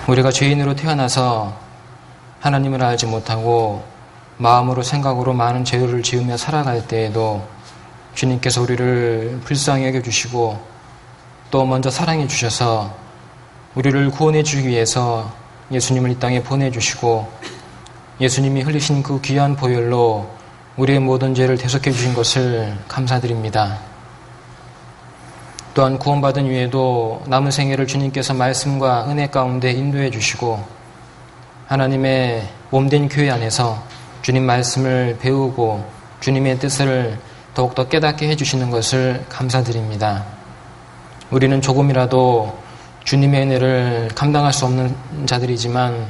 우리가 죄인으로 태어나서 하나님을 알지 못하고 마음으로 생각으로 많은 죄를 지으며 살아갈 때에도 주님께서 우리를 불쌍히 여겨주시고 또 먼저 사랑해 주셔서 우리를 구원해 주기 위해서 예수님을 이 땅에 보내주시고 예수님이 흘리신 그 귀한 보혈로 우리의 모든 죄를 대속해 주신 것을 감사드립니다. 또한 구원받은 이후에도 남은 생애를 주님께서 말씀과 은혜 가운데 인도해 주시고 하나님의 몸된 교회 안에서 주님 말씀을 배우고 주님의 뜻을 더욱더 깨닫게 해주시는 것을 감사드립니다. 우리는 조금이라도 주님의 은혜를 감당할 수 없는 자들이지만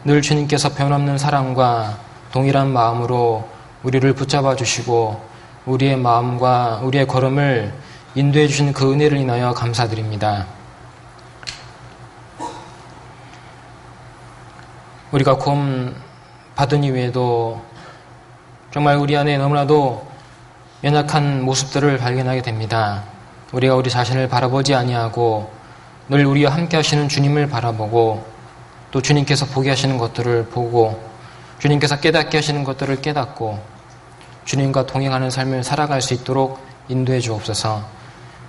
늘 주님께서 변함없는 사랑과 동일한 마음으로 우리를 붙잡아 주시고 우리의 마음과 우리의 걸음을 인도해 주신 그 은혜를 인하여 감사드립니다. 우리가 구원 받은 이후에도 정말 우리 안에 너무나도 연약한 모습들을 발견하게 됩니다. 우리가 우리 자신을 바라보지 아니하고 늘 우리와 함께 하시는 주님을 바라보고 또 주님께서 보게 하시는 것들을 보고 주님께서 깨닫게 하시는 것들을 깨닫고 주님과 동행하는 삶을 살아갈 수 있도록 인도해 주옵소서.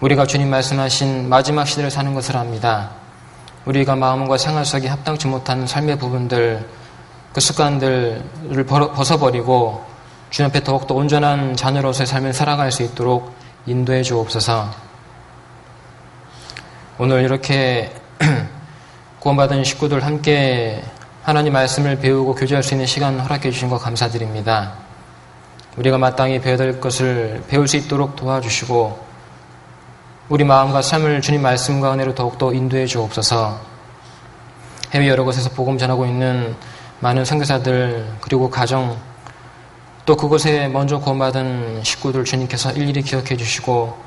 우리가 주님 말씀하신 마지막 시대를 사는 것을 압니다. 우리가 마음과 생활 속에 합당치 못한 삶의 부분들, 그 습관들을 벗어버리고 주님 앞에 더욱더 온전한 자녀로서의 삶을 살아갈 수 있도록 인도해 주옵소서. 오늘 이렇게 구원받은 식구들 함께 하나님 말씀을 배우고 교제할 수 있는 시간 허락해 주신 것 감사드립니다. 우리가 마땅히 배워야 될 것을 배울 수 있도록 도와주시고 우리 마음과 삶을 주님 말씀과 은혜로 더욱더 인도해 주옵소서. 해외 여러 곳에서 복음 전하고 있는 많은 선교사들 그리고 가정 또 그곳에 먼저 구원받은 식구들 주님께서 일일이 기억해 주시고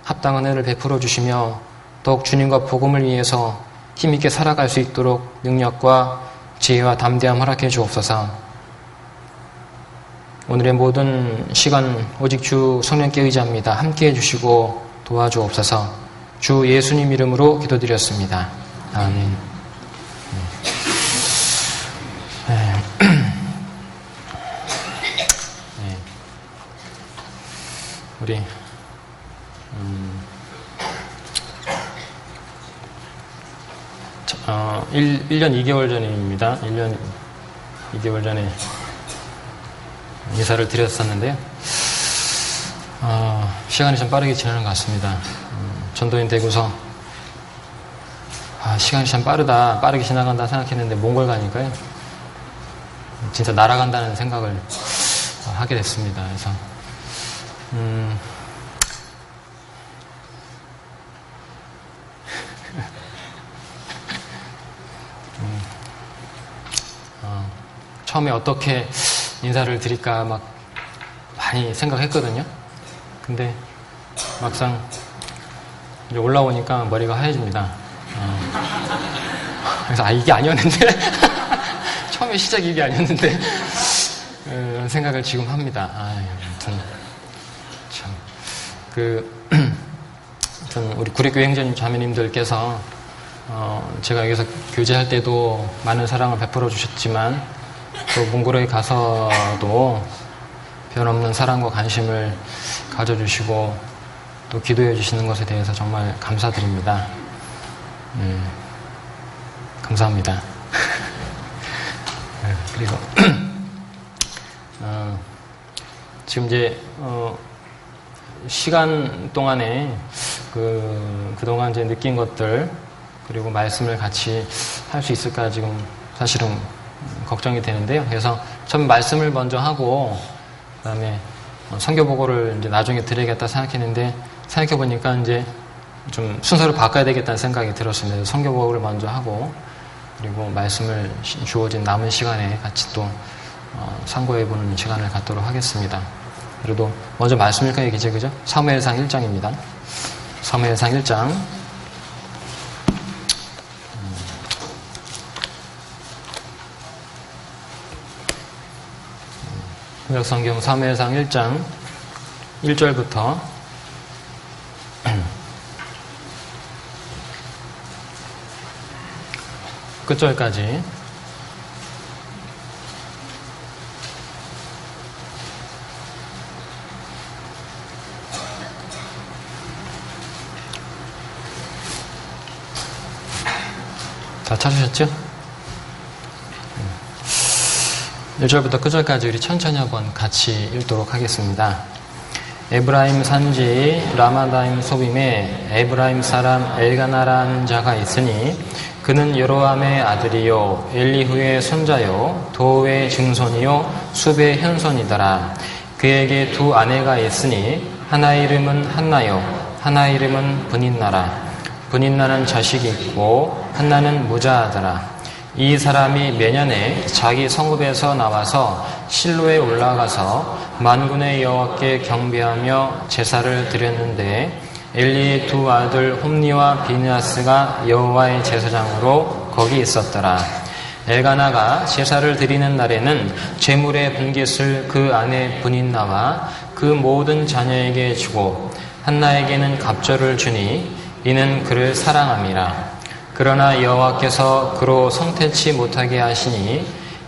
합당한 은혜를 베풀어 주시며 더욱 주님과 복음을 위해서 힘있게 살아갈 수 있도록 능력과 지혜와 담대함 허락해 주옵소서. 오늘의 모든 시간 오직 주 성령께 의지합니다. 함께해 주시고 도와주옵소서. 주 예수님 이름으로 기도드렸습니다. 아멘. 우리 1년 2개월 전입니다. 1년 2개월 전에 인사를 드렸었는데요. 시간이 좀 빠르게 지나는 것 같습니다. 전도인 되고서 시간이 참 빠르게 지나간다 생각했는데 몽골 가니까요. 진짜 날아간다는 생각을 하게 됐습니다. 그래서 처음에 어떻게 인사를 드릴까 막 많이 생각했거든요. 근데 막상 이제 올라오니까 머리가 하얘집니다. 그래서 이게 아니었는데 처음에 시작이 이게 아니었는데 이런 생각을 지금 합니다. 아무튼 참 우리 구례교회 행전님 자매님들께서 제가 여기서 교제할 때도 많은 사랑을 베풀어 주셨지만 또 몽골에 가서도 변없는 사랑과 관심을 가져주시고 또 기도해 주시는 것에 대해서 정말 감사드립니다. 감사합니다. 그리고 지금 이제 시간 동안에 그동안 이제 느낀 것들 그리고 말씀을 같이 할 수 있을까 지금 사실은 걱정이 되는데요. 그래서 처음 말씀을 먼저 하고 그다음에 선교 보고를 이제 나중에 드리겠다 생각했는데 생각해보니까 이제 좀 순서를 바꿔야 되겠다는 생각이 들었습니다. 선교 보고를 먼저 하고 그리고 말씀을 주어진 남은 시간에 같이 또 상고해보는 시간을 갖도록 하겠습니다. 그래도 먼저 말씀 읽어야 되겠죠, 그죠? 사무엘상 1장입니다. 사무엘상 1장. 구약성경 사무엘상 1장 1절부터 끝절까지. 다 찾으셨죠? 1절부터 끝절까지 우리 천천히 한번 같이 읽도록 하겠습니다. 에브라임 산지 라마다임 소빔에 에브라임 사람 엘가나라는 자가 있으니 그는 여로함의 아들이요 엘리후의 손자요 도의 증손이요 숲의 현손이더라. 그에게 두 아내가 있으니 하나 이름은 한나요 하나 이름은 브닌나라. 브닌나는 자식이 있고 한나는 무자하더라. 이 사람이 매년에 자기 성읍에서 나와서 실로에 올라가서 만군의 여호와께 경배하며 제사를 드렸는데 엘리의 두 아들 홈니와 비느하스가 여호와의 제사장으로 거기 있었더라. 엘가나가 제사를 드리는 날에는 제물의 분깃을 그 아내 브닌나와 그 모든 자녀에게 주고 한나에게는 갑절을 주니 이는 그를 사랑함이라. 그러나 여호와께서 그로 성태치 못하게 하시니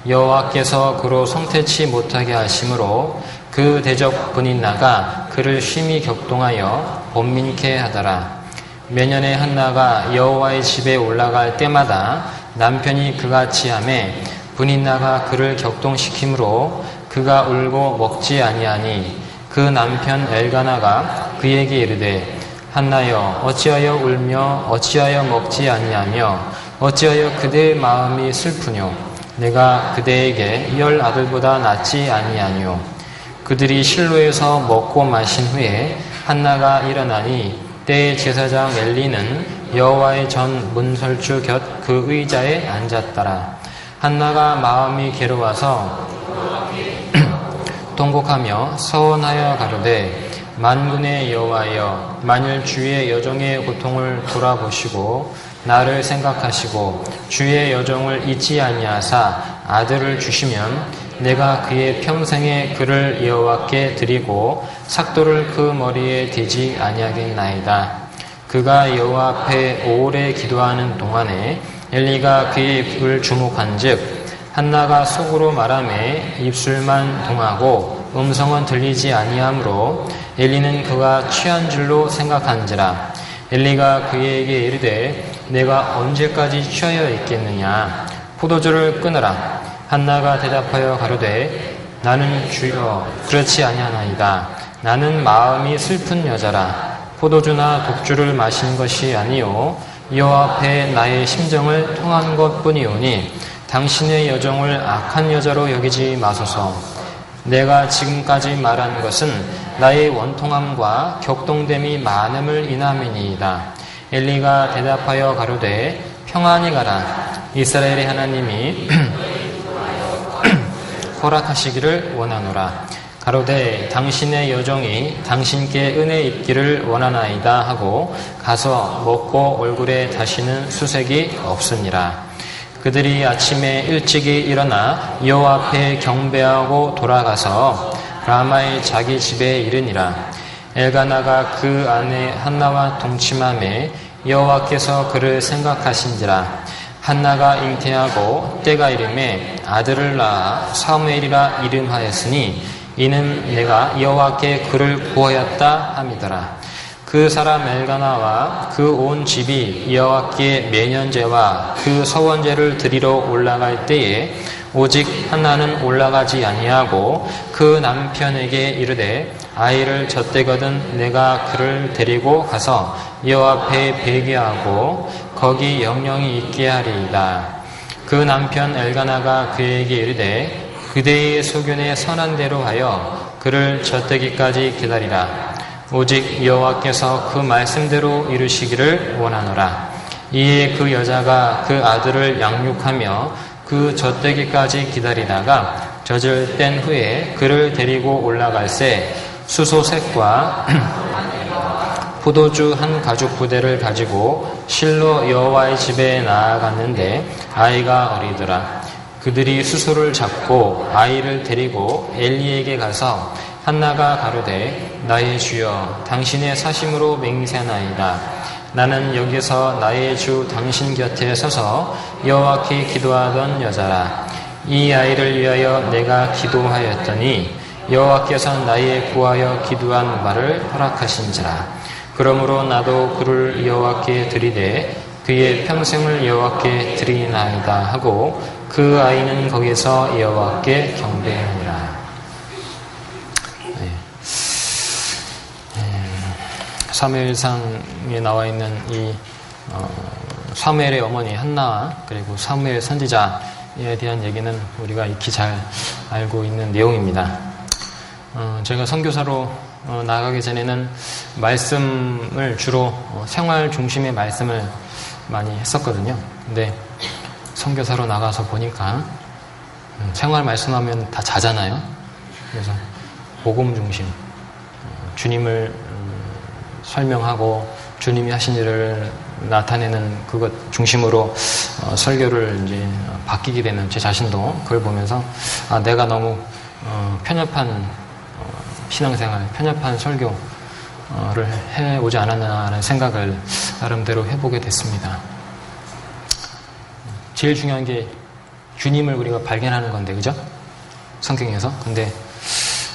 여호와께서 그로 성태치 못하게 하심으로 그 대적 브닌나가 그를 심히 격동하여 번민케 하더라. 매년에 한나가 여호와의 집에 올라갈 때마다 남편이 그같이 하매 브닌나가 그를 격동시키므로 그가 울고 먹지 아니하니 그 남편 엘가나가 그에게 이르되 한나여 어찌하여 울며 어찌하여 먹지 아니하며 어찌하여 그대의 마음이 슬프뇨. 내가 그대에게 10 아들보다 낫지 아니하뇨. 그들이 실로에서 먹고 마신 후에 한나가 일어나니 때의 제사장 엘리는 여호와의 전 문설주 곁 그 의자에 앉았더라. 한나가 마음이 괴로워서 통곡하며 서원하여 가로되 만군의 여호와여 만일 주의 여종의 고통을 돌아보시고 나를 생각하시고 주의 여종을 잊지 아니하사 아들을 주시면 내가 그의 평생에 그를 여호와께 드리고 삭도를 그 머리에 대지 아니하겠나이다. 그가 여호와 앞에 오래 기도하는 동안에 엘리가 그의 입을 주목한즉 한나가 속으로 말하매 입술만 동하고 음성은 들리지 아니하므로 엘리는 그가 취한 줄로 생각한지라. 엘리가 그에게 이르되 내가 언제까지 취하여 있겠느냐. 포도주를 끊으라. 한나가 대답하여 가로되 나는 주여 그렇지 아니하나이다. 나는 마음이 슬픈 여자라. 포도주나 독주를 마신 것이 아니요 여호와 앞에 나의 심정을 통한 것뿐이오니 당신의 여종을 악한 여자로 여기지 마소서. 내가 지금까지 말한 것은 나의 원통함과 격동됨이 많음을 인함이니이다. 엘리가 대답하여 가로되 평안히 가라. 이스라엘의 하나님이 허락하시기를 원하노라. 가로되 당신의 여종이 당신께 은혜 입기를 원하나이다 하고 가서 먹고 얼굴에 다시는 수색이 없으니라. 그들이 아침에 일찍이 일어나 여호와 앞에 경배하고 돌아가서 라마의 자기 집에 이르니라. 엘가나가 그 아내 한나와 동침하매 여호와께서 그를 생각하신지라. 한나가 잉태하고 때가 이름에 아들을 낳아 사무엘이라 이름하였으니 이는 내가 여호와께 그를 구하였다 함이더라. 그 사람 엘가나와 그 온 집이 여호와께 매년제와 그 서원제를 드리러 올라갈 때에 오직 한나는 올라가지 아니하고 그 남편에게 이르되 아이를 젖대거든 내가 그를 데리고 가서 여호와 앞에 배기하고 거기 영영이 있게 하리이다. 그 남편 엘가나가 그에게 이르되 그대의 소견에 선한 대로 하여 그를 젖대기까지 기다리라. 오직 여호와께서 그 말씀대로 이루시기를 원하노라. 이에 그 여자가 그 아들을 양육하며 그 젖대기까지 기다리다가 젖을 뗀 후에 그를 데리고 올라갈새 수소색과 포도주 한 가죽 부대를 가지고 실로 여호와의 집에 나아갔는데 아이가 어리더라. 그들이 수소를 잡고 아이를 데리고 엘리에게 가서 한나가 가로되 나의 주여 당신의 사심으로 맹세하나이다. 나는 여기서 나의 주 당신 곁에 서서 여호와께 기도하던 여자라. 이 아이를 위하여 내가 기도하였더니 여호와께서 나의 구하여 기도한 바를 허락하신지라. 그러므로 나도 그를 여호와께 드리되 그의 평생을 여호와께 드리나이다 하고 그 아이는 거기서 여호와께 경배하니라. 사무엘상에 나와 있는 이 사무엘의 어머니 한나와 그리고 사무엘 선지자에 대한 얘기는 우리가 익히 잘 알고 있는 내용입니다. 제가 선교사로 나가기 전에는 말씀을 주로 생활 중심의 말씀을 많이 했었거든요. 근데 선교사로 나가서 보니까 생활 말씀하면 다 자잖아요. 그래서 복음 중심, 주님을 설명하고 주님이 하신 일을 나타내는 그것 중심으로 설교를 이제 바뀌게 되는 제 자신도 그걸 보면서 내가 너무 편협한 신앙생활, 편협한 설교를 해오지 않았나라는 생각을 나름대로 해보게 됐습니다. 제일 중요한 게 주님을 우리가 발견하는 건데, 그죠? 성경에서. 근데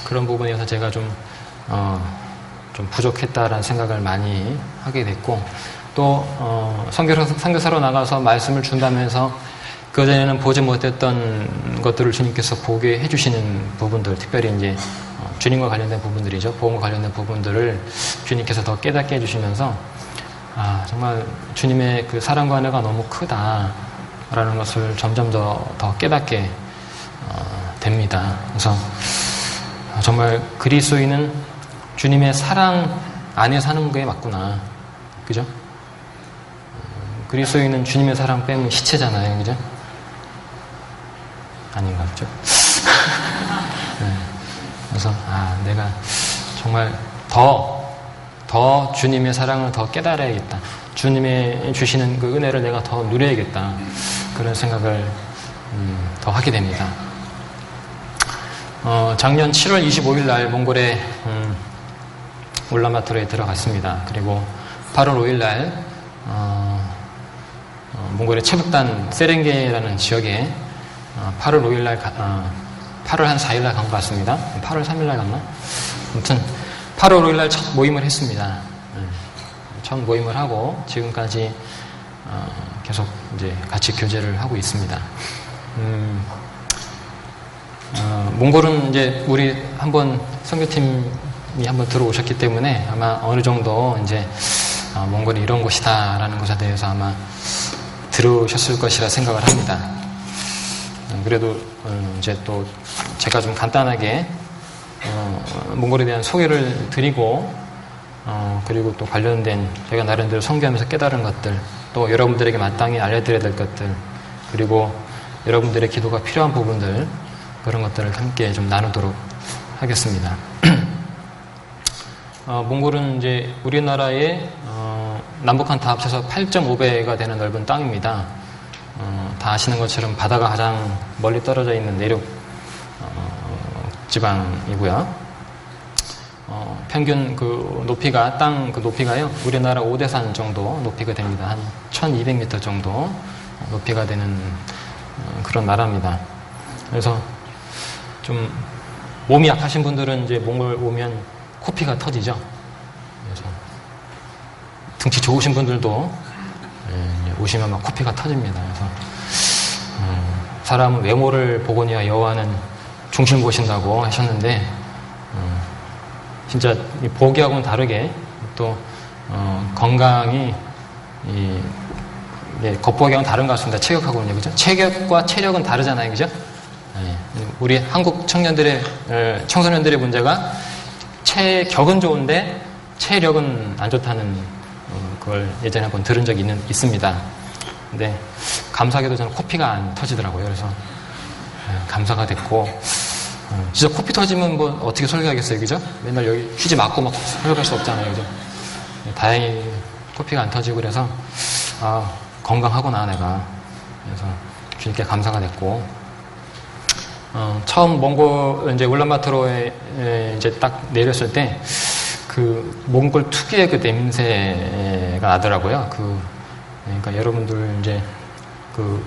그런 부분에서 제가 좀 부족했다라는 생각을 많이 하게 됐고, 또 선교사로 나가서 말씀을 준다면서 그전에는 보지 못했던 것들을 주님께서 보게 해주시는 부분들, 특별히 이제 주님과 관련된 부분들이죠. 복음과 관련된 부분들을 주님께서 더 깨닫게 해주시면서 정말 주님의 그 사랑과 은혜가 너무 크다라는 것을 점점 더 깨닫게 됩니다. 그래서 정말 그리스도인은 주님의 사랑 안에 사는 게 맞구나. 그죠? 그리스도인은 주님의 사랑 빼면 시체잖아요. 그죠? 아닌가, 그죠? 네. 그래서, 내가 정말 더 주님의 사랑을 더 깨달아야겠다. 주님의 주시는 그 은혜를 내가 더 누려야겠다. 그런 생각을 더 하게 됩니다. 작년 7월 25일 날 몽골에 울란바토르에 들어갔습니다. 그리고 8월 5일 날 몽골의 최북단 세렝게라는 지역에 8월 5일 날 8월 한 4일 날 간 것 같습니다. 8월 3일 날 갔나? 아무튼 8월 5일 날 첫 모임을 했습니다. 첫 모임을 하고 지금까지 계속 이제 같이 교제를 하고 있습니다. 몽골은 이제 우리 한번 선교팀이 한번 들어오셨기 때문에 아마 어느 정도 이제 몽골이 이런 곳이다라는 것에 대해서 아마 들으셨을 것이라 생각을 합니다. 그래도 이제 또 제가 좀 간단하게 몽골에 대한 소개를 드리고 그리고 또 관련된 제가 나름대로 선교하면서 깨달은 것들, 또 여러분들에게 마땅히 알려드려야 될 것들, 그리고 여러분들의 기도가 필요한 부분들, 그런 것들을 함께 좀 나누도록 하겠습니다. 몽골은 이제 우리나라의 남북한 다 합쳐서 8.5배가 되는 넓은 땅입니다. 다 아시는 것처럼 바다가 가장 멀리 떨어져 있는 내륙 지방이고요. 평균 그 높이가, 땅 그 높이가요, 우리나라 오대산 정도 높이가 됩니다. 한 1200m 정도 높이가 되는 그런 나라입니다. 그래서 좀 몸이 약하신 분들은 이제 몽골 오면 코피가 터지죠. 그래서 등치 좋으신 분들도 오시면 막 코피가 터집니다. 그래서 사람은 외모를 보거니와 여호와는 중심 보신다고 하셨는데 진짜 보기하고는 다르게 또 건강이 겉보기하고는 다른 것 같습니다. 체격하고는요, 그죠? 체격과 체력은 다르잖아요, 그죠? 우리 한국 청소년들의 문제가 체격은 좋은데 체력은 안 좋다는 그걸 예전에 한번 들은 적이 있습니다. 근데 감사하게도 저는 코피가 안 터지더라고요. 그래서 감사가 됐고, 진짜 코피 터지면 뭐 어떻게 설교하겠어요, 그죠? 맨날 여기 휴지 맞고 막 설교할 수 없잖아요, 그죠? 다행히 코피가 안 터지고 그래서 건강하구나 내가. 그래서 주님께 감사가 됐고, 처음 몽골 이제 울란바토르에 이제 딱 내렸을 때 그 몽골 특유의 그 냄새가 나더라고요. 그러니까 여러분들 이제 그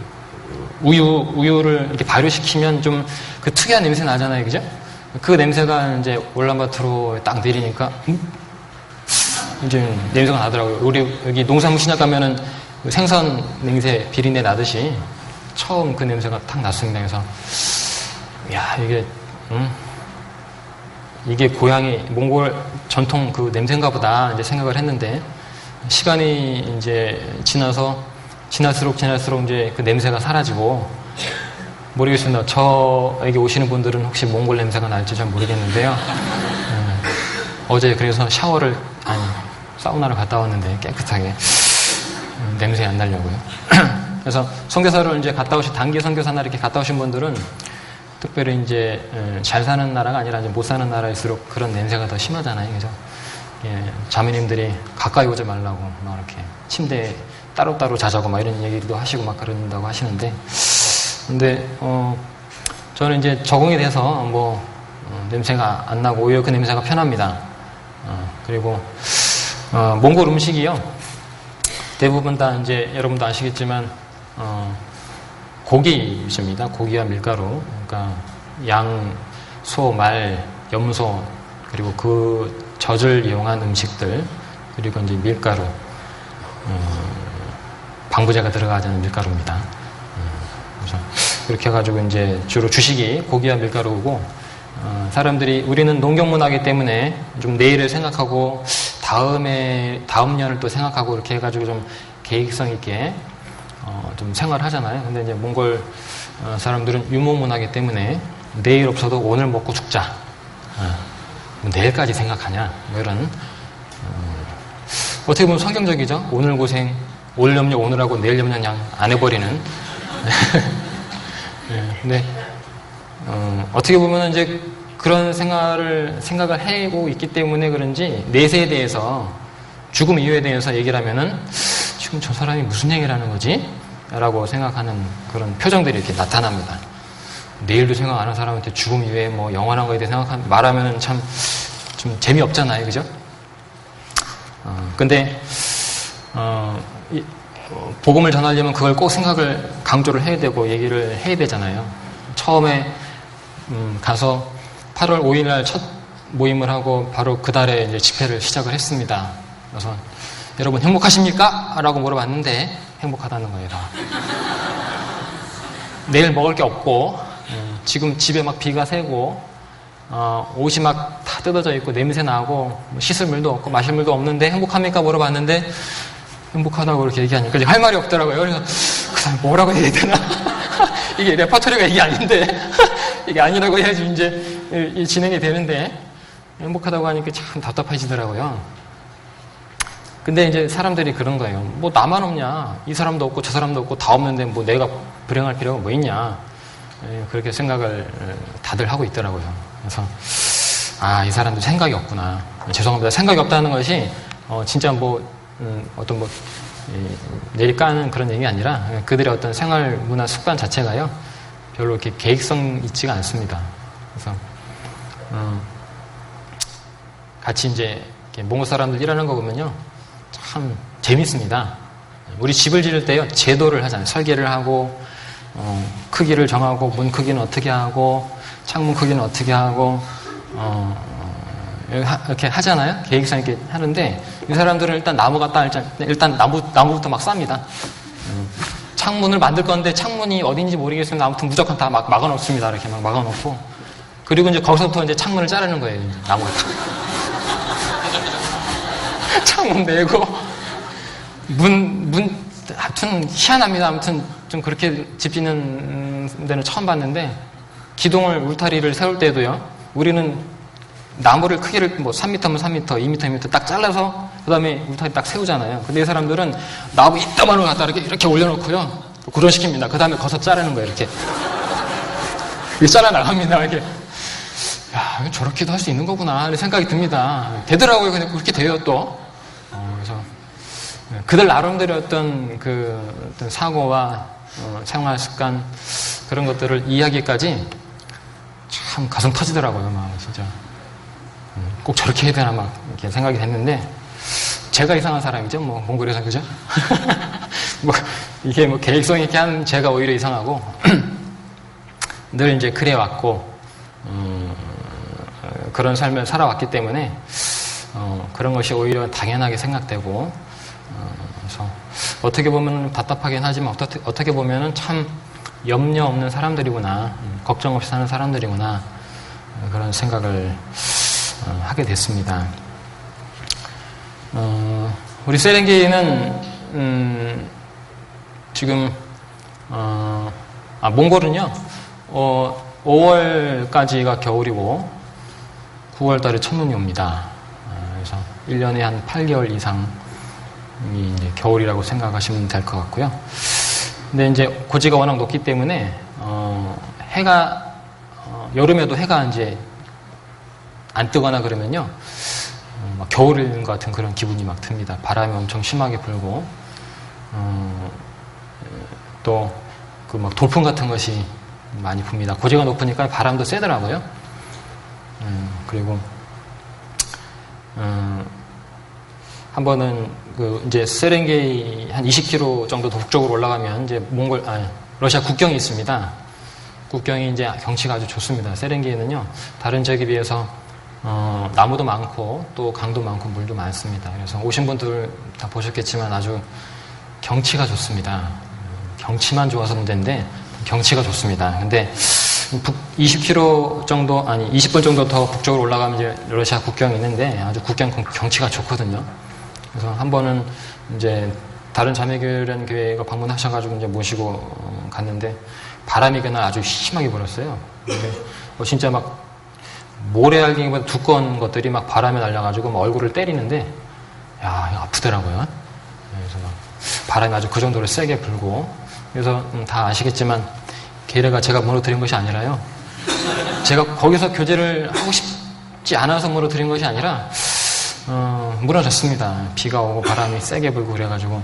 우유를 이렇게 발효시키면 좀 그 특이한 냄새 나잖아요, 그죠? 그 냄새가 이제 울란바토르에 딱 내리니까 이제 냄새가 나더라고요. 우리 여기 농산물 시장 가면은 생선 냄새 비린내 나듯이 처음 그 냄새가 탁 났습니다. 그래서 야 이게 고향이 몽골 전통 그 냄새인가 보다 이제 생각을 했는데 시간이 이제 지날수록 이제 그 냄새가 사라지고 모르겠습니다. 저에게 오시는 분들은 혹시 몽골 냄새가 날지 잘 모르겠는데요. 어제 그래서 사우나를 갔다 왔는데 깨끗하게 냄새 안 나려고요. 그래서 선교사를 이제 단기 선교사나 이렇게 갔다 오신 분들은 특별히 이제 잘 사는 나라가 아니라 이제 못 사는 나라일수록 그런 냄새가 더 심하잖아요. 그래서 자매님들이 가까이 오지 말라고 막 이렇게 침대에 따로따로 자자고 막 이런 얘기도 하시고 막 그런다고 하시는데, 근데 저는 이제 적응이 돼서 냄새가 안 나고 오히려 그 냄새가 편합니다. 그리고 몽골 음식이요 대부분 다 이제 여러분도 아시겠지만 고기 위주입니다. 고기와 밀가루. 그러니까 양, 소, 말, 염소, 그리고 그 젖을 이용한 음식들, 그리고 이제 밀가루, 방부제가 들어가지 않은 밀가루입니다. 그래서 그렇게 해가지고 이제 주로 주식이 고기와 밀가루고, 사람들이 우리는 농경문화이기 때문에 좀 내일을 생각하고 다음 년을 또 생각하고 이렇게 해가지고 좀 계획성 있게 좀 생활하잖아요. 근데 이제 몽골 사람들은 유목문화이기 때문에 내일 없어도 오늘 먹고 죽자. 내일까지 생각하냐. 뭐 이런 어떻게 보면 성경적이죠. 오늘 고생, 오늘 염려 오늘하고 내일 염려 그냥 안 해버리는. 근데 어떻게 보면 이제 그런 생각을 하고 있기 때문에 그런지 내세에 대해서 죽음 이유에 대해서 얘기를 하면은 지금 저 사람이 무슨 얘기를 하는 거지? 라고 생각하는 그런 표정들이 이렇게 나타납니다. 내일도 생각 안 하는 사람한테 죽음 이후에 뭐 영원한 거에 대해 말하면은 참 좀 재미없잖아요. 그죠? 근데, 복음을 전하려면 그걸 꼭 생각을 강조를 해야 되고 얘기를 해야 되잖아요. 처음에, 가서 8월 5일 날 첫 모임을 하고 바로 그 달에 이제 집회를 시작을 했습니다. 그래서 여러분 행복하십니까? 라고 물어봤는데 행복하다는 거예요. 내일 먹을 게 없고 지금 집에 막 비가 새고 옷이 막 다 뜯어져 있고 냄새 나고 씻을 물도 없고 마실 물도 없는데 행복합니까? 물어봤는데 행복하다고 그렇게 얘기하니까 할 말이 없더라고요. 그래서 그 사람 뭐라고 해야 되나? 이게 레파토리가 이게 아닌데 이게 아니라고 해야지 이제 진행이 되는데 행복하다고 하니까 참 답답해지더라고요. 근데 이제 사람들이 그런 거예요. 뭐 나만 없냐? 이 사람도 없고 저 사람도 없고 다 없는데 뭐 내가 불행할 필요가 뭐 있냐? 그렇게 생각을 다들 하고 있더라고요. 그래서 이 사람도 생각이 없구나. 죄송합니다. 생각이 없다는 것이 진짜 내리 까는 그런 얘기 아니라 그들의 어떤 생활 문화 습관 자체가요 별로 이렇게 계획성 있지가 않습니다. 그래서 같이 이제 몽골 사람들 일하는 거 보면요 참 재밌습니다. 우리 집을 지을 때요 제도를 하잖아요. 설계를 하고 크기를 정하고 문 크기는 어떻게 하고 창문 크기는 어떻게 하고 이렇게 하잖아요. 계획성 있게 하는데 이 사람들은 일단 일단 나무부터 막 쌉니다. 창문을 만들 건데 창문이 어딘지 모르겠으면 아무튼 무조건 다 막 막아놓습니다. 이렇게 막 막아놓고 그리고 이제 거기서부터 이제 창문을 자르는 거예요. 나무를 창문 내고 하여튼 희한합니다. 아무튼 좀 그렇게 집 짓는 데는 처음 봤는데 기둥을 울타리를 세울 때도요. 우리는 나무를 크기를 3m면 3m, 2m면 2m 딱 잘라서 그 다음에 울타리 딱 세우잖아요. 근데 이 사람들은 나무 이따만을 갖다 이렇게 올려놓고요. 구론시킵니다. 그 다음에 거서 자르는 거예요. 이렇게 잘라 나갑니다. 이렇게 야 저렇게도 할 수 있는 거구나 하는 생각이 듭니다. 되더라고요. 근데 그렇게 돼요 또. 그래서 그들 나름대로 어떤 어떤 사고와 생활 습관 그런 것들을 이해하기까지 참 가슴 터지더라고요. 막 진짜 꼭 저렇게 해야 되나 막 이렇게 생각이 됐는데, 제가 이상한 사람이죠, 뭐, 몽골에서, 그죠? 뭐, 이게 뭐, 계획성 있게 하는 제가 오히려 이상하고, 늘 이제 그래왔고, 그런 삶을 살아왔기 때문에, 그런 것이 오히려 당연하게 생각되고, 그래서, 어떻게 보면 답답하긴 하지만, 어떻게 보면은 참 염려 없는 사람들이구나, 걱정 없이 사는 사람들이구나, 그런 생각을 하게 됐습니다. 우리 세렝게리는 지금 몽골은요 5월까지가 겨울이고 9월달에 첫눈이 옵니다. 그래서 1년에 한 8개월 이상이 이제 겨울이라고 생각하시면 될 것 같고요. 근데 이제 고지가 워낙 높기 때문에 해가 여름에도 해가 이제 안 뜨거나 그러면요 막 겨울인 것 같은 그런 기분이 막 듭니다. 바람이 엄청 심하게 불고 또 그 막 돌풍 같은 것이 많이 붑니다. 고지가 높으니까 바람도 세더라고요. 그리고 한 번은 그 이제 세렝게리 한 20km 정도 북쪽으로 올라가면 이제 러시아 국경이 있습니다. 국경이 이제 경치가 아주 좋습니다. 세렝게리는요 다른 지역에 비해서 나무도 많고 또 강도 많고 물도 많습니다. 그래서 오신 분들 다 보셨겠지만 아주 경치가 좋습니다. 경치만 좋아서 문제인데 경치가 좋습니다. 근데 20km 정도 20분 정도 더 북쪽으로 올라가면 이제 러시아 국경이 있는데 아주 국경 경치가 좋거든요. 그래서 한 번은 이제 다른 자매교회라는 교회가 방문하셔가지고 이제 모시고 갔는데 바람이 그날 아주 심하게 불었어요. 근데 진짜 막 모래알갱이보다 두꺼운 것들이 막 바람에 날려가지고 막 얼굴을 때리는데, 야, 이거 아프더라고요. 그래서 막 바람이 아주 그 정도로 세게 불고, 그래서 다 아시겠지만, 게레가 제가 무너뜨린 것이 아니라요. 제가 거기서 교제를 하고 싶지 않아서 무너뜨린 것이 아니라, 무너졌습니다. 비가 오고 바람이 세게 불고 그래가지고.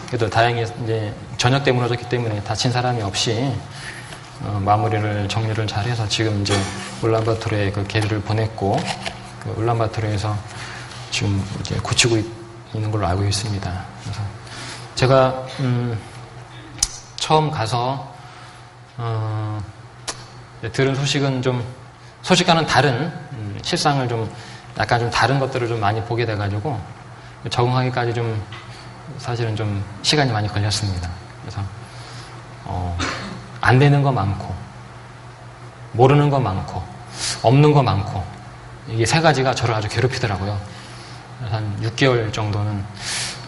그래도 다행히 이제 저녁 때 무너졌기 때문에 다친 사람이 없이, 마무리를 정리를 잘해서 지금 이제 울란바토르에 그 게르를 보냈고 그 울란바토르에서 지금 이제 고치고 있는 걸로 알고 있습니다. 그래서 제가 처음 가서 들은 소식은 좀 소식과는 다른 실상을 좀 약간 좀 다른 것들을 좀 많이 보게 돼가지고 적응하기까지 좀 사실은 좀 시간이 많이 걸렸습니다. 그래서 안 되는 거 많고, 모르는 거 많고, 없는 거 많고, 이게 세 가지가 저를 아주 괴롭히더라고요. 한 6개월 정도는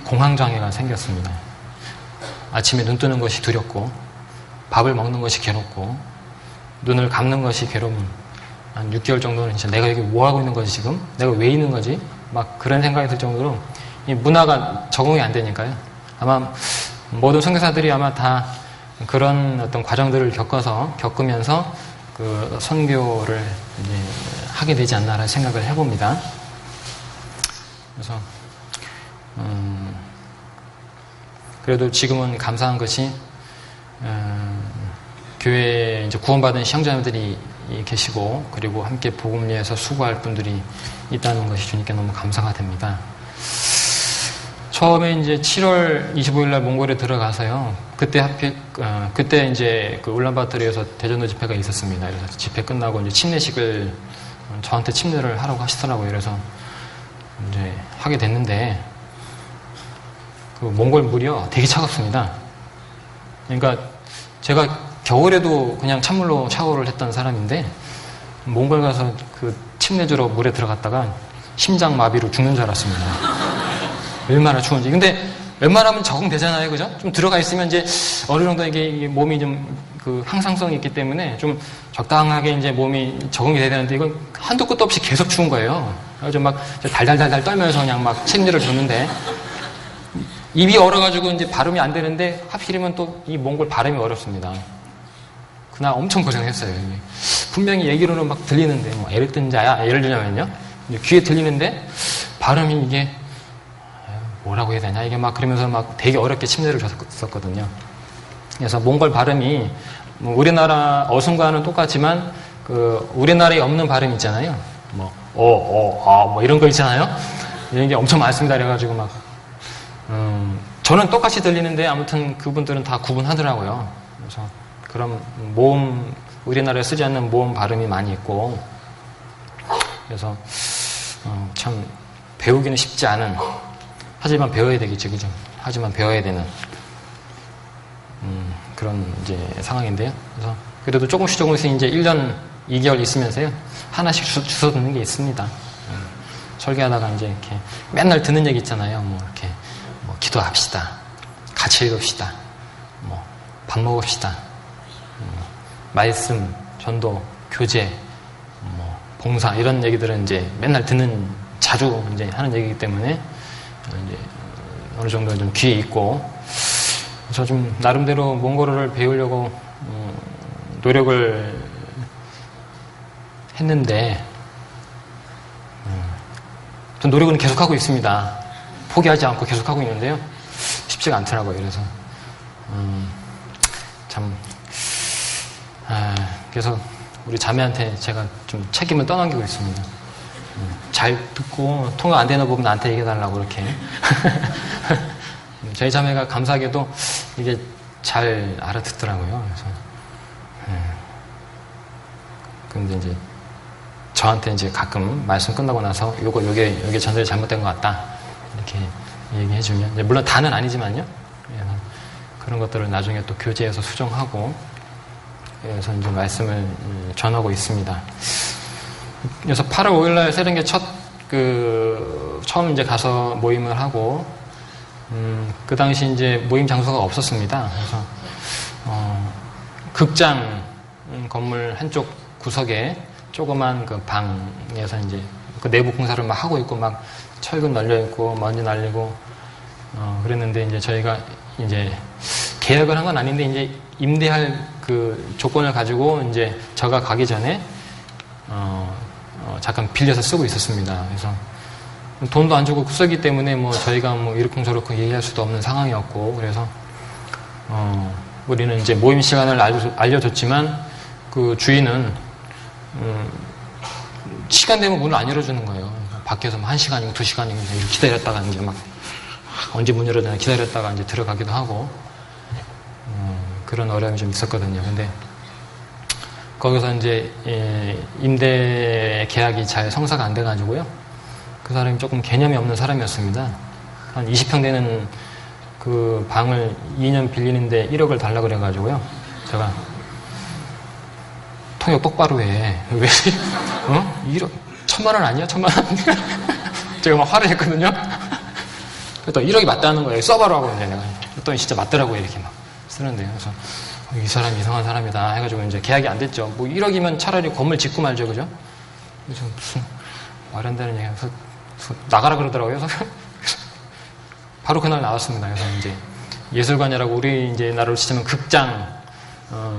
공황장애가 생겼습니다. 아침에 눈 뜨는 것이 두렵고, 밥을 먹는 것이 괴롭고, 눈을 감는 것이 괴로움. 한 6개월 정도는 진짜 내가 여기 뭐 하고 있는 거지 지금? 내가 왜 있는 거지? 막 그런 생각이 들 정도로 이 문화가 적응이 안 되니까요. 아마 모든 선교사들이 아마 다 그런 어떤 과정들을 겪으면서 그 선교를 이제 하게 되지 않나라는 생각을 해봅니다. 그래서 그래도 지금은 감사한 것이 교회에 이제 구원받은 시청자들이 계시고 그리고 함께 복음리에서 수고할 분들이 있다는 것이 주님께 너무 감사가 됩니다. 처음에 이제 7월 25일 날 몽골에 들어가서요. 그때 이제 그 울란바토르에서 대전도 집회가 있었습니다. 그래서 집회 끝나고 이제 침례식을 저한테 침례를 하라고 하시더라고요. 그래서 이제 하게 됐는데 그 몽골 물이요 되게 차갑습니다. 그러니까 제가 겨울에도 그냥 찬물로 샤워를 했던 사람인데 몽골 가서 그 침례주로 물에 들어갔다가 심장 마비로 죽는 줄 알았습니다. 얼마나 추운지. 근데 웬만하면 적응되잖아요. 그죠? 좀 들어가 있으면 이제 어느 정도 이게 몸이 좀 그 항상성이 있기 때문에 좀 적당하게 이제 몸이 적응이 돼야 되는데 이건 한도 끝도 없이 계속 추운 거예요. 그래서 막 달달달달 떨면서 그냥 막 침례를 줬는데 입이 얼어가지고 이제 발음이 안 되는데 하필이면 또 이 몽골 발음이 어렵습니다. 그날 엄청 고생했어요. 분명히 얘기로는 막 들리는데 뭐 예를 들자면요. 귀에 들리는데 발음이 이게 뭐라고 해야 되냐 이게 막 그러면서 막 되게 어렵게 침례를 줬었거든요. 그래서 몽골 발음이 우리나라 어순과는 똑같지만 그 우리나라에 없는 발음이 있잖아요. 뭐 이런 거 있잖아요. 이런 게 엄청 많습니다. 그래가지고 막 저는 똑같이 들리는데 아무튼 그분들은 다 구분하더라고요. 그래서 그런 모음, 우리나라에 쓰지 않는 모음 발음이 많이 있고, 그래서 참 배우기는 쉽지 않은, 하지만 배워야 되겠죠, 그죠? 하지만 배워야 되는 그런 이제 상황인데요. 그래서 그래도 조금씩 이제 1년 2개월 있으면서요, 하나씩 주워 듣는 게 있습니다. 설계하다가 이제 이렇게 맨날 듣는 얘기 있잖아요. 뭐 이렇게 기도합시다, 같이 읽읍시다, 밥 먹읍시다, 말씀, 전도, 교제, 봉사 이런 얘기들은 이제 맨날 듣는, 자주 이제 하는 얘기이기 때문에 이제 어느 정도 좀 귀에 있고, 그래서 좀 나름대로 몽골어를 배우려고 노력을 했는데, 좀 노력은 계속하고 있습니다. 포기하지 않고 계속하고 있는데요, 쉽지가 않더라고요. 그래서 그래서 우리 자매한테 제가 좀 책임을 떠넘기고 있습니다. 잘 듣고 통역 안 되는 부분 나한테 얘기해달라고 이렇게. 저희 자매가 감사하게도 이게 잘 알아듣더라고요. 그래서 근데 이제 저한테 이제 가끔 말씀 끝나고 나서 요게 전달이 잘못된 것 같다 이렇게 얘기해주면, 이제 물론 다는 아니지만요. 그런 것들을 나중에 또 교재에서 수정하고, 그래서 이제 말씀을 전하고 있습니다. 그래서 8월 5일날 세련계 처음 이제 가서 모임을 하고, 그 당시 이제 모임 장소가 없었습니다. 그래서 극장 건물 한쪽 구석에 조그만 그 방에서 이제 그 내부 공사를 막 하고 있고, 막 철근 널려 있고 먼지 날리고 그랬는데, 이제 저희가 이제 계약을 한 건 아닌데 이제 임대할 그 조건을 가지고 이제 저가 가기 전에 잠깐 빌려서 쓰고 있었습니다. 그래서 돈도 안 주고 쓰기 때문에 저희가 이렇쿵저렇쿵 얘기할 수도 없는 상황이었고, 그래서 우리는 이제 모임 시간을 알려줬지만 그 주인은 시간 되면 문을 안 열어주는 거예요. 밖에서 1시간이고 2시간이고 이렇게 기다렸다가 이제 막 언제 문 열어주나 기다렸다가 이제 들어가기도 하고, 그런 어려움이 좀 있었거든요. 근데 거기서 이제 임대 계약이 잘 성사가 안 돼가지고요, 그 사람이 조금 개념이 없는 사람이었습니다. 한 20평 되는 그 방을 2년 빌리는데 1억을 달라 그래가지고요, 제가 통역 똑바로 해. 왜? 1억? 1,000만 원 아니야? 1,000만 원? 제가 막 화를 했거든요. 그랬더니 1억이 맞다는 거예요. 써봐라 하고 이제 내가. 그랬더니 진짜 맞더라고요. 이렇게 막 쓰는데요. 그래서 이 사람이 이상한 사람이다 해가지고 이제 계약이 안 됐죠. 1억이면 차라리 건물 짓고 말죠. 그죠? 그래서 무슨 말 안 되는 얘기 해서 나가라 그러더라고요. 그래서 바로 그날 나왔습니다. 그래서 이제 예술관이라고 우리 이제 나라로 치자면 극장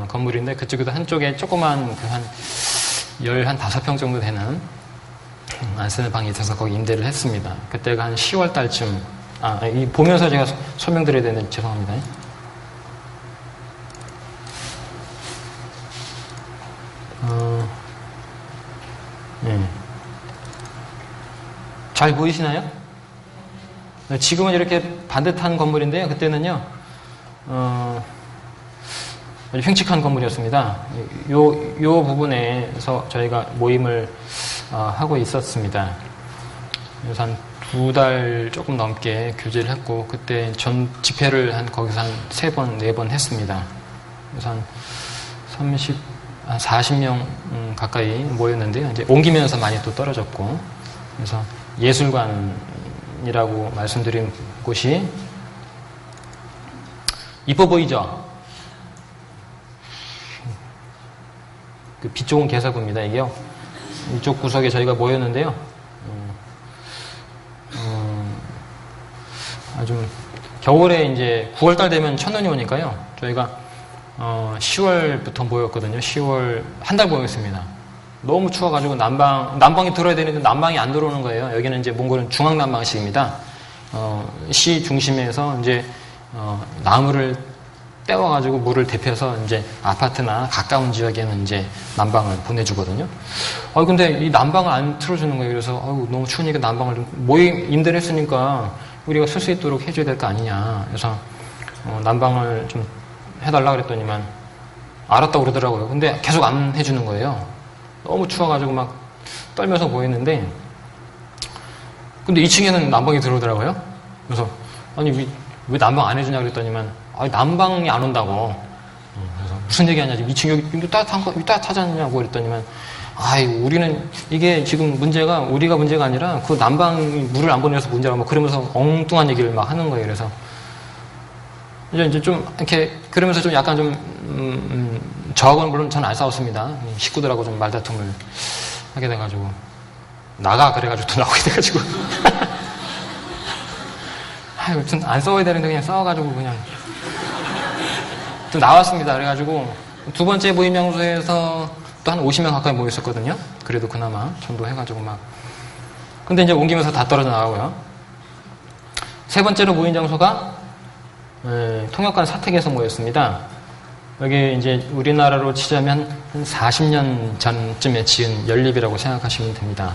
건물인데, 그쪽에도 한쪽에 조그만 한 15평 정도 되는 안 쓰는 방이 있어서 거기 임대를 했습니다. 그때가 한 10월 달쯤, 이 보면서 제가 설명드려야 되는데 죄송합니다. 잘 보이시나요? 지금은 이렇게 반듯한 건물인데요, 그때는요 아주 흉측한 건물이었습니다. 요 부분에서 저희가 모임을 하고 있었습니다. 그래서 한 2달 조금 넘게 교제를 했고, 그때 전 집회를 거기서 한 3번, 4번 했습니다. 그래서 한 40명 가까이 모였는데요. 이제 옮기면서 많이 또 떨어졌고, 그래서 예술관이라고 말씀드린 곳이 이뻐 보이죠? 그 빛 좋은 개사구입니다, 이게요. 이쪽 구석에 저희가 모였는데요. 아주 겨울에 이제 9월달 되면 첫눈이 오니까요. 저희가 10월부터 모였거든요. 10월 한 달 모였습니다. 너무 추워가지고 난방이 들어야 되는데 난방이 안 들어오는 거예요. 여기는 이제 몽골은 중앙난방식입니다. 시 중심에서 이제 나무를 떼워가지고 물을 데펴서 이제 아파트나 가까운 지역에는 이제 난방을 보내주거든요. 근데 이 난방을 안 틀어주는 거예요. 그래서 너무 추우니까 난방을 좀 임대를 했으니까 우리가 쓸 수 있도록 해줘야 될 거 아니냐. 그래서 난방을 좀 해달라 그랬더니만 알았다고 그러더라고요. 근데 계속 안 해주는 거예요. 너무 추워가지고 막 떨면서 보였는데, 근데 2층에는 난방이 들어오더라고요. 그래서 아니 왜 난방 안 해주냐 그랬더니만 난방이 안 온다고. 그래서 무슨 얘기하냐, 지금 2층 여기 따뜻하지 않냐고 그랬더니만, 우리는 이게 지금 문제가 우리가 문제가 아니라 그 난방이 물을 안 보내서 문제라고 막 그러면서 엉뚱한 얘기를 막 하는 거예요. 그래서 이제 좀 이렇게 그러면서 좀 약간 좀 저하고는 물론 저는 안 싸웠습니다. 식구들하고 좀 말다툼을 하게 돼가지고 나가 그래가지고 또 나오게 돼가지고 아무튼 안 싸워야 되는데 그냥 싸워가지고 그냥 또 나왔습니다. 그래가지고 두 번째 모임 장소에서 또 한 50명 가까이 모였었거든요. 그래도 그나마 전도해가지고 막. 근데 이제 옮기면서 다 떨어져 나가고요. 세 번째로 모임 장소가 통역관 사택에서 모였습니다. 여기 이제 우리나라로 치자면 한 40년 전쯤에 지은 연립이라고 생각하시면 됩니다.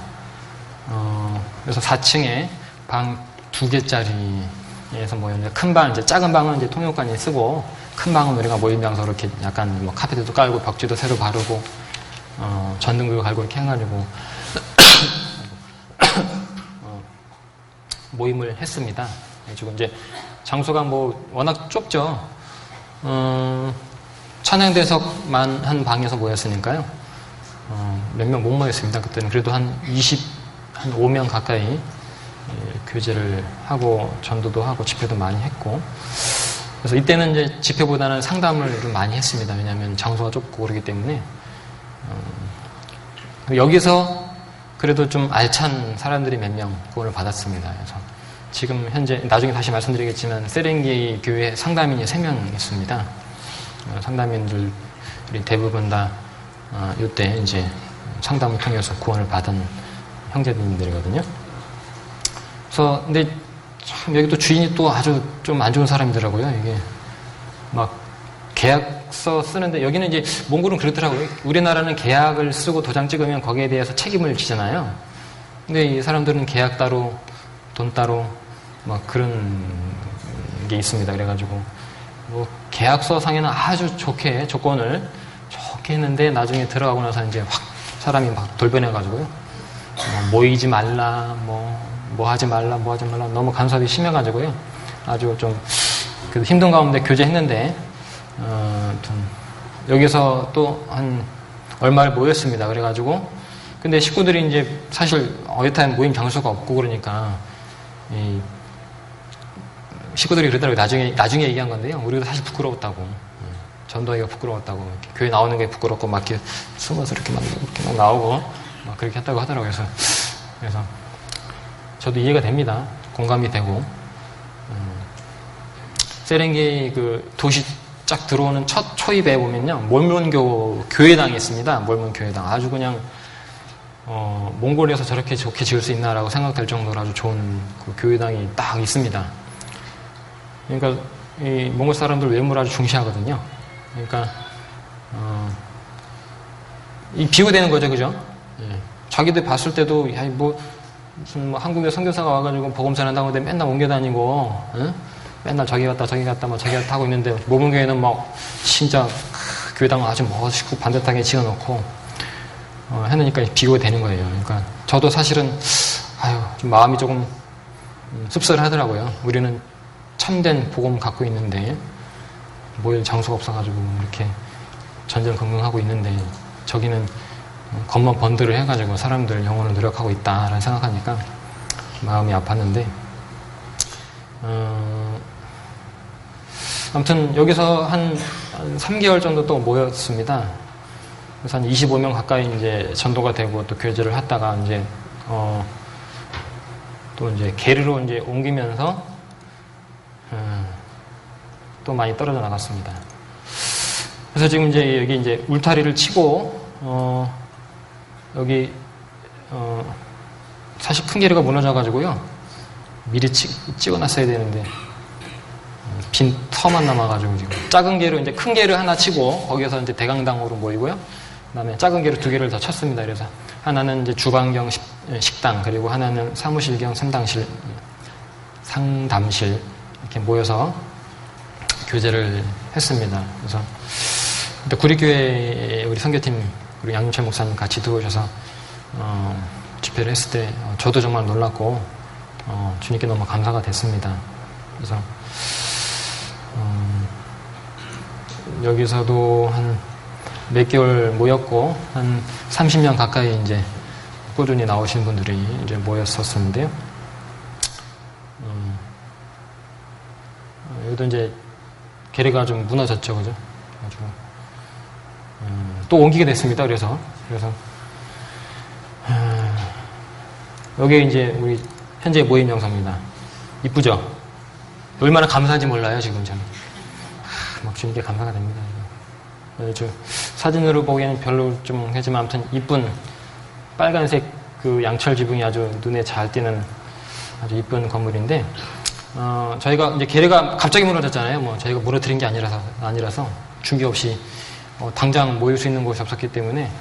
그래서 4층에 방 2개짜리에서 모였는데, 큰 방, 이제 작은 방은 이제 통역관이 쓰고, 큰 방은 우리가 모임 장소로 이렇게 약간 뭐 카페트도 깔고 벽지도 새로 바르고, 전등도 갈고 이렇게 해가지고 모임을 했습니다. 지금 이제 장소가 뭐 워낙 좁죠. 찬양대석만 한 방에서 모였으니까요. 몇 명 못 모였습니다. 그때는 그래도 한 5명 가까이 교제를 하고 전도도 하고 집회도 많이 했고, 그래서 이때는 이제 집회보다는 상담을 좀 많이 했습니다. 왜냐하면 장소가 좁고 그러기 때문에. 여기서 그래도 좀 알찬 사람들이 몇 명 구원을 받았습니다. 그래서 지금 현재 나중에 다시 말씀드리겠지만 세렝게이 교회 상담인이 3명 있습니다. 상담인들이 대부분 다 이때 이제 상담을 통해서 구원을 받은 형제님들이거든요. 그래서 근데 참 여기 또 주인이 또 아주 좀 안 좋은 사람이더라고요. 이게 막 계약서 쓰는데, 여기는 이제 몽골은 그렇더라고요. 우리나라는 계약을 쓰고 도장 찍으면 거기에 대해서 책임을 지잖아요. 근데 이 사람들은 계약 따로 돈 따로 막 그런 게 있습니다. 그래가지고 뭐 계약서 상에는 아주 좋게 조건을 좋게 했는데 나중에 들어가고 나서 이제 확 사람이 막 돌변해가지고요. 모이지 말라, 뭐 하지 말라 너무 간섭이 심해가지고요. 아주 좀 힘든 가운데 교제했는데, 여기서 또 한 얼마를 모였습니다. 그래가지고 근데 식구들이 이제 사실 어엿한 모임 장소가 없고 그러니까 이 식구들이 그러더라고요. 나중에 얘기한 건데요. 우리도 사실 부끄러웠다고. 전도하기가 부끄러웠다고. 교회 나오는 게 부끄럽고 막 이렇게 숨어서 이렇게 막 나오고 막 그렇게 했다고 하더라고요. 그래서 저도 이해가 됩니다. 공감이 되고. 세렝게이 그 도시 쫙 들어오는 첫 초입에 보면요, 몰몬교 교회당이 있습니다. 몰몬 교회당. 아주 그냥 몽골에서 저렇게 좋게 지을 수 있나라고 생각될 정도로 아주 좋은 그 교회당이 딱 있습니다. 그러니까 이 몽골 사람들 외모를 아주 중시하거든요. 그러니까 이 비교되는 거죠, 그죠? 예. 자기들 봤을 때도 무슨 한국에 선교사가 와가지고 복음 전한다고 맨날 옮겨다니고, 응? 맨날 저기 갔다 저기 갔다 하고 있는데, 모범교회는 막 진짜 교회당을 아주 멋있고 반듯하게 지어놓고 해놓으니까 비교가 되는 거예요. 그러니까 저도 사실은 좀 마음이 조금 씁쓸하더라고요. 우리는 참된 복음 갖고 있는데 모일 장소가 없어가지고 이렇게 전전긍긍하고 있는데, 저기는 겉만 번들을 해가지고 사람들 영혼을 노력하고 있다라는 생각하니까 마음이 아팠는데, 아무튼 여기서 한 3개월 정도 또 모였습니다. 그래서 한 25명 가까이 이제 전도가 되고 또 교제를 했다가 이제 또 이제 게르로 이제 옮기면서 또 많이 떨어져 나갔습니다. 그래서 지금 이제 여기 이제 울타리를 치고 여기 사실 큰 게르가 무너져가지고요. 미리 찍어놨어야 되는데 빈 터만 남아가지고 지금 작은 개로 이제 큰 개를 하나 치고 거기에서 이제 대강당으로 모이고요. 그다음에 작은 개로 두 개를 더 쳤습니다. 그래서 하나는 이제 주방경 식당 그리고 하나는 사무실경 상담실 이렇게 모여서 교제를 했습니다. 그래서 그때 구리교회 우리 선교팀 우리 양윤철 목사님 같이 들어오셔서 집회를 했을 때 저도 정말 놀랐고 주님께 너무 감사가 됐습니다. 그래서 여기서도 한 몇 개월 모였고 한 30년 가까이 이제 꾸준히 나오신 분들이 이제 모였었는데요. 여기도 이제 계례가 좀 무너졌죠, 그죠? 가지고 또 옮기게 됐습니다. 그래서 여기 이제 우리 현재 모임 영상입니다. 이쁘죠? 얼마나 감사한지 몰라요, 지금 저는. 막 주님께 감사가 됩니다. 저 사진으로 보기에는 별로 좀 하지만 아무튼 이쁜 빨간색 그 양철 지붕이 아주 눈에 잘 띄는 아주 이쁜 건물인데, 저희가 이제 계례가 갑자기 무너졌잖아요. 뭐 저희가 무너뜨린 게 아니라서 준비 없이 당장 모일 수 있는 곳이 없었기 때문에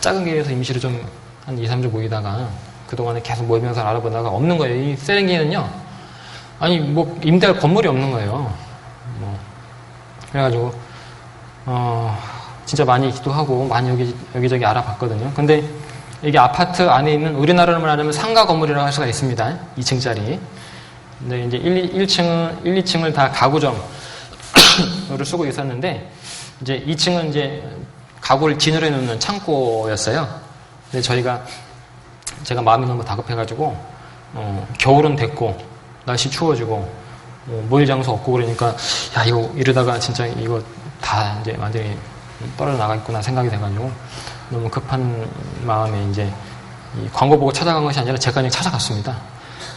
작은 계례에서 임시로 좀 한 2, 3주 모이다가 그동안에 계속 모임 영상을 알아보다가 없는 거예요. 이 세렝게는요, 아니 뭐 임대할 건물이 없는 거예요. 뭐 그래가지고 진짜 많이 기도하고 많이 여기저기 알아봤거든요. 근데 이게 아파트 안에 있는 우리나라로 말하면 상가 건물이라고 할 수가 있습니다. 2층짜리. 근데 이제 1, 2층을 다 가구점으로 쓰고 있었는데, 이제 2층은 이제 가구를 진열해 놓는 창고였어요. 근데 제가 마음이 너무 다급해가지고, 겨울은 됐고, 날씨 추워지고, 모일 장소 없고 그러니까, 야, 이거 이러다가 진짜 이거 다 이제 완전히 떨어져 나가겠구나 생각이 돼가지고, 너무 급한 마음에 이제 이 광고 보고 찾아간 것이 아니라 제가 그냥 찾아갔습니다.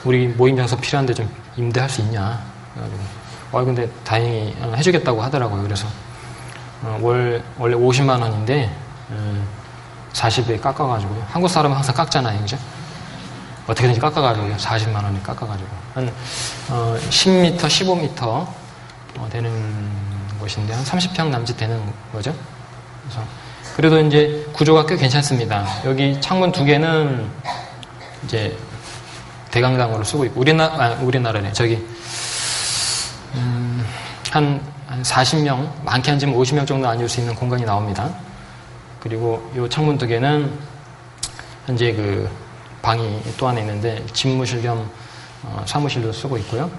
우리 모임 장소 필요한데 좀 임대할 수 있냐. 그래가지고, 근데 다행히 해주겠다고 하더라고요. 그래서, 원래 50만 원인데, 40에 깎아가지고요. 한국 사람은 항상 깎잖아요. 그죠? 어떻게든지 깎아가지고요. 40만 원에 깎아가지고. 한, 10m, 15m 되는 곳인데, 한 30평 남짓 되는 거죠. 그래서, 그래도 이제 구조가 꽤 괜찮습니다. 여기 창문 2개는 이제 대강당으로 쓰고 있고, 우리나라네. 저기, 한 40명, 많게 한 지금 50명 정도 앉을 수 있는 공간이 나옵니다. 그리고 이 창문 2개는 현재 그 방이 또 하나 있는데, 집무실 겸 사무실로 쓰고 있고요.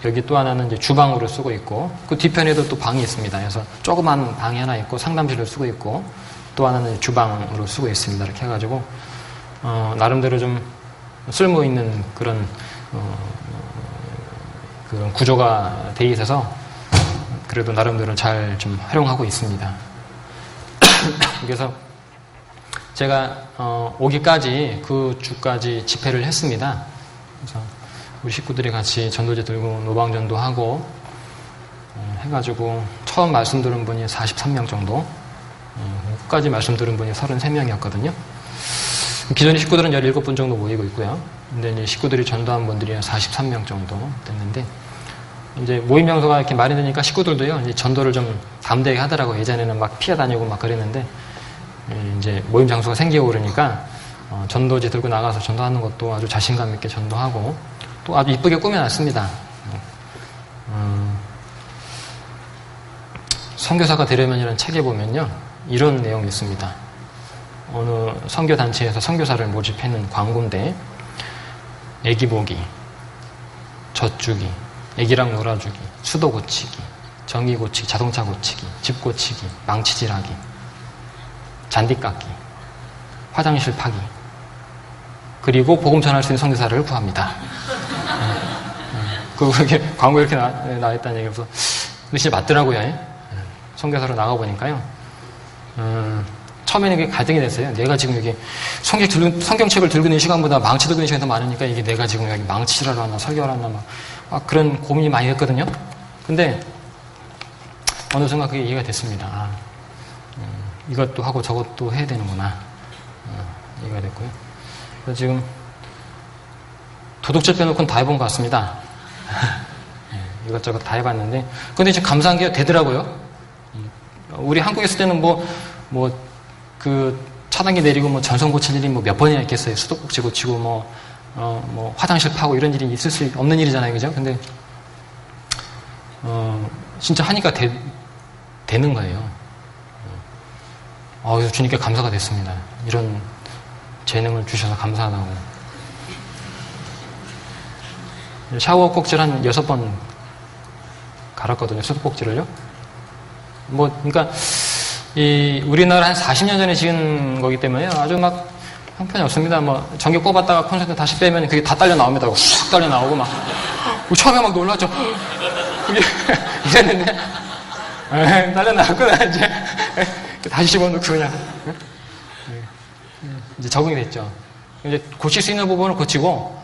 여기 또 하나는 이제 주방으로 쓰고 있고, 그 뒤편에도 또 방이 있습니다. 그래서 조그만 방이 하나 있고, 상담실로 쓰고 있고, 또 하나는 주방으로 쓰고 있습니다. 이렇게 해가지고, 나름대로 좀 쓸모 있는 그런 구조가 돼 있어서, 그래도 나름대로 잘 좀 활용하고 있습니다. 그래서 제가 오기까지 그 주까지 집회를 했습니다. 그래서 우리 식구들이 같이 전도제 들고 노방전도 하고 해가지고 처음 말씀 들은 분이 43명 정도, 끝까지 말씀 들은 분이 33명이었거든요. 기존의 식구들은 17분 정도 모이고 있고요. 근데 이제 식구들이 전도한 분들이 43명 정도 됐는데, 이제 모임 장소가 이렇게 마련되니까 식구들도요, 이제 전도를 좀 담대하게 하더라고요. 예전에는 막 피해 다니고 막 그랬는데, 이제 모임 장소가 생기고 그러니까, 전도지 들고 나가서 전도하는 것도 아주 자신감 있게 전도하고, 또 아주 이쁘게 꾸며놨습니다. 선교사가 되려면이라는 책에 보면요, 이런 내용이 있습니다. 어느 선교단체에서 선교사를 모집하는 광고인데, 애기 보기, 젖주기, 애기랑 놀아주기, 수도 고치기, 전기 고치기, 자동차 고치기, 집 고치기, 망치질하기, 잔디 깎기, 화장실 파기, 그리고 복음 전할 수 있는 선교사를 구합니다. 그게 광고 이렇게 나왔다는 얘기여서 진짜 맞더라고요. 선교사로 나가보니까요. 처음에는 이게 갈등이 됐어요. 내가 지금 여기 성경책을 들고 있는 시간보다 망치 들고 있는 시간이 더 많으니까 이게 내가 지금 여기 망치질하러 왔나 설교하러 왔나 막 그런 고민이 많이 됐거든요. 근데 어느 순간 그게 이해가 됐습니다. 이것도 하고 저것도 해야 되는구나. 이해가 됐고요. 그래서 지금 도둑질 빼놓고는 다 해본 것 같습니다. 이것저것 다 해봤는데, 근데 이제 감사한 게 되더라고요. 우리 한국에 있을 때는 차단기 내리고 전선 고칠 일이 몇 번이나 있겠어요. 수도꼭지 고치고 화장실 파고 이런 일이 있을 수 없는 일이잖아요. 그죠? 근데, 진짜 하니까 되는 거예요. 주님께 감사가 됐습니다. 이런 재능을 주셔서 감사하다고. 샤워 꼭지를 한 6번 갈았거든요. 수도꼭지를요. 그러니까, 우리나라 한 40년 전에 지은 거기 때문에 아주 형편이 없습니다. 전기 꼽았다가 콘센트 다시 빼면 그게 다 딸려 나옵니다. 쑥 딸려 나오고 처음에 놀랐죠. 그게 이랬는데, 딸려 나왔구나, 이제. 다시 집어넣고 그냥. 이제 적응이 됐죠. 이제 고칠 수 있는 부분을 고치고,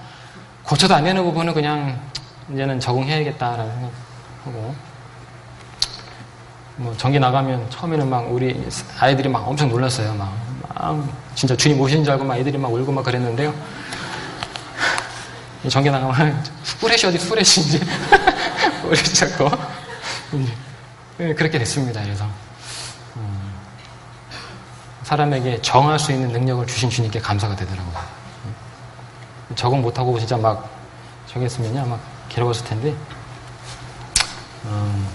고쳐도 안 되는 부분은 그냥 이제는 적응해야겠다라는 생각하고, 전기 나가면 처음에는 우리 아이들이 엄청 놀랐어요. 진짜 주님 오신 줄 알고 애들이 울고 그랬는데요. 전기 나가면 후레쉬 어디 후레쉬 이제 후레쉬 잡고 그렇게 됐습니다. 그래서 사람에게 정할 수 있는 능력을 주신 주님께 감사가 되더라고요. 적응 못하고 진짜 저기했으면요 괴로웠을 텐데.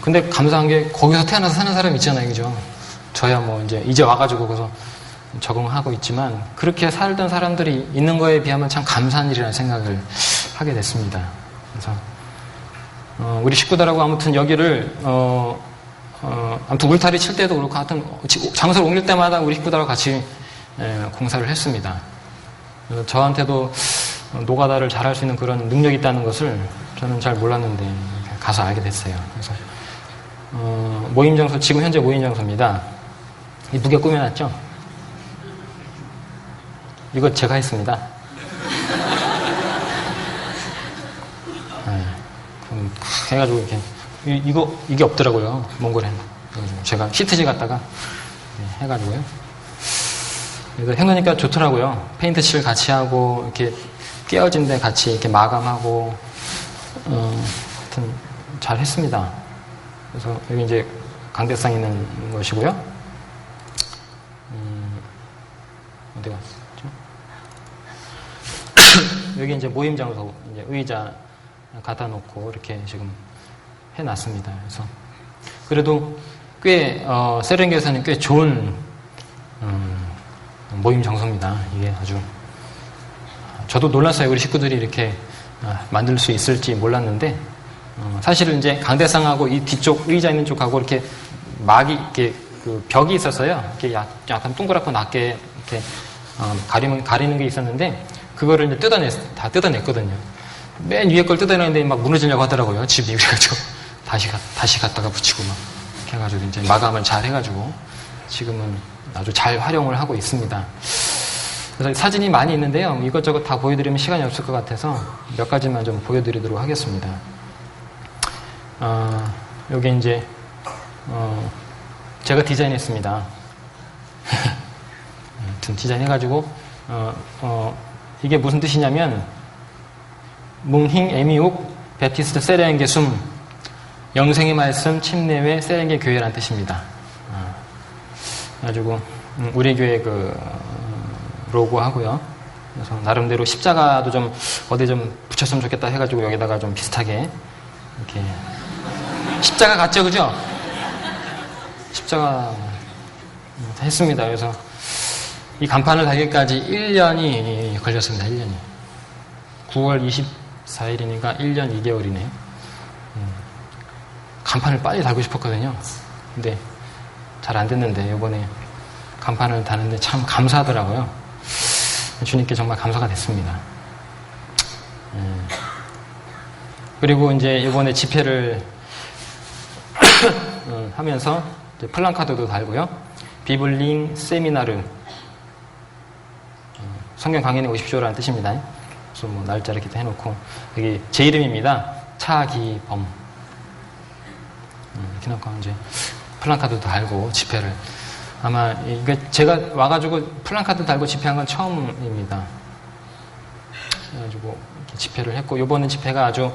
근데 감사한 게 거기서 태어나서 사는 사람 있잖아요. 그죠? 저야 이제 와가지고 거기서 적응하고 있지만 그렇게 살던 사람들이 있는 거에 비하면 참 감사한 일이라는 생각을 하게 됐습니다. 그래서 우리 식구들하고 아무튼 여기를 아무튼 울타리 칠 때도 그렇고 하여튼 장소를 옮길 때마다 우리 식구들하고 같이 공사를 했습니다. 그래서 저한테도 노가다를 잘할 수 있는 그런 능력이 있다는 것을 저는 잘 몰랐는데 가서 알게 됐어요. 그래서 모임 장소, 지금 현재 모임 장소입니다. 이 무게 꾸며놨죠? 이거 제가 했습니다. 해가지고 이렇게 이게 없더라고요. 몽골에는. 제가 시트지 갖다가 해가지고요. 그래서 해놓으니까 좋더라고요. 페인트 칠 같이 하고 이렇게 깨어진 데 같이 이렇게 마감하고 하여튼 잘 했습니다. 그래서 여기 이제 강대상 있는 것이고요. 어디 갔죠? 여기 이제 모임 장소, 이제 의자 갖다 놓고 이렇게 지금 해놨습니다. 그래서 그래도 꽤 세렝게에서는 꽤 좋은 모임 장소입니다. 이게 아주 저도 놀랐어요. 우리 식구들이 이렇게 만들 수 있을지 몰랐는데 사실은 이제 강대상하고 이 뒤쪽 의자 있는 쪽하고 이렇게 막이 이렇게 그 벽이 있었어요. 이렇게 약간 동그랗고 낮게 이렇게 가리는 게 있었는데 그거를 이제 다 뜯어냈거든요. 맨 위에 걸 뜯어내는데 무너지려고 하더라고요. 집이. 그래가지고 다시 갖다가 붙이고 이렇게 해가지고 이제 마감을 잘 해가지고 지금은 아주 잘 활용을 하고 있습니다. 그래서 사진이 많이 있는데요. 이것저것 다 보여드리면 시간이 없을 것 같아서 몇 가지만 좀 보여드리도록 하겠습니다. 여기 이제 제가 디자인했습니다. 디자인해가지고 이게 무슨 뜻이냐면 뭉힝 에미옥 베티스트 세렝게 숨 영생의 말씀 침례회 세렝게 교회라는 뜻입니다. 그래가지고 우리 교회 그 로고 하고요. 그래서 나름대로 십자가도 좀 어디 좀 붙였으면 좋겠다 해가지고 여기다가 좀 비슷하게 이렇게 십자가 같죠, 그죠? 십자가 했습니다. 그래서 이 간판을 달기까지 1년이 걸렸습니다. 1년이. 9월 24일이니까 1년 2개월이네요. 간판을 빨리 달고 싶었거든요. 근데 잘 안 됐는데 이번에 간판을 다는데 참 감사하더라고요. 주님께 정말 감사가 됐습니다. 그리고 이제 이번에 집회를 하면서 이제 플랜카드도 달고요. 비블링 세미나르 성경 강연에 오십시오라는 뜻입니다. 그래서 뭐 날짜 이렇게 해놓고 여기 제 이름입니다. 차기범 이렇게 놓고 이제 플랜카드도 달고 집회를 아마 이게 제가 와가지고 플랜카드 달고 집회한 건 처음입니다. 그래가지고 이렇게 집회를 했고 이번 집회가 아주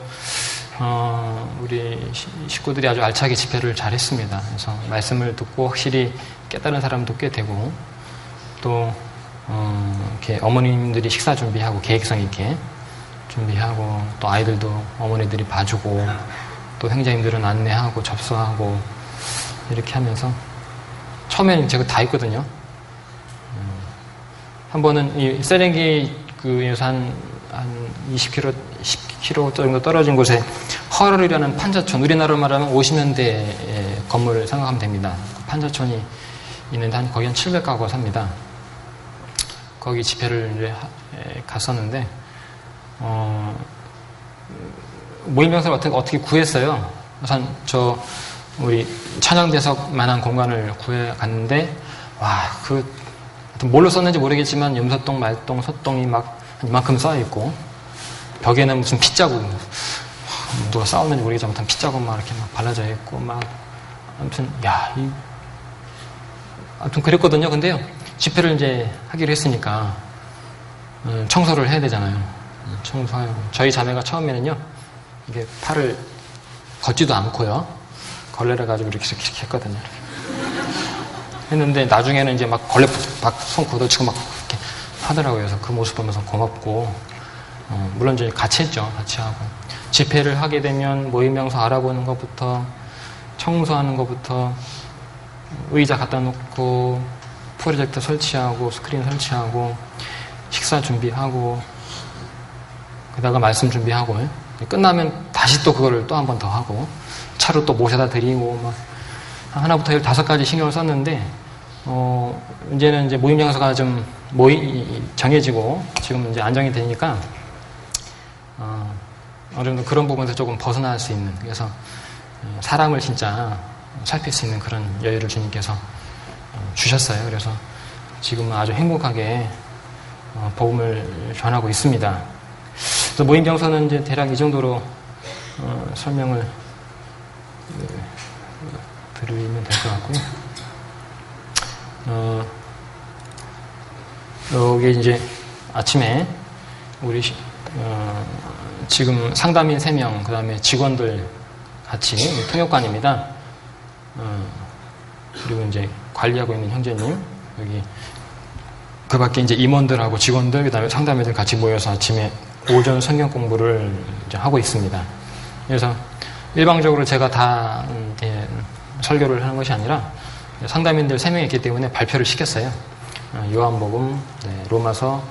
우리 식구들이 아주 알차게 집회를 잘 했습니다. 그래서 말씀을 듣고 확실히 깨달은 사람도 꽤 되고, 또, 이렇게 어머님들이 식사 준비하고 계획성 있게 준비하고, 또 아이들도 어머니들이 봐주고, 또 형제님들은 안내하고 접수하고, 이렇게 하면서, 처음에는 제가 다 했거든요. 한 번은 이 세렝게에서 한 20km, 10km 정도 떨어진 곳에 허럴이라는 판자촌, 우리나라로 말하면 50년대 건물을 생각하면 됩니다. 판자촌이 있는데 거기 한 700가구가 삽니다. 거기 집회를 이제 갔었는데 모임명사를 어떻게 구했어요. 우선 우리 찬양대석만한 공간을 구해 갔는데 뭘로 썼는지 모르겠지만 염소똥, 말똥, 소똥이 막 이만큼 쌓여있고, 벽에는 무슨 핏자국, 누가 싸웠는지 모르겠지만 핏자국 막 이렇게 막 발라져 있고, 아무튼 그랬거든요. 근데요, 집회를 이제 하기로 했으니까, 청소를 해야 되잖아요. 청소하고. 저희 자매가 처음에는요, 이게 팔을 걷지도 않고요, 걸레를 가지고 이렇게 했거든요. 했는데 나중에는 이제 막 걸레 막 손 걷어치고 막 이렇게 하더라고요. 그래서 그 모습 보면서 고맙고, 물론 이제 같이 했죠. 같이 하고. 집회를 하게 되면 모임명소 알아보는 것부터, 청소하는 것부터, 의자 갖다 놓고, 프로젝터 설치하고, 스크린 설치하고, 식사 준비하고, 게다가 말씀 준비하고, 끝나면 다시 또 그거를 또 한 번 더 하고, 차로 또 모셔다 드리고, 막, 하나부터 15가지 신경을 썼는데, 이제는 이제 모임 장소가 좀 정해지고, 지금 이제 안정이 되니까, 어느 정도 그런 부분에서 조금 벗어날 수 있는, 그래서 사람을 진짜 살필 수 있는 그런 여유를 주님께서 주셨어요. 그래서 지금은 아주 행복하게 복음을 전하고 있습니다. 그래서 모임 장소는 이제 대략 이 정도로 설명을 드리면 될 것 같고요. 여기 이제 아침에 우리 지금 상담인 3명, 그 다음에 직원들 같이 통역관입니다. 그리고 이제 관리하고 있는 형제님, 여기 그 밖에 이제 임원들하고 직원들, 그 다음에 상담인들 같이 모여서 아침에 오전 성경 공부를 이제 하고 있습니다. 그래서 일방적으로 제가 다 설교를 하는 것이 아니라 상담인들 3명이 있기 때문에 발표를 시켰어요. 요한복음, 로마서,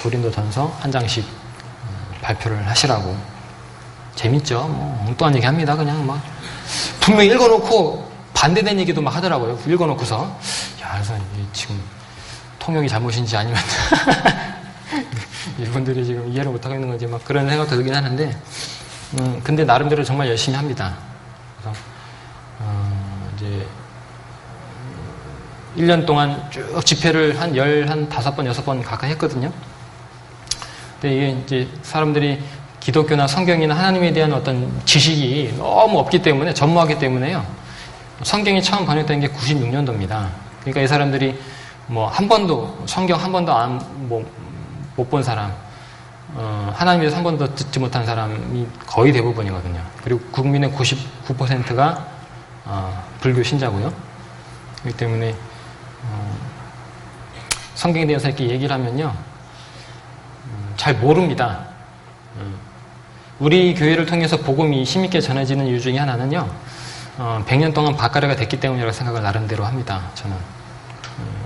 고린도전서 한 장씩 발표를 하시라고. 재밌죠? 엉뚱한 얘기 합니다. 그냥 막 분명히 읽어놓고 반대된 얘기도 막 하더라고요. 읽어놓고서. 그래서 지금 통역이 잘못인지 아니면 이분들이 지금 이해를 못하고 있는 건지 막 그런 생각도 들긴 하는데, 근데 나름대로 정말 열심히 합니다. 그래서 이제 1년 동안 쭉 집회를 한 15번, 6번 가까이 했거든요. 근데 이게 이제 사람들이 기독교나 성경이나 하나님에 대한 어떤 지식이 너무 없기 때문에, 전무하기 때문에요. 성경이 처음 번역된 게 96년도입니다. 그러니까 이 사람들이 성경 한 번도 못 본 사람, 하나님에 대해서 한 번도 듣지 못한 사람이 거의 대부분이거든요. 그리고 국민의 99%가 불교 신자고요. 그렇기 때문에 성경에 대해서 이렇게 얘기를 하면요, 잘 모릅니다. 우리 교회를 통해서 복음이 힘있게 전해지는 이유 중에 하나는요, 100년 동안 박가래가 됐기 때문이라고 생각을 나름대로 합니다. 저는.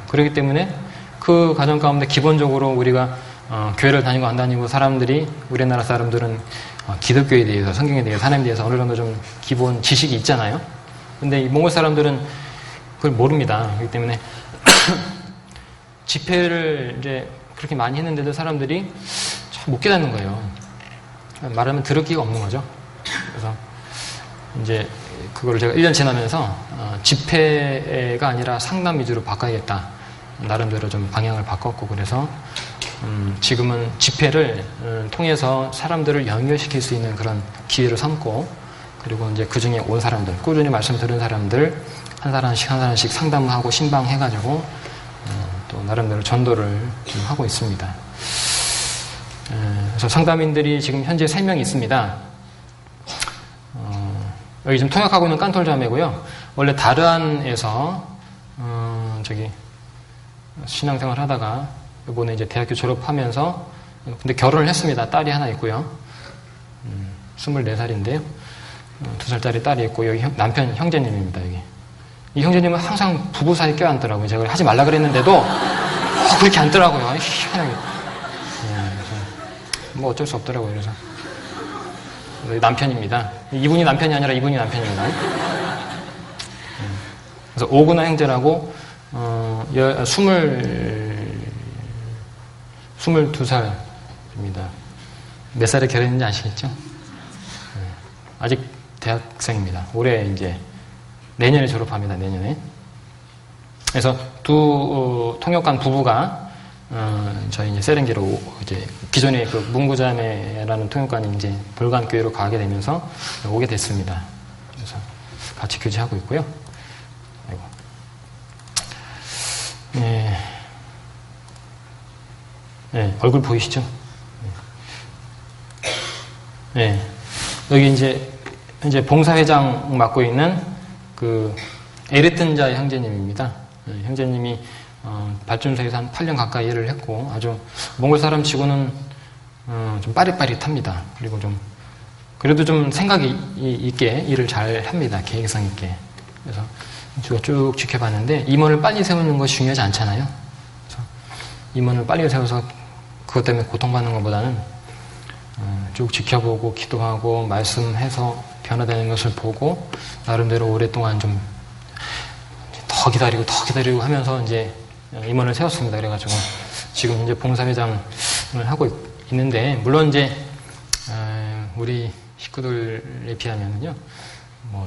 그렇기 때문에 그 과정 가운데 기본적으로 우리가 교회를 다니고 안 다니고 사람들이, 우리나라 사람들은 기독교에 대해서, 성경에 대해서, 하나님에 대해서 어느 정도 좀 기본 지식이 있잖아요. 근데 이 몽골 사람들은 그걸 모릅니다. 그렇기 때문에 집회를 이제 그렇게 많이 했는데도 사람들이 잘 못 깨닫는 거예요. 말하면 들을 기가 없는 거죠. 그래서 이제 그거를 제가 1년 지나면서 집회가 아니라 상담 위주로 바꿔야겠다. 나름대로 좀 방향을 바꿨고, 그래서 지금은 집회를 통해서 사람들을 연결시킬 수 있는 그런 기회를 삼고, 그리고 이제 그 중에 온 사람들, 꾸준히 말씀 들은 사람들 한 사람씩 상담하고 신방해가지고 또 나름대로 전도를 좀 하고 있습니다. 그래서 상담인들이 지금 현재 3명 있습니다. 여기 지금 통역하고 있는 깐톨 자매고요. 원래 다르안에서 신앙생활 하다가 이번에 이제 대학교 졸업하면서 근데 결혼을 했습니다. 딸이 하나 있고요. 24살인데요. 2살짜리 딸이 있고 여기 남편 형제님입니다. 여기 이 형제님은 항상 부부 사이 껴안더라고요. 제가 하지 말라 그랬는데도 그렇게 앉더라고요. 희한하게. 뭐 어쩔 수 없더라고요. 그래서 남편입니다. 이분이 남편이 아니라 이분이 남편입니다. 그래서 오구나 형제라고 22살입니다. 몇 살에 결혼했는지 아시겠죠? 아직 대학생입니다. 올해 이제 내년에 졸업합니다. 내년에. 그래서 두 통역관 부부가 저희 이제 세렝게로 이제 기존에 그 문구자매라는 통역관이 이제 볼간교회로 가게 되면서 오게 됐습니다. 그래서 같이 교제하고 있고요. 아이고. 얼굴 보이시죠? 여기 이제 현재 봉사회장 맡고 있는 그 에르튼자의 형제님입니다. 형제님이 발전소에서 한 8년 가까이 일을 했고 아주 몽골 사람 치고는 좀 빠릿빠릿합니다. 그리고 그래도 좀 생각이 있게 일을 잘 합니다. 계획성 있게. 그래서 제가 쭉 지켜봤는데 임원을 빨리 세우는 것이 중요하지 않잖아요. 그래서 임원을 빨리 세워서 그것 때문에 고통받는 것보다는 쭉 지켜보고 기도하고 말씀해서 변화되는 것을 보고 나름대로 오랫동안 좀 더 기다리고 하면서 이제 임원을 세웠습니다. 그래가지고 지금 이제 봉사회장을 하고 있는데 물론 이제 우리 식구들에 비하면은요 뭐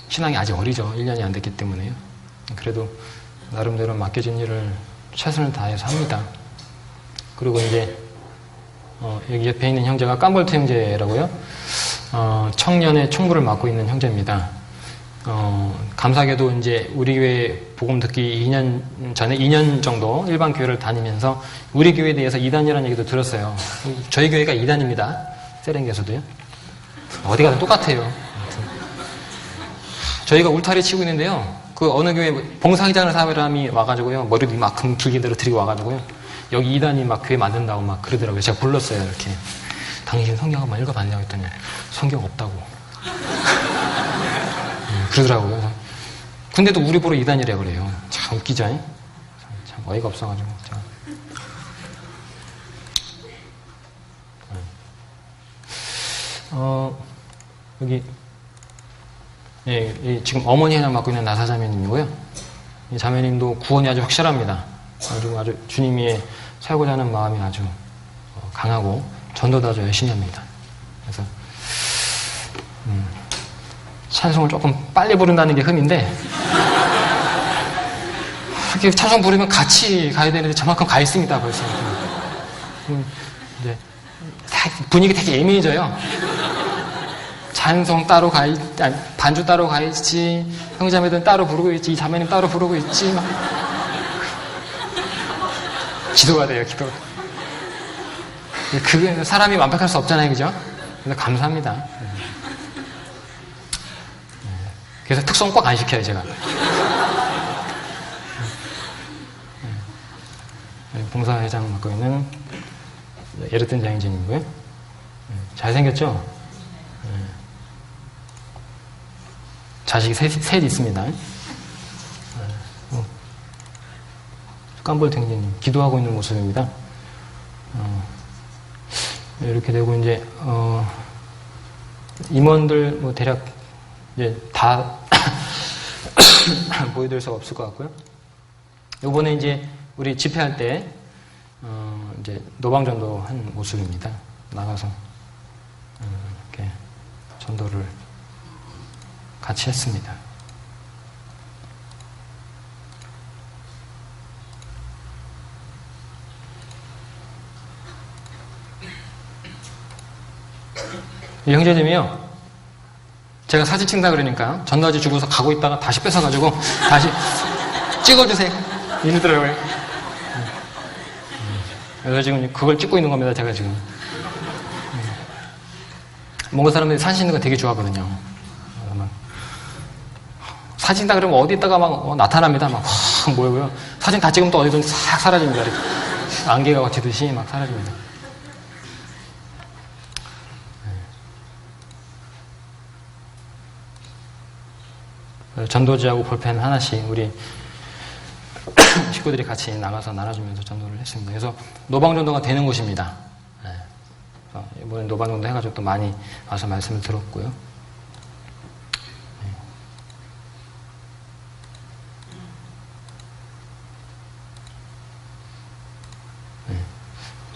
신앙이 아직 어리죠. 1년이 안 됐기 때문에요. 그래도 나름대로 맡겨진 일을 최선을 다해서 합니다. 그리고 이제 여기 옆에 있는 형제가 깜볼트 형제라고요. 청년의 총부를 맡고 있는 형제입니다. 감사하게도 이제 우리 교회 복음 듣기 2년 전에 2년 정도 일반 교회를 다니면서 우리 교회에 대해서 이단이라는 얘기도 들었어요. 저희 교회가 이단입니다. 세렝게에서도요. 어디 가든 똑같아요. 저희가 울타리 치고 있는데요. 그 어느 교회 봉사회장을 사람이 와가지고요. 머리도 이만큼 길게 들이고 와가지고요. 여기 이단이 막 교회 만든다고 막 그러더라고요. 제가 불렀어요. 이렇게. 당신 성경 한번 읽어봤냐고 했더니 성경 없다고. 그러더라고요. 근데도 우리 보러 이단이래 그래요. 참 웃기죠? 참 어이가 없어가지고. 여기 지금 어머니 하나 맡고 있는 나사 자매님이고요. 이 자매님도 구원이 아주 확실합니다. 아주 주님이 살고자 하는 마음이 아주 강하고 전도도 아주 열심히 합니다. 그래서 찬송을 조금 빨리 부른다는 게 흠인데 이렇게 찬송 부르면 같이 가야 되는데 저만큼 가 있습니다. 벌써 이제 분위기 되게 예민해져요. 찬송 따로 반주 따로 가 있지, 형제자매들은 따로 부르고 있지, 이 자매님 따로 부르고 있지. 막. 기도가 돼요. 기도가. 그게 사람이 완벽할 수 없잖아요, 그죠? 그래서 감사합니다. 그래서 특송 꼭 안 시켜요, 제가. 봉사회장 맡고 있는 에르튼 장인진이고요. 잘생겼죠? 자식이 셋 있습니다. 깜볼트 형제님 기도하고 있는 모습입니다. 이렇게 되고 이제 임원들 뭐 대략 이제 다 보여드릴 수가 없을 것 같고요. 이번에 이제 우리 집회할 때 이제 노방전도 한 모습입니다. 나가서 이렇게 전도를 같이 했습니다. 이 형제님이요. 제가 사진 찍는다 그러니까 전도지 주고서 가고 있다가 다시 뺏어가지고 다시 찍어주세요. 이러더라고요. 그래서 지금 그걸 찍고 있는 겁니다. 제가 지금. 몽골 사람들이 사진 찍는 거 되게 좋아하거든요. 사진 찍다 그러면 어디 있다가 막 나타납니다. 막 뭐고요. 사진 다 찍으면 또 어디든 싹 사라집니다. 이렇게. 안개가 거치듯이 막 사라집니다. 전도지하고 볼펜 하나씩 우리 식구들이 같이 나가서 나눠주면서 전도를 했습니다. 그래서 노방전도가 되는 곳입니다. 이번에 노방전도 해가지고 또 많이 와서 말씀을 들었고요.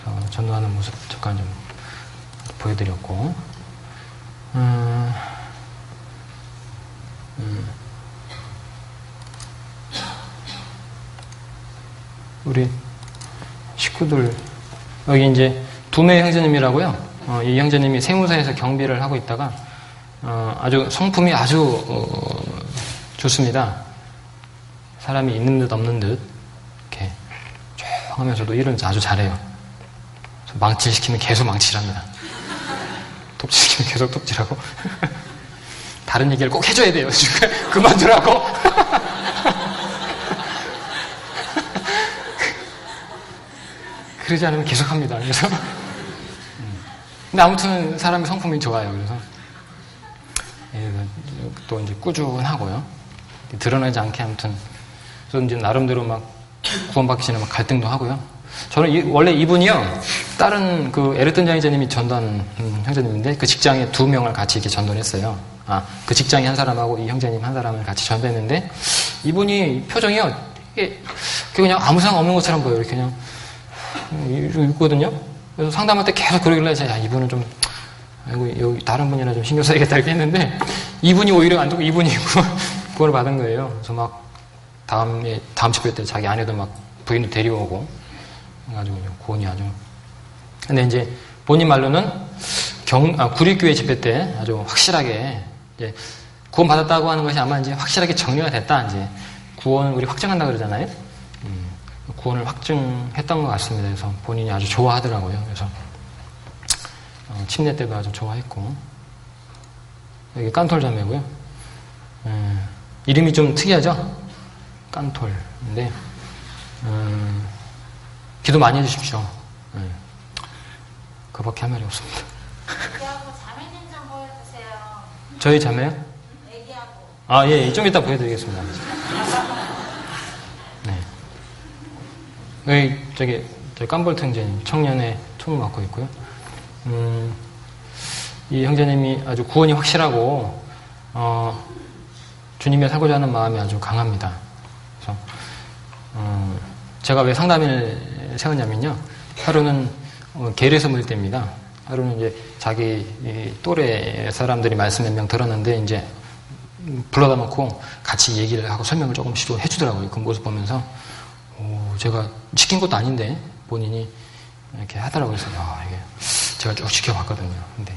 그래서 전도하는 모습 잠깐 좀 보여드렸고, 우리 식구들 여기 이제 두메 형제님이라고요. 이 형제님이 세무사에서 경비를 하고 있다가 아주 성품이 아주 좋습니다. 사람이 있는 듯 없는 듯 이렇게 쭉 하면서도 일을 아주 잘해요. 망칠 시키면 계속 망칠합니다. 톱질 시키면 계속 톱질하고 다른 얘기를 꼭 해줘야 돼요. 그만두라고. 그러지 않으면 계속 합니다. 그래서 근데 아무튼 사람의 성품이 좋아요. 그래서 또 이제 꾸준하고요. 드러나지 않게 아무튼 그래서 이제 나름대로 막 구원받기 전에 막 갈등도 하고요. 저는 원래 이분이요 다른 그 에르튼 장의자님이 전도한 형제님인데 그 직장에 2명을 같이 이렇게 전도했어요. 그 직장에 한 사람하고 이 형제님 한 사람을 같이 전도했는데 이분이 표정이요 이게 그냥 아무 상관 없는 것처럼 보여요. 이렇게 그냥 있거든요. 그래서 상담할 때 계속 그러길래 제가 이분은 좀 아이고 여기 다른 분이나 좀 신경 써야겠다 이렇게 했는데 이분이 오히려 안 듣고 이분이 구원을 받은 거예요. 그래서 막 다음 집회 때 자기 아내도 막 부인도 데려오고 해가지고 구원이 아주. 근데 이제 본인 말로는 구립교회 집회 때 아주 확실하게 이제 구원 받았다고 하는 것이 아마 이제 확실하게 정리가 됐다. 이제 구원 우리 확증한다 그러잖아요. 구원을 확증했던 것 같습니다. 그래서 본인이 아주 좋아하더라고요. 그래서 침례 때도 아주 좋아했고 여기 깐톨 자매고요. 이름이 좀 특이하죠? 깐톨인데 기도 많이 해주십시오. 그밖에 할 말이 없습니다. 애기하고 자매님 좀 보여주세요. 저희 자매요? 애기하고. 예, 좀 이따 보여드리겠습니다. 네. 여기 저희 깜볼트 형제님 청년의 총을 맡고 있고요. 이 형제님이 아주 구원이 확실하고 주님에 살고자 하는 마음이 아주 강합니다. 그래서 제가 왜 상담인을 세웠냐면요. 하루는 계례서 모일 때입니다. 하루는 이제 자기 또래 사람들이 말씀 몇 명 들었는데 이제 불러다 놓고 같이 얘기를 하고 설명을 조금씩 해주더라고요. 그 모습 보면서 제가 시킨 것도 아닌데 본인이 이렇게 하더라고요. 그래서 이게 제가 쭉 지켜봤거든요. 근데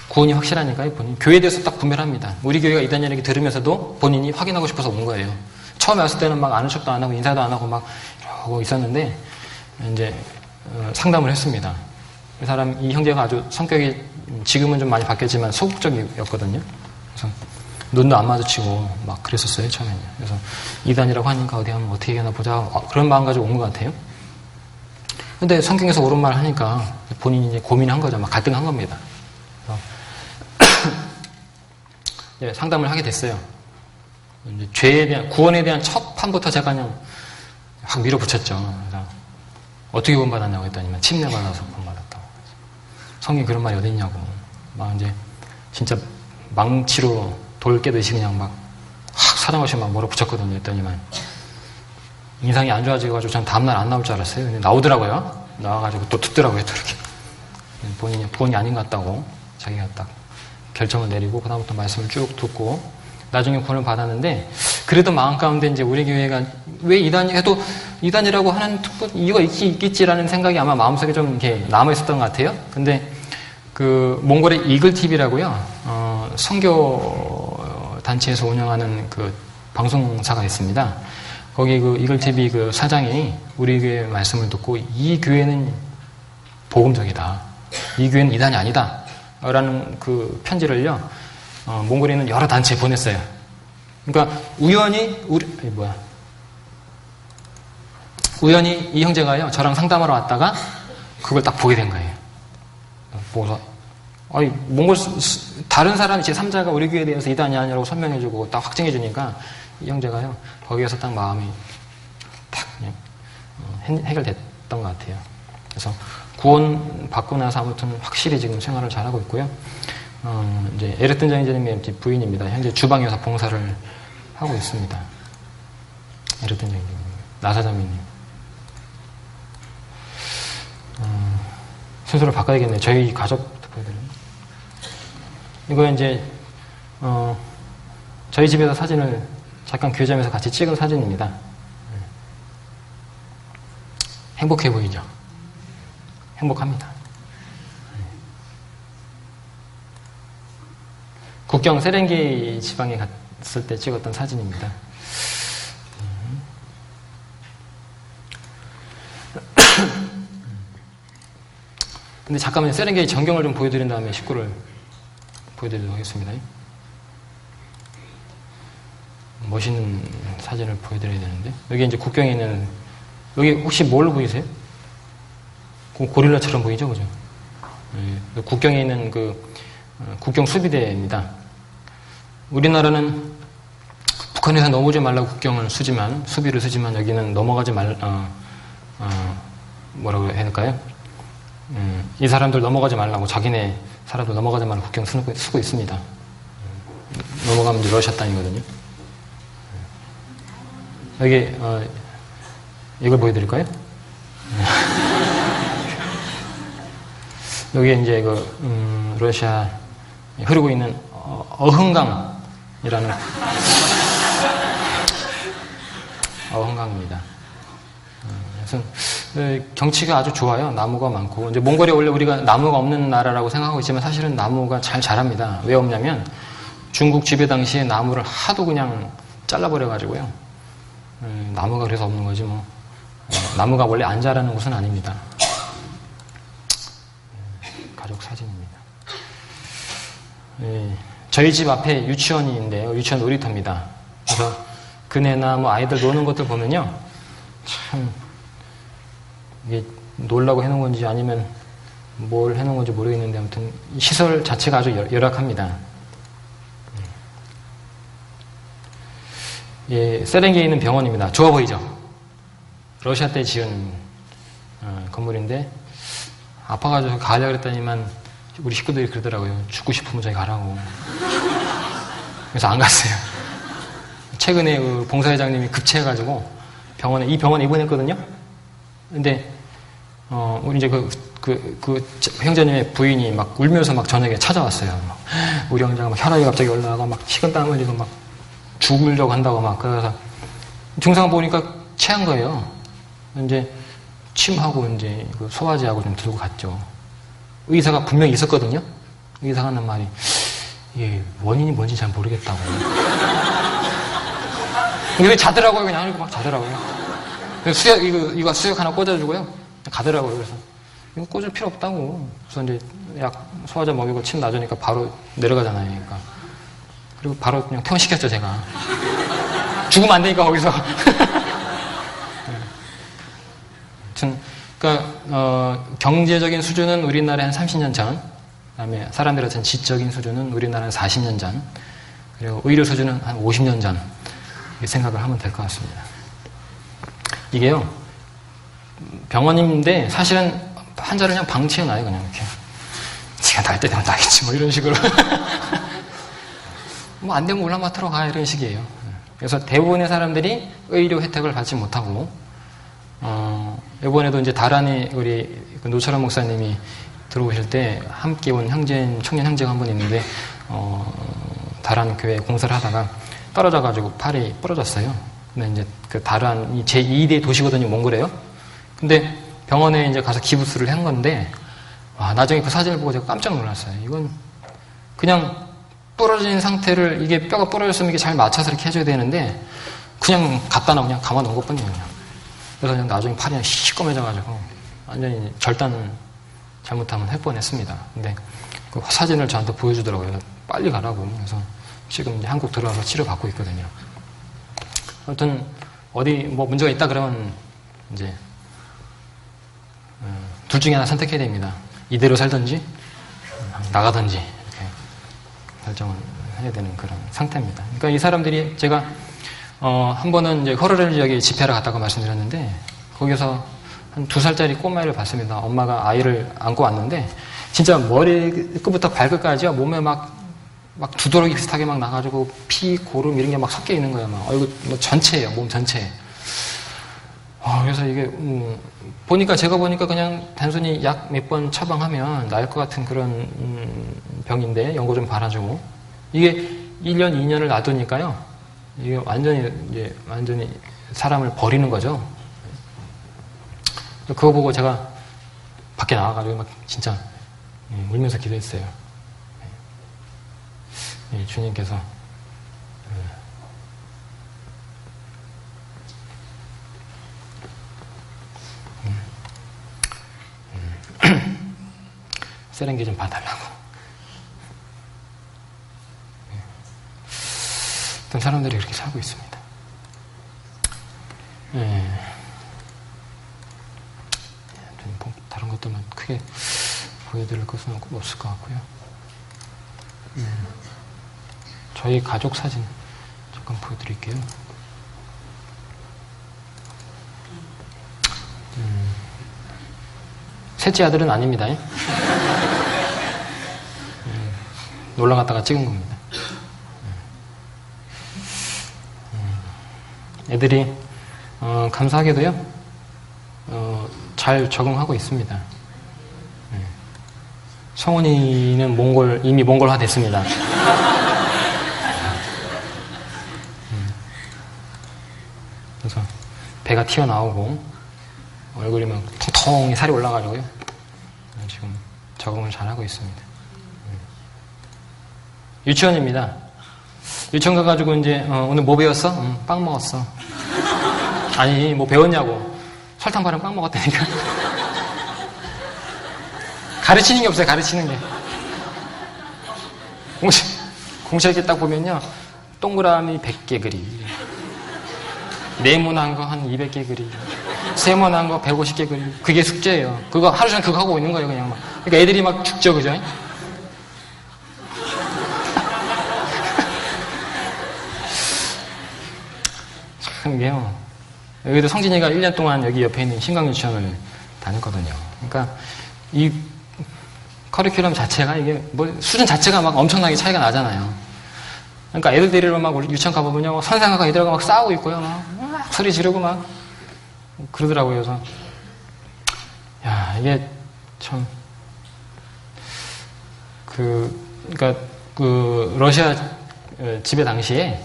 구원이 확실하니까 본인 교회에 대해서 딱 분별합니다. 우리 교회가 이단 얘기 들으면서도 본인이 확인하고 싶어서 온 거예요. 처음에 왔을 때는 막 아는 척도 안 하고 인사도 안 하고 막 이러고 있었는데 이제 상담을 했습니다. 이 형제가 아주 성격이 지금은 좀 많이 바뀌었지만 소극적이었거든요. 그래서 눈도 안 마주치고 막 그랬었어요, 처음에는. 그래서 이단이라고 하니까 어디 한번 어떻게 하나 보자. 그런 마음 가지고 온 것 같아요. 근데 성경에서 옳은 말 하니까 본인이 이제 고민한 거죠. 막 갈등한 겁니다. 그래서 상담을 하게 됐어요. 이제 죄에 대한, 구원에 대한 첫 판부터 제가 그냥 확 밀어붙였죠. 그래서 어떻게 구원받았냐고 했더니만 침례받아서 구원받았다고. 성경에 그런 말이 어디 있냐고. 막 이제 진짜 망치로 돌 깨듯이 그냥 막 사당 없이 막 몰아붙였거든요. 했더니만 인상이 안 좋아져가지고 전 다음날 안 나올 줄 알았어요. 근데 나오더라고요. 나와가지고 또 듣더라고요. 또 이렇게. 본인이 구원이 아닌 것 같다고 자기가 딱 결정을 내리고 그다음부터 말씀을 쭉 듣고 나중에 구원을 받았는데 그래도 마음 가운데 이제 우리 교회가 왜 이단해도 이단이라고 하는 이유가 있겠지라는 생각이 아마 마음속에 좀 이렇게 남아 있었던 것 같아요. 근데 그 몽골의 이글 TV라고요. 선교 단체에서 운영하는 그 방송사가 있습니다. 거기 그 이글 TV 그 사장이 우리 교회 말씀을 듣고 이 교회는 복음적이다. 이 교회는 이단이 아니다. 라는 그 편지를요, 몽골에 있는 여러 단체에 보냈어요. 그러니까 우연히 우연히 이 형제가요, 저랑 상담하러 왔다가 그걸 딱 보게 된 거예요. 보고서, 몽골, 다른 사람이 제3자가 우리 교회에 대해서 이단이 아니라고 설명해주고 딱 확증해주니까 이 형제가요, 거기에서 딱 마음이 딱 그냥 해결됐던 것 같아요. 그래서 구원 받고 나서 아무튼 확실히 지금 생활을 잘하고 있고요. 이제 에르튼 장제님의 부인입니다. 현재 주방에서 봉사를 하고 있습니다. 에르튼 장제님, 나사자매님. 순서를 바꿔야겠네요. 저희 가족부터 보여드려요. 이거 이제 저희 집에서 사진을 잠깐 교회점에서 같이 찍은 사진입니다. 행복해 보이죠? 행복합니다. 국경 세렝게 지방에 갔을 때 찍었던 사진입니다. 근데 잠깐만요. 세렝게 전경을 좀 보여드린 다음에 식구를 보여드리도록 하겠습니다. 멋있는 사진을 보여드려야 되는데, 여기 이제 국경에 있는, 여기 혹시 뭘 보이세요? 고릴라처럼 보이죠, 그죠? 네, 국경에 있는 그 국경 수비대입니다. 우리나라는 북한에서 넘어오지 말라고 국경을 수비를 쓰지만 여기는 넘어가지 뭐라고 해야 될까요? 이 사람들 넘어가지 말라고, 자기네 사람들 넘어가지 말라고 국경 쓰고 있습니다. 넘어가면 이제 러시아 땅이거든요. 여기 이걸 보여드릴까요? 여기에 이제 러시아 흐르고 있는 어흥강이라는 어흥강입니다. 그래서 경치가 아주 좋아요. 나무가 많고, 이제 몽골에 원래 우리가 나무가 없는 나라라고 생각하고 있지만 사실은 나무가 잘 자랍니다. 왜 없냐면 중국 지배 당시에 나무를 하도 그냥 잘라버려가지고요. 나무가 그래서 없는 거지 뭐. 나무가 원래 안 자라는 곳은 아닙니다. 가족 사진입니다. 저희 집 앞에 유치원이 있는데요. 유치원 놀이터입니다. 그래서 그네나 뭐 아이들 노는 것들 보면요, 참 이게 놀라고 해놓은 건지 아니면 뭘 해놓은 건지 모르겠는데 아무튼 시설 자체가 아주 열악합니다. 세렝게에 있는 병원입니다. 좋아 보이죠? 러시아 때 지은 건물인데 아파가지고 가려고 그랬더니만 우리 식구들이 그러더라고요. 죽고 싶으면 저기 가라고. 그래서 안 갔어요. 최근에 그 봉사회장님이 급체해가지고 이 병원에 입원했거든요. 근데 우리 이제 그 형제님의 부인이 막 울면서 막 저녁에 찾아왔어요. 막 우리 형제가 막 혈압이 갑자기 올라가고 막 식은땀 흘리고 막 죽으려고 한다고 막. 그래서 증상 보니까 체한 거예요. 이제 침하고 이제 그 소화제하고 좀 들고 갔죠. 의사가 분명히 있었거든요. 의사가 하는 말이, 원인이 뭔지 잘 모르겠다고. 근데 자더라고요. 그냥 이렇게 막 자더라고요. 이거 수액 하나 꽂아주고요. 가더라고요. 그래서 이거 꽂을 필요 없다고. 그래서 이제 소화제 먹이고 침 놔주니까 바로 내려가잖아요. 그러니까. 그리고 바로 그냥 퇴원시켰죠, 제가. 죽으면 안 되니까, 거기서. 그러니까, 경제적인 수준은 우리나라에 한 30년 전, 그 다음에 사람들의 어떤 지적인 수준은 우리나라는 40년 전, 그리고 의료 수준은 한 50년 전, 이렇게 생각을 하면 될 것 같습니다. 이게요, 병원인데 사실은 환자를 그냥 방치해놔요, 그냥 이렇게. 지가 날 때 되면 나겠지, 뭐 이런 식으로. 뭐 안 되면 울란바토로 가, 이런 식이에요. 그래서 대부분의 사람들이 의료 혜택을 받지 못하고, 이번에도 이제 다란에 우리 노철환 목사님이 들어오실 때 함께 온 청년 형제가 한 분 있는데, 다란 교회 공사를 하다가 떨어져가지고 팔이 부러졌어요. 근데 이제 그 다란이 제2대 도시거든요, 몽골에요. 근데 병원에 이제 가서 기부스를 한 건데, 나중에 그 사진을 보고 제가 깜짝 놀랐어요. 이건 그냥 부러진 상태를, 이게 뼈가 부러졌으면 이게 잘 맞춰서 이렇게 해줘야 되는데, 그냥 갖다 놓고 그냥 감아 놓은 것 뿐이에요. 그래서 그냥 나중에 팔이 시꺼매져가지고, 완전히 절단 잘못하면 할 뻔했습니다. 근데 그 사진을 저한테 보여주더라고요. 빨리 가라고. 그래서 지금 이제 한국 들어와서 치료받고 있거든요. 아무튼 어디 뭐 문제가 있다 그러면 이제 둘 중에 하나 선택해야 됩니다. 이대로 살든지 나가든지 이렇게 결정을 해야 되는 그런 상태입니다. 그러니까 이 사람들이 제가 한 번은 이제 호르르 지역에 집회를 갔다고 말씀드렸는데 거기서 한 2살짜리 꼬마애를 봤습니다. 엄마가 아이를 안고 왔는데 진짜 머리끝부터 발끝까지요 몸에 막 두드러기 비슷하게 막 나가지고 피, 고름 이런 게 막 섞여 있는 거예요. 막 얼굴 뭐 전체예요. 몸 전체에. 그래서 이게 보니까 제가 보니까 그냥 단순히 약 몇 번 처방하면 나을 것 같은 그런 병인데 연고 좀 봐라주고 이게 1년, 2년을 놔두니까요. 이게 완전히 사람을 버리는 거죠. 그거 보고 제가 밖에 나와가지고 막 진짜 울면서 기도했어요. 주님께서 세련기 좀 봐달라고. 어떤 사람들이 그렇게 살고 있습니다. 다른 것들만 크게 보여드릴 것은 없을 것 같고요. 저희 가족 사진 잠깐 보여드릴게요. 셋째 아들은 아닙니다. 놀러 갔다가 찍은 겁니다. 애들이 감사하게도요 잘 적응하고 있습니다. 성훈이는 이미 몽골화 됐습니다. 그래서 배가 튀어나오고 얼굴이 막 통통이 살이 올라가지고요 지금 적응을 잘하고 있습니다. 유치원입니다. 유치원 가가지고 이제 오늘 뭐 배웠어? 빵 먹었어. 아니 뭐 배웠냐고. 설탕 바른 빵 먹었다니까. 가르치는 게 없어요. 가르치는 게. 공시에 이렇게 딱 보면요 동그라미 100개 그리, 네모난 거 한 200개 그리, 세모난 거 150개 그리. 그게 숙제예요. 그거 하루 종일 그거 하고 있는 거예요. 그냥 막. 그러니까 애들이 막 죽죠, 그죠? 참 이게요. 여기도 성진이가 1년 동안 여기 옆에 있는 신강유치원을 다녔거든요. 그러니까 이 커리큘럼 자체가 이게 뭐 수준 자체가 막 엄청나게 차이가 나잖아요. 그러니까 애들 데리러 막 유치원 가보면요 선생님과 애들하고 막 싸우고 있고요 막 소리 지르고 막 그러더라고요. 그래서 야 이게 참 그러니까 그 러시아 지배 당시에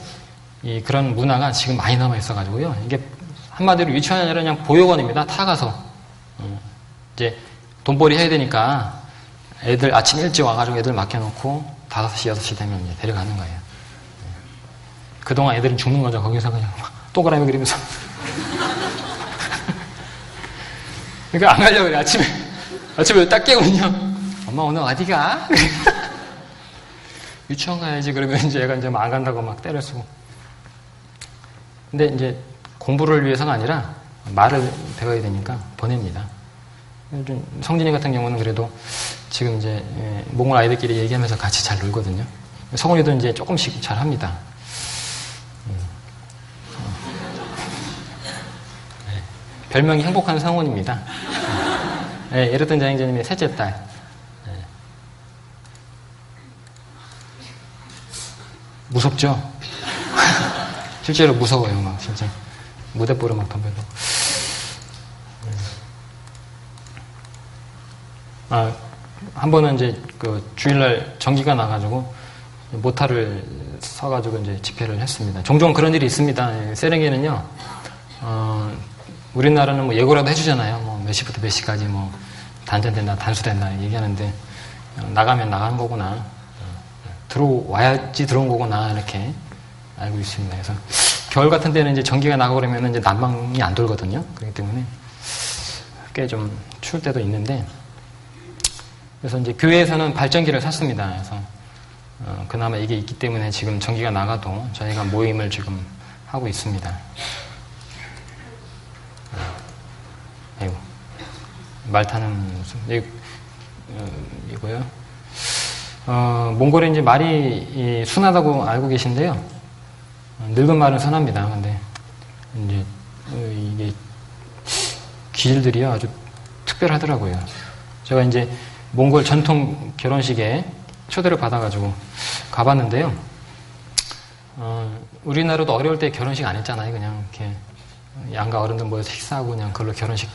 그런 문화가 지금 많이 남아 있어가지고요. 이게 한마디로 유치원이 아니라 그냥 보육원입니다. 타가서 이제 돈벌이 해야 되니까 애들 아침 일찍 와가지고 애들 맡겨놓고 5시, 6시 되면 이제 데려가는 거예요. 그동안 애들은 죽는 거죠. 거기서 그냥 막 동그라미 그리면서. 그러니까 안 가려고 그래. 아침에 딱 깨우면요. 엄마 오늘 어디 가? 유치원 가야지. 그러면 이제 애가 이제 안 간다고 막 때려 쓰고. 근데 이제 공부를 위해서가 아니라 말을 배워야 되니까 보냅니다. 성진이 같은 경우는 그래도 지금 이제 몽골 아이들끼리 얘기하면서 같이 잘 놀거든요. 성훈이도 이제 조금씩 잘 합니다. 네. 별명이 행복한 성훈입니다. 네, 에르든 자행자님의 셋째 딸. 네. 무섭죠? 실제로 무서워요, 막 진짜 무대뽀로 막 덤벼들고. 한 번은 이제 그 주일날 전기가 나가지고 모타를 서가지고 이제 집회를 했습니다. 종종 그런 일이 있습니다. 세렝게는요, 우리나라는 뭐 예고라도 해주잖아요. 뭐 몇 시부터 몇 시까지 뭐 단전된다, 단수된다 얘기하는데 나가면 나간 거구나, 들어와야지 들어온 거구나 이렇게 알고 있습니다. 그래서 겨울 같은 데는 이제 전기가 나고 그러면 이제 난방이 안 돌거든요. 그렇기 때문에 꽤 좀 추울 때도 있는데. 그래서 이제 교회에서는 발전기를 샀습니다. 그래서 그나마 이게 있기 때문에 지금 전기가 나가도 저희가 모임을 지금 하고 있습니다. 아이고, 말 타는 모습. 이거요. 몽골에 이제 말이 순하다고 알고 계신데요. 늙은 말은 순합니다. 근데 이제 이게 기질들이요 아주 특별하더라고요. 제가 이제 몽골 전통 결혼식에 초대를 받아가지고 가봤는데요. 우리나라도 어려울 때 결혼식 안 했잖아요. 그냥 이렇게 양가 어른들 모여서 식사하고 그냥 그걸로 결혼식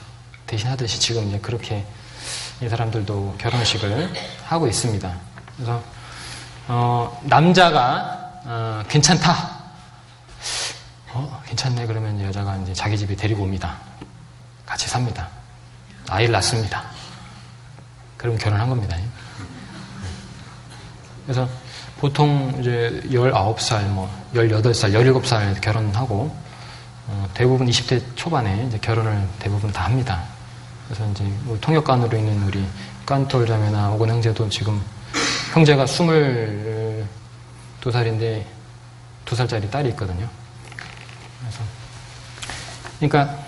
대신하듯이 지금 이제 그렇게 이 사람들도 결혼식을 하고 있습니다. 그래서 남자가 괜찮다. 괜찮네. 그러면 여자가 이제 자기 집에 데리고 옵니다. 같이 삽니다. 아이를 낳습니다. 그럼 결혼한 겁니다. 그래서 보통 이제 19살, 18살, 17살 결혼하고 대부분 20대 초반에 이제 결혼을 대부분 다 합니다. 그래서 이제 통역관으로 있는 우리 깐톨 자매나 오건 형제도 지금 형제가 22살인데 2살짜리 딸이 있거든요. 그러니까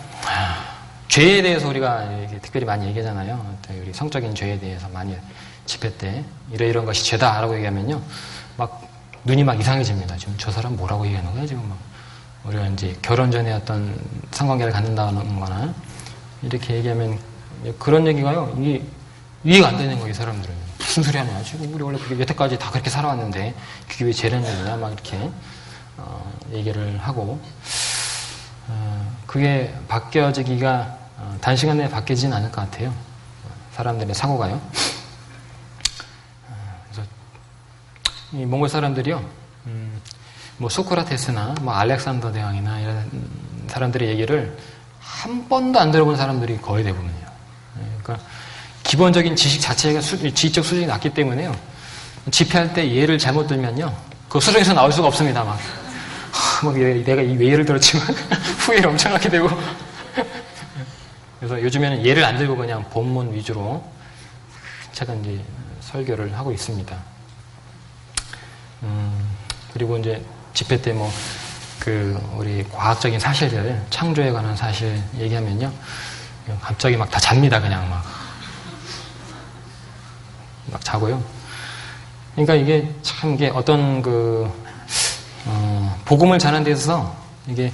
죄에 대해서 우리가 특별히 많이 얘기하잖아요. 우리 성적인 죄에 대해서 많이 집회 때 이런 것이 죄다라고 얘기하면요, 막 눈이 막 이상해집니다. 지금 저 사람 뭐라고 얘기하는 거야? 지금 막 우리가 이제 결혼 전에 어떤 성관계를 갖는다거나 이렇게 얘기하면 그런 얘기가요, 이게 이해가 안 되는 거예요. 이 사람들은 무슨 소리 하냐? 지금 우리 원래 그게 여태까지 다 그렇게 살아왔는데 그게 왜 죄라는 얘기냐? 막 이렇게 얘기를 하고. 그게 바뀌어지기가 단시간 내에 바뀌지는 않을 것 같아요. 사람들의 사고가요. 그래서 이 몽골 사람들이요, 뭐 소크라테스나 뭐 알렉산더 대왕이나 이런 사람들의 얘기를 한 번도 안 들어본 사람들이 거의 대부분이에요. 그러니까 기본적인 지식 자체가 지식적 수준이 낮기 때문에요. 집회할 때 예를 잘못 들면요, 그 수준에서 나올 수가 없습니다. 막 내가 이 예를 들었지만 후회를 엄청 하게 되고. 그래서 요즘에는 예를 안 들고 그냥 본문 위주로 제가 이제 설교를 하고 있습니다. 그리고 이제 집회 때 우리 과학적인 사실들, 창조에 관한 사실 얘기하면요, 갑자기 막 다 잡니다. 그냥 막 자고요. 그러니까 이게 참 어떤 복음을 전하는 데 있어서 이게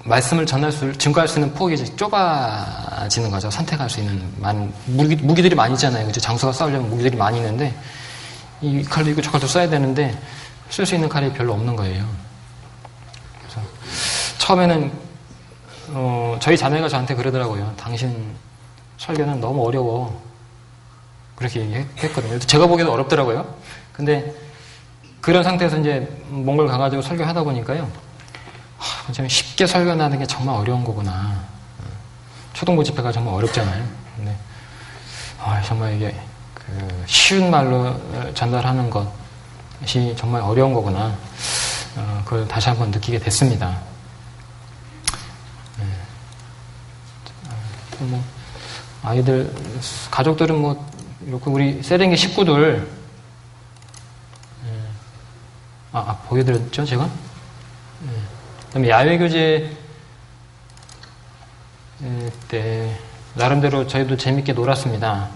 말씀을 증거할 수 있는 폭이 이제 좁아지는 거죠. 선택할 수 있는 많은 무기들이 많이 있잖아요. 이제 장수가 싸우려면 무기들이 많이 있는데 이 칼도 있고 저 칼도 써야 되는데 쓸 수 있는 칼이 별로 없는 거예요. 그래서 처음에는 저희 자매가 저한테 그러더라고요. 당신 설교는 너무 어려워. 그렇게 얘기했거든요. 제가 보기에도 어렵더라고요. 근데 그런 상태에서 이제 몽골 가가지고 설교하다 보니까요, 참 쉽게 설교하는 게 정말 어려운 거구나. 초등부 집회가 정말 어렵잖아요. 근데 정말 이게 쉬운 말로 전달하는 것이 정말 어려운 거구나. 그걸 다시 한번 느끼게 됐습니다. 아이들, 가족들은 이렇게 우리 세렝게 식구들, 보여드렸죠, 제가? 그다음에 야외교제 때 나름대로 저희도 재밌게 놀았습니다.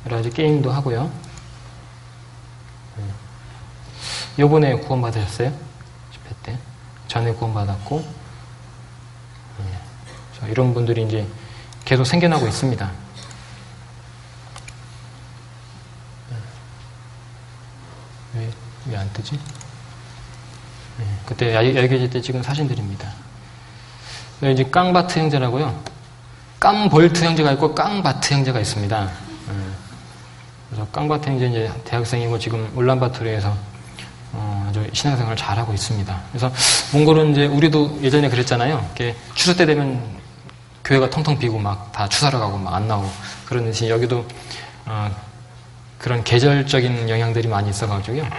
여러 가지 게임도 하고요. 요번에 구원받으셨어요? 집회 때. 전에 구원받았고. 이런 분들이 이제 계속 생겨나고 있습니다. 왜 안 뜨지? 그때 야외교제 때 찍은 사진들입니다. 이제 깡바트 형제라고요. 깡볼트 형제가 있고 깡바트 형제가 있습니다. 그래서 깡바트 형제 이제 대학생이고 지금 울란바토르에서 아주 신앙생활을 잘하고 있습니다. 그래서 몽골은 이제 우리도 예전에 그랬잖아요. 이렇게 추수 때 되면 교회가 텅텅 비고 막 다 추사를 가고 막 안 나오고 그러듯이 여기도 그런 계절적인 영향들이 많이 있어가지고요.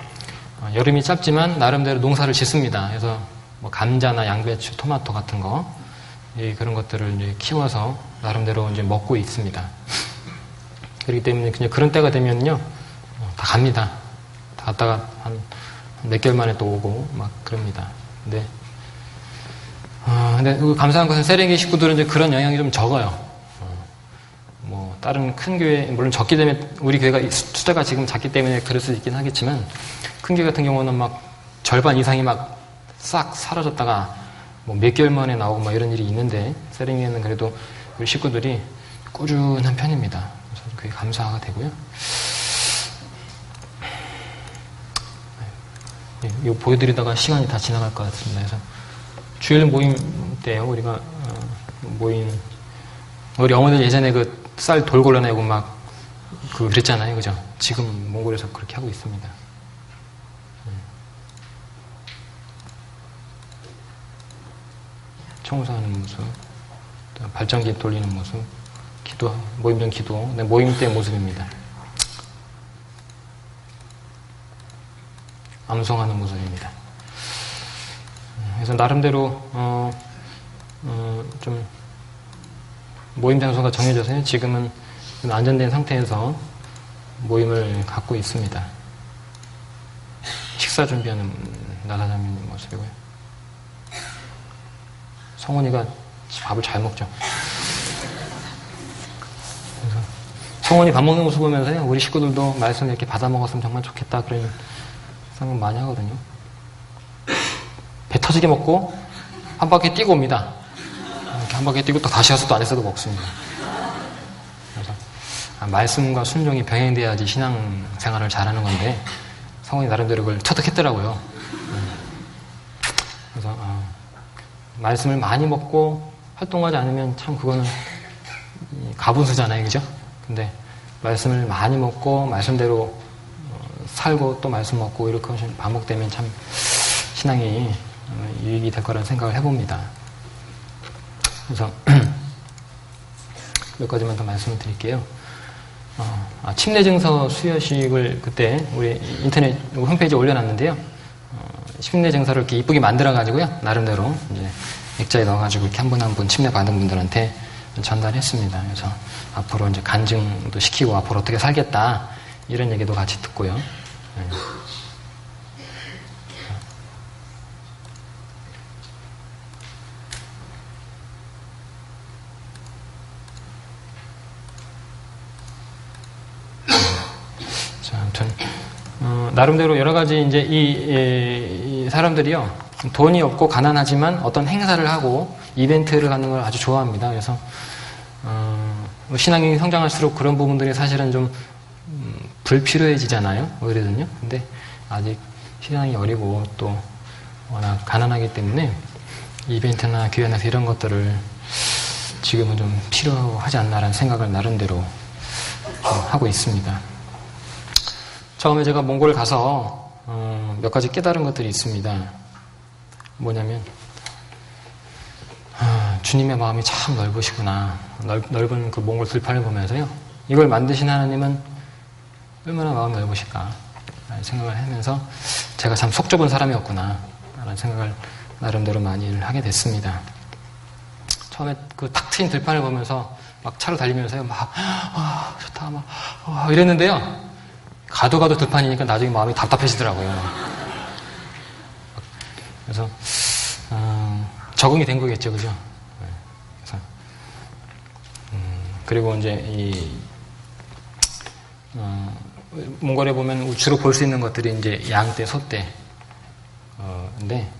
여름이 짧지만 나름대로 농사를 짓습니다. 그래서 감자나 양배추, 토마토 같은 거 그런 것들을 이제 키워서 나름대로 이제 먹고 있습니다. 그렇기 때문에 그냥 그런 때가 되면요, 다 갑니다. 다 갔다가 한 몇 개월 만에 또 오고, 막 그럽니다. 근데 감사한 것은 세렝게 식구들은 이제 그런 영향이 좀 적어요. 뭐, 다른 큰 교회, 물론 적기 때문에, 우리 교회가 숫자가 지금 작기 때문에 그럴 수 있긴 하겠지만, 큰 교회 같은 경우는 막 절반 이상이 막 싹 사라졌다가 뭐 몇 개월 만에 나오고 막 이런 일이 있는데, 세렝게는 그래도 우리 식구들이 꾸준한 편입니다. 그래서 그게 감사가 되고요. 이거 보여드리다가 시간이 다 지나갈 것 같습니다. 그래서 주일 모임 때요, 우리가 모임, 우리 어머니들 예전에 그 쌀 돌골라내고 막 그랬잖아요, 그죠? 지금 몽골에서 그렇게 하고 있습니다. 청소하는 모습, 발전기 돌리는 모습, 기도, 모임 전 기도, 네, 모임 때 모습입니다. 암송하는 모습입니다. 그래서 나름대로 좀 모임 장소가 정해져서요. 지금은 좀 안전된 상태에서 모임을 갖고 있습니다. 식사 준비하는 나사자매님 모습이고요. 성훈이가 밥을 잘 먹죠. 그래서 성훈이 밥 먹는 모습 보면서요, 우리 식구들도 말씀 이렇게 받아 먹었으면 정말 좋겠다 그런 생각 많이 하거든요. 배 터지게 먹고 한 바퀴 뛰고 옵니다. 이렇게 한 바퀴 뛰고 또 다시 와서 또 안에서도 먹습니다. 그래서 말씀과 순종이 병행돼야지 신앙생활을 잘하는 건데 성훈이 나름대로 그걸 터득했더라고요. 그래서 말씀을 많이 먹고 활동하지 않으면 참 그거는 가분수잖아요, 그죠? 근데 말씀을 많이 먹고 말씀대로 살고 또 말씀 먹고 이렇게 반복되면 참 신앙이 유익이 될 거라는 생각을 해봅니다. 그래서 몇 가지만 더 말씀을 드릴게요. 침례증서 수여식을 그때 우리 인터넷 홈페이지에 올려놨는데요. 침례증서를 이렇게 이쁘게 만들어가지고요, 나름대로 이제 액자에 넣어가지고 이렇게 한 분 한 분 침례 받은 분들한테 전달했습니다. 그래서 앞으로 이제 간증도 시키고 앞으로 어떻게 살겠다 이런 얘기도 같이 듣고요. 네. 자, 아무튼 나름대로 여러 가지 이제 이 사람들이요, 돈이 없고 가난하지만 어떤 행사를 하고 이벤트를 하는 걸 아주 좋아합니다. 그래서 신앙이 성장할수록 그런 부분들이 사실은 좀 불필요해지잖아요, 오히려는요. 근데 아직 신앙이 어리고 또 워낙 가난하기 때문에 이벤트나 교회 안에서 이런 것들을 지금은 좀 필요하지 않나라는 생각을 나름대로 좀 하고 있습니다. 처음에 제가 몽골 가서 몇 가지 깨달은 것들이 있습니다. 뭐냐면 주님의 마음이 참 넓으시구나. 넓은 그 몽골 들판을 보면서요, 이걸 만드신 하나님은 얼마나 마음이 넓으실까 라는 생각을 하면서 제가 참 속 좁은 사람이었구나 라는 생각을 나름대로 많이 하게 됐습니다. 처음에 그 탁 트인 들판을 보면서 막 차로 달리면서요, 막 좋다 막 이랬는데요, 가도 들판이니까 나중에 마음이 답답해지더라고요. 그래서 적응이 된 거겠죠, 그죠? 그래서 그리고 이제 몽골에 보면 주로 볼 수 있는 것들이 이제 양떼, 소떼. 근데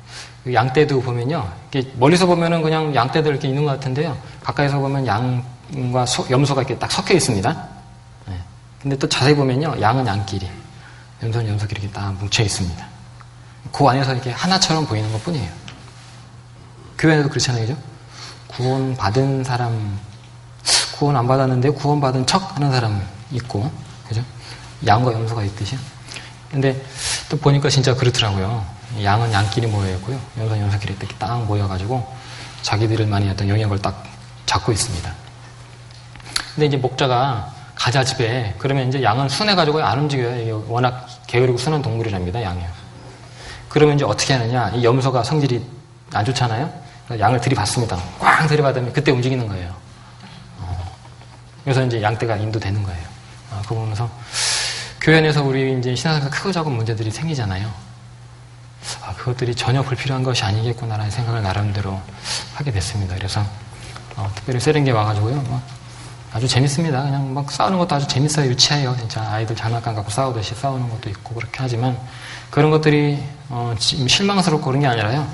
양떼도 보면요, 이렇게 멀리서 보면은 그냥 양떼들 이렇게 있는 것 같은데요, 가까이서 보면 양과 염소가 이렇게 딱 섞여 있습니다. 네. 근데 또 자세히 보면요, 양은 양끼리, 염소는 염소끼리 이렇게 딱 뭉쳐 있습니다. 그 안에서 이렇게 하나처럼 보이는 것 뿐이에요. 교회에도 그렇잖아요, 그죠? 구원받은 사람, 구원 안 받았는데 구원받은 척 하는 사람 있고, 그죠? 양과 염소가 있듯이요. 근데 또 보니까 진짜 그렇더라고요. 양은 양끼리 모여있고요, 염소는 염소끼리 이렇게 딱 모여가지고 자기들만의 어떤 영역을 딱 잡고 있습니다. 근데 이제 목자가 가자 집에, 그러면 이제 양은 순해가지고 안 움직여요. 이게 워낙 게으르고 순한 동물이랍니다, 양이요. 그러면 이제 어떻게 하느냐, 이 염소가 성질이 안 좋잖아요. 양을 들이받습니다. 꽝 들이받으면 그때 움직이는 거예요. 그래서 이제 양떼가 인도되는 거예요. 그거 보면서 교회 안에서 우리 이제 신앙생활 크고 작은 문제들이 생기잖아요. 그것들이 전혀 불필요한 것이 아니겠구나라는 생각을 나름대로 하게 됐습니다. 그래서 특별히 세련게 와가지고요. 아주 재밌습니다. 그냥 막 싸우는 것도 아주 재밌어요. 유치해요. 진짜 아이들 장난감 갖고 싸우듯이 싸우는 것도 있고 그렇게 하지만 그런 것들이 지금 실망스럽고 그런 게 아니라요.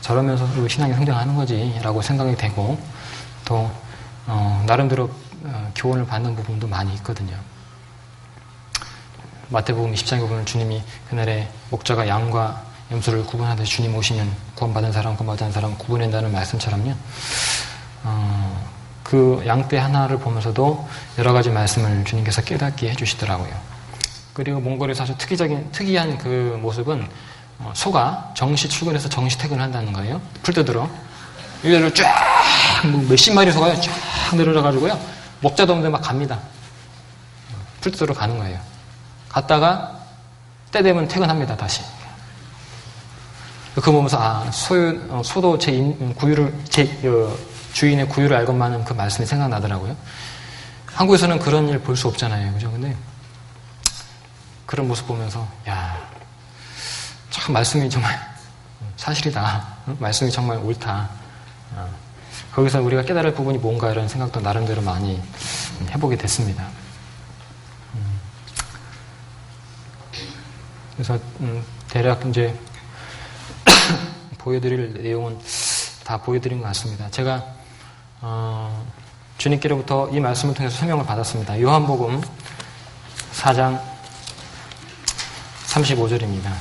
저러면서 우리 신앙이 성장하는 거지라고 생각이 되고 또 나름대로 교훈을 받는 부분도 많이 있거든요. 마태복음 20장에 보면 주님이 그날에 목자가 양과 염소를 구분하듯이 주님 오시면 구원받은 사람, 구원받은 사람 구분한다는 말씀처럼요. 그 양떼 하나를 보면서도 여러 가지 말씀을 주님께서 깨닫게 해주시더라고요. 그리고 몽골에서 아주 특이한 그 모습은 소가 정시 출근해서 정시 퇴근한다는 거예요. 풀 뜯으러. 일렬로 쫙 몇십 마리 소가 쫙 늘어져가지고요. 목자도 없는데 막 갑니다. 풀 뜯으러 가는 거예요. 갔다가 때 되면 퇴근합니다. 다시. 그거 보면서 소도 주인의 구유를 알건만은 그 말씀이 생각나더라고요. 한국에서는 그런 일 볼 수 없잖아요. 그죠? 근데 그런 모습 보면서 참 말씀이 정말 사실이다. 말씀이 정말 옳다. 거기서 우리가 깨달을 부분이 뭔가 이런 생각도 나름대로 많이 해보게 됐습니다. 그래서 대략 이제 보여드릴 내용은 다 보여드린 것 같습니다. 제가 주님께로부터 이 말씀을 통해서 설명을 받았습니다. 요한복음 4장 35절입니다.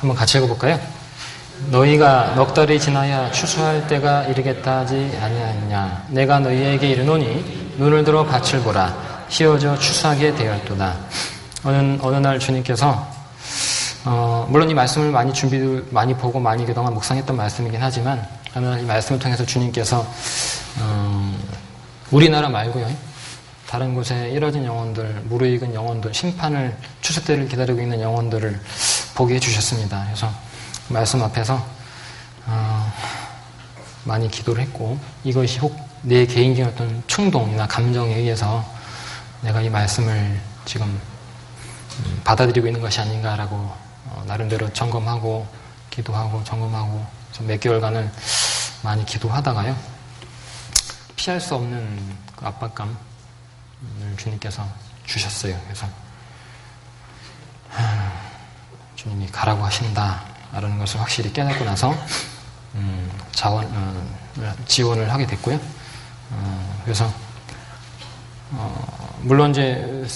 한번 같이 읽어볼까요? 너희가 넉 달이 지나야 추수할 때가 이르겠다 하지 아니하느냐. 내가 너희에게 이르노니 눈을 들어 밭을 보라. 휘어져 추수하게 되었도다. 어느 날 주님께서 물론 이 말씀을 많이 보고 많이 그동안 묵상했던 말씀이긴 하지만 어느 날 이 말씀을 통해서 주님께서 우리나라 말고요. 다른 곳에 이뤄진 영혼들, 무르익은 영혼들, 심판을 추수 때를 기다리고 있는 영혼들을 보게 해주셨습니다. 그래서 말씀 앞에서 많이 기도를 했고 이것이 혹 내 개인적인 어떤 충동이나 감정에 의해서 내가 이 말씀을 지금 받아들이고 있는 것이 아닌가라고 나름대로 점검하고 기도하고 점검하고 몇 개월간을 많이 기도하다가요. 피할 수 없는 그 압박감을 주님께서 주셨어요. 그래서 주님이 가라고 하신다라는 것을 확실히 깨닫고 나서 지원을 하게 됐고요. 그래서 물론 이제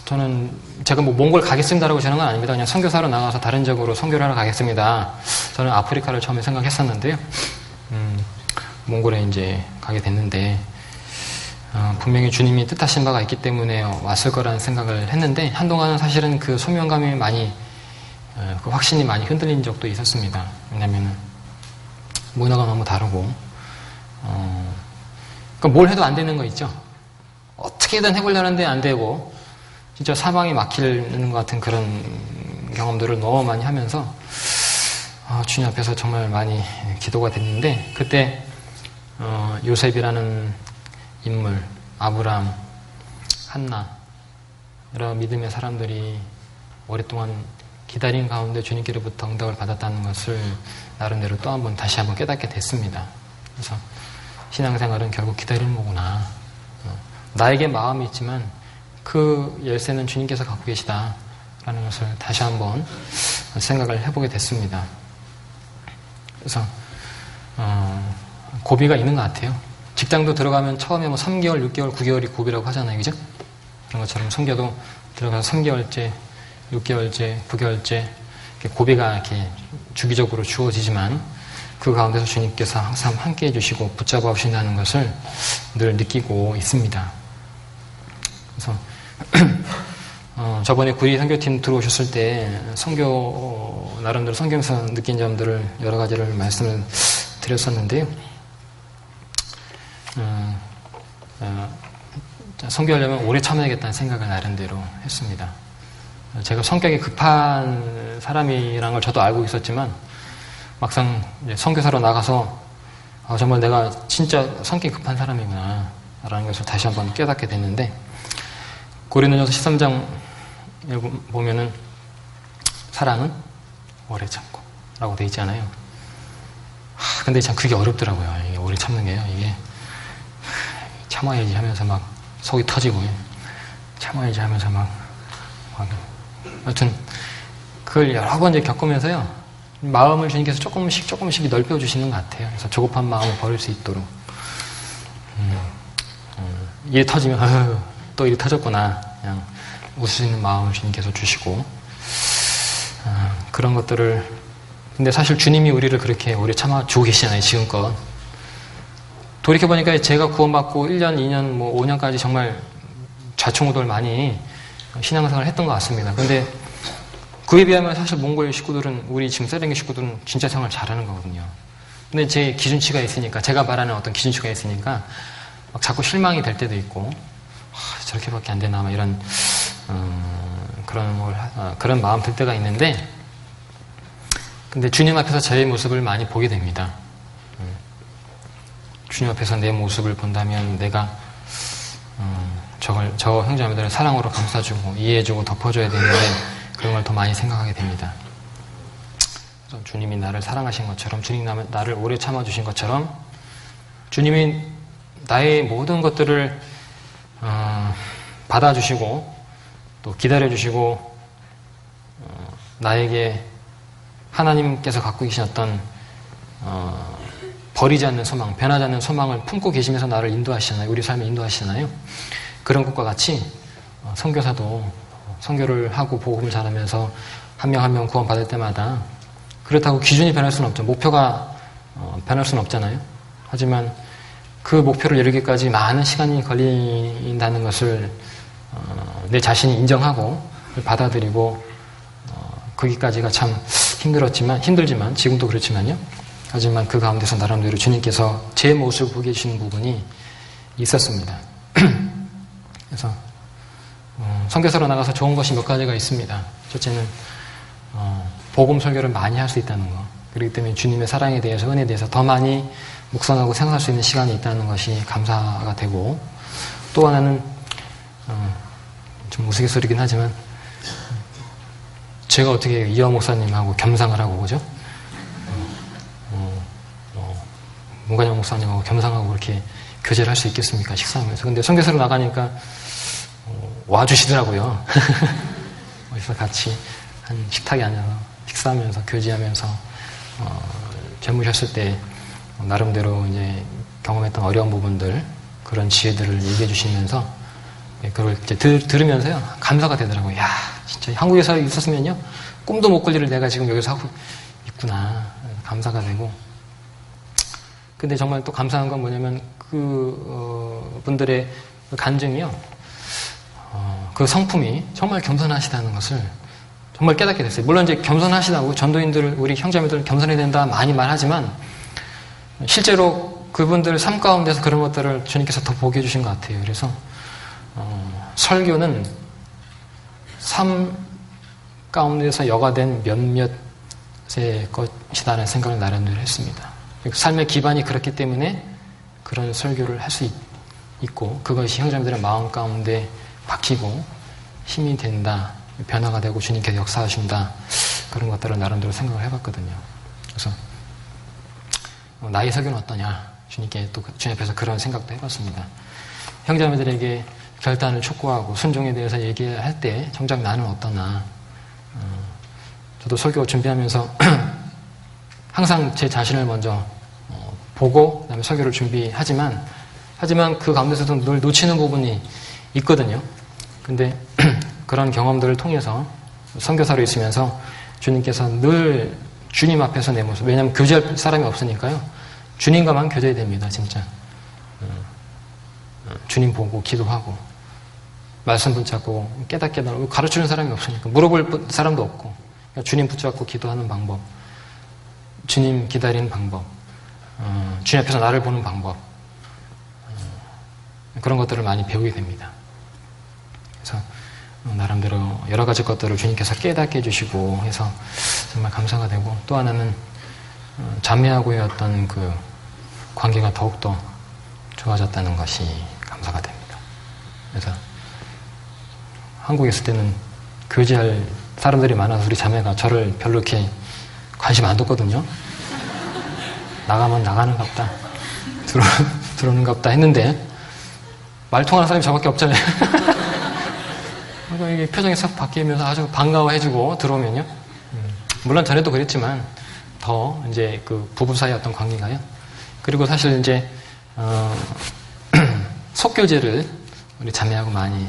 저는 제가 몽골 가겠습니다라고 저는 건 아닙니다. 그냥 선교사로 나가서 다른 지역으로 선교를 하러 가겠습니다. 저는 아프리카를 처음에 생각했었는데요. 몽골에 이제 가게 됐는데 분명히 주님이 뜻하신 바가 있기 때문에 왔을 거라는 생각을 했는데 한동안은 사실은 그 소명감이 많이 그 확신이 많이 흔들린 적도 있었습니다. 왜냐하면 문화가 너무 다르고 그러니까 뭘 해도 안 되는 거 있죠. 어떻게든 해보려는데 안 되고 진짜 사방이 막히는 것 같은 그런 경험들을 너무 많이 하면서 주님 앞에서 정말 많이 기도가 됐는데 그때 요셉이라는 인물, 아브람, 한나 여러 믿음의 사람들이 오랫동안 기다린 가운데 주님께로부터 응답을 받았다는 것을 나름대로 또 한번 다시 한번 깨닫게 됐습니다. 그래서 신앙생활은 결국 기다리는 거구나. 나에게 마음이 있지만 그 열쇠는 주님께서 갖고 계시다라는 것을 다시 한번 생각을 해보게 됐습니다. 그래서 고비가 있는 것 같아요. 직장도 들어가면 처음에 3개월, 6개월, 9개월이 고비라고 하잖아요. 그죠? 그런 것처럼 선교도 들어가서 3개월째, 6개월째, 9개월째 고비가 이렇게 주기적으로 주어지지만 그 가운데서 주님께서 항상 함께 해주시고 붙잡아 오신다는 것을 늘 느끼고 있습니다. 그래서 저번에 구리 선교팀 들어오셨을 때 나름대로 성경에서 느낀 점들을 여러 가지를 말씀을 드렸었는데요. 선교하려면 오래 참아야겠다는 생각을 나름대로 했습니다. 제가 성격이 급한 사람이라는 걸 저도 알고 있었지만 막상 이제 선교사로 나가서 정말 내가 진짜 성격이 급한 사람이구나 라는 것을 다시 한번 깨닫게 됐는데, 고린도전서 13장 보면은 사랑은 오래 참고 라고 돼 있잖아요. 근데 참 그게 어렵더라고요. 이게 오래 참는 게요. 이게 참아야지 하면서 막 속이 터지고, 참아야지 하면서 막 여튼 그걸 여러 번 이제 겪으면서요, 마음을 주님께서 조금씩 넓혀주시는 것 같아요. 그래서 조급한 마음을 버릴 수 있도록. 일이 터지면 또 일이 터졌구나, 그냥 웃을 수 있는 마음을 주님께서 주시고, 그런 것들을. 근데 사실 주님이 우리를 그렇게 오래 참아주고 계시잖아요, 지금껏. 돌이켜보니까 제가 구원받고 1년, 2년, 뭐 5년까지 정말 좌충우돌 많이 신앙생활을 했던 것 같습니다. 근데 그에 비하면 사실 몽골 식구들은, 우리 지금 세렝게 식구들은 진짜 생활 잘하는 거거든요. 근데 제 기준치가 있으니까, 제가 말하는 어떤 기준치가 있으니까 막 자꾸 실망이 될 때도 있고, 저렇게밖에 안 되나, 막 이런 그런 마음 들 때가 있는데, 근데 주님 앞에서 저의 모습을 많이 보게 됩니다. 주님 앞에서 내 모습을 본다면 내가 저 형제자매들을 사랑으로 감싸주고 이해해주고 덮어줘야 되는데, 그런 걸 더 많이 생각하게 됩니다. 그래서 주님이 나를 사랑하신 것처럼, 주님이 나를 오래 참아주신 것처럼, 주님이 나의 모든 것들을 받아주시고 또 기다려주시고, 나에게 하나님께서 갖고 계신 어떤 버리지 않는 소망, 변하지 않는 소망을 품고 계시면서 나를 인도하시잖아요. 우리 삶을 인도하시잖아요. 그런 것과 같이 선교사도 선교를 하고 복음을 전하면서 한 명 한 명 구원받을 때마다, 그렇다고 기준이 변할 수는 없죠. 목표가 변할 수는 없잖아요. 하지만 그 목표를 이루기까지 많은 시간이 걸린다는 것을 내 자신이 인정하고 받아들이고, 거기까지가 참 힘들지만 지금도 그렇지만요. 하지만 그 가운데서 나름대로 주님께서 제 모습을 보게 해주시는 부분이 있었습니다. 그래서 선교사로 나가서 좋은 것이 몇 가지가 있습니다. 첫째는 복음 설교를 많이 할 수 있다는 거. 그렇기 때문에 주님의 사랑에 대해서, 은혜에 대해서 더 많이 묵상하고 생각할 수 있는 시간이 있다는 것이 감사가 되고, 또 하나는 좀 우스갯소리긴 하지만 제가 어떻게 이화 목사님하고 겸상을 하고, 그죠? 문관영 목사님하고 겸상하고 그렇게 교제를 할 수 있겠습니까? 식사하면서. 근데 선교사로 나가니까 와주시더라고요. 어디서 같이 한 식탁에 앉아서 식사하면서 교제하면서 젊으셨을 때 나름대로 이제 경험했던 어려운 부분들, 그런 지혜들을 얘기해 주시면서 그걸 이제 들으면서요, 감사가 되더라고요. 야, 진짜 한국에서 있었으면요, 꿈도 못 꿀 일을 내가 지금 여기서 하고 있구나. 감사가 되고. 근데 정말 또 감사한 건 뭐냐면, 분들의 간증이요, 그 성품이 정말 겸손하시다는 것을 정말 깨닫게 됐어요. 물론 이제 겸손하시다고 전도인들, 우리 형제자매들 겸손해야 된다 많이 말하지만, 실제로 그분들 삶 가운데서 그런 것들을 주님께서 더 보게 해주신 것 같아요. 그래서 설교는 삶 가운데서 여과된 몇몇의 것이다라는 생각을 나름대로 했습니다. 삶의 기반이 그렇기 때문에 그런 설교를 할 수 있고, 그것이 형제자매들의 마음 가운데 박히고 힘이 된다, 변화가 되고 주님께서 역사하신다, 그런 것들을 나름대로 생각을 해봤거든요. 그래서 나의 설교는 어떠냐, 주님께 또 주님 앞에서 그런 생각도 해봤습니다. 형제자매들에게 결단을 촉구하고 순종에 대해서 얘기할 때 정작 나는 어떠나, 저도 설교 준비하면서 항상 제 자신을 먼저 보고 그다음에 설교를 준비하지만 그 가운데서도 늘 놓치는 부분이 있거든요. 근데 그런 경험들을 통해서 선교사로 있으면서 주님께서 늘 주님 앞에서 내 모습, 왜냐하면 교제할 사람이 없으니까요, 주님과만 교제해야 됩니다. 진짜 주님 보고 기도하고 말씀 붙잡고 깨닫게 가르치는 사람이 없으니까, 물어볼 사람도 없고, 그러니까 주님 붙잡고 기도하는 방법, 주님 기다리는 방법, 주님 앞에서 나를 보는 방법, 그런 것들을 많이 배우게 됩니다. 그래서 나름대로 여러 가지 것들을 주님께서 깨닫게 해주시고 해서 정말 감사가 되고, 또 하나는 자매하고의 어떤 그 관계가 더욱더 좋아졌다는 것이 감사가 됩니다. 그래서 한국에 있을 때는 교제할 사람들이 많아서 우리 자매가 저를 별로 이렇게 관심 안 뒀거든요. 나가면 나가는갑다, 들어오는갑다 했는데 말통하는 사람이 저밖에 없잖아요. 그러니까 이게 표정이 싹 바뀌면서 아주 반가워해주고 들어오면요. 물론 전에도 그랬지만 더 이제 그 부부 사이 어떤 관계가요. 그리고 사실 이제 속교제를 우리 자매하고 많이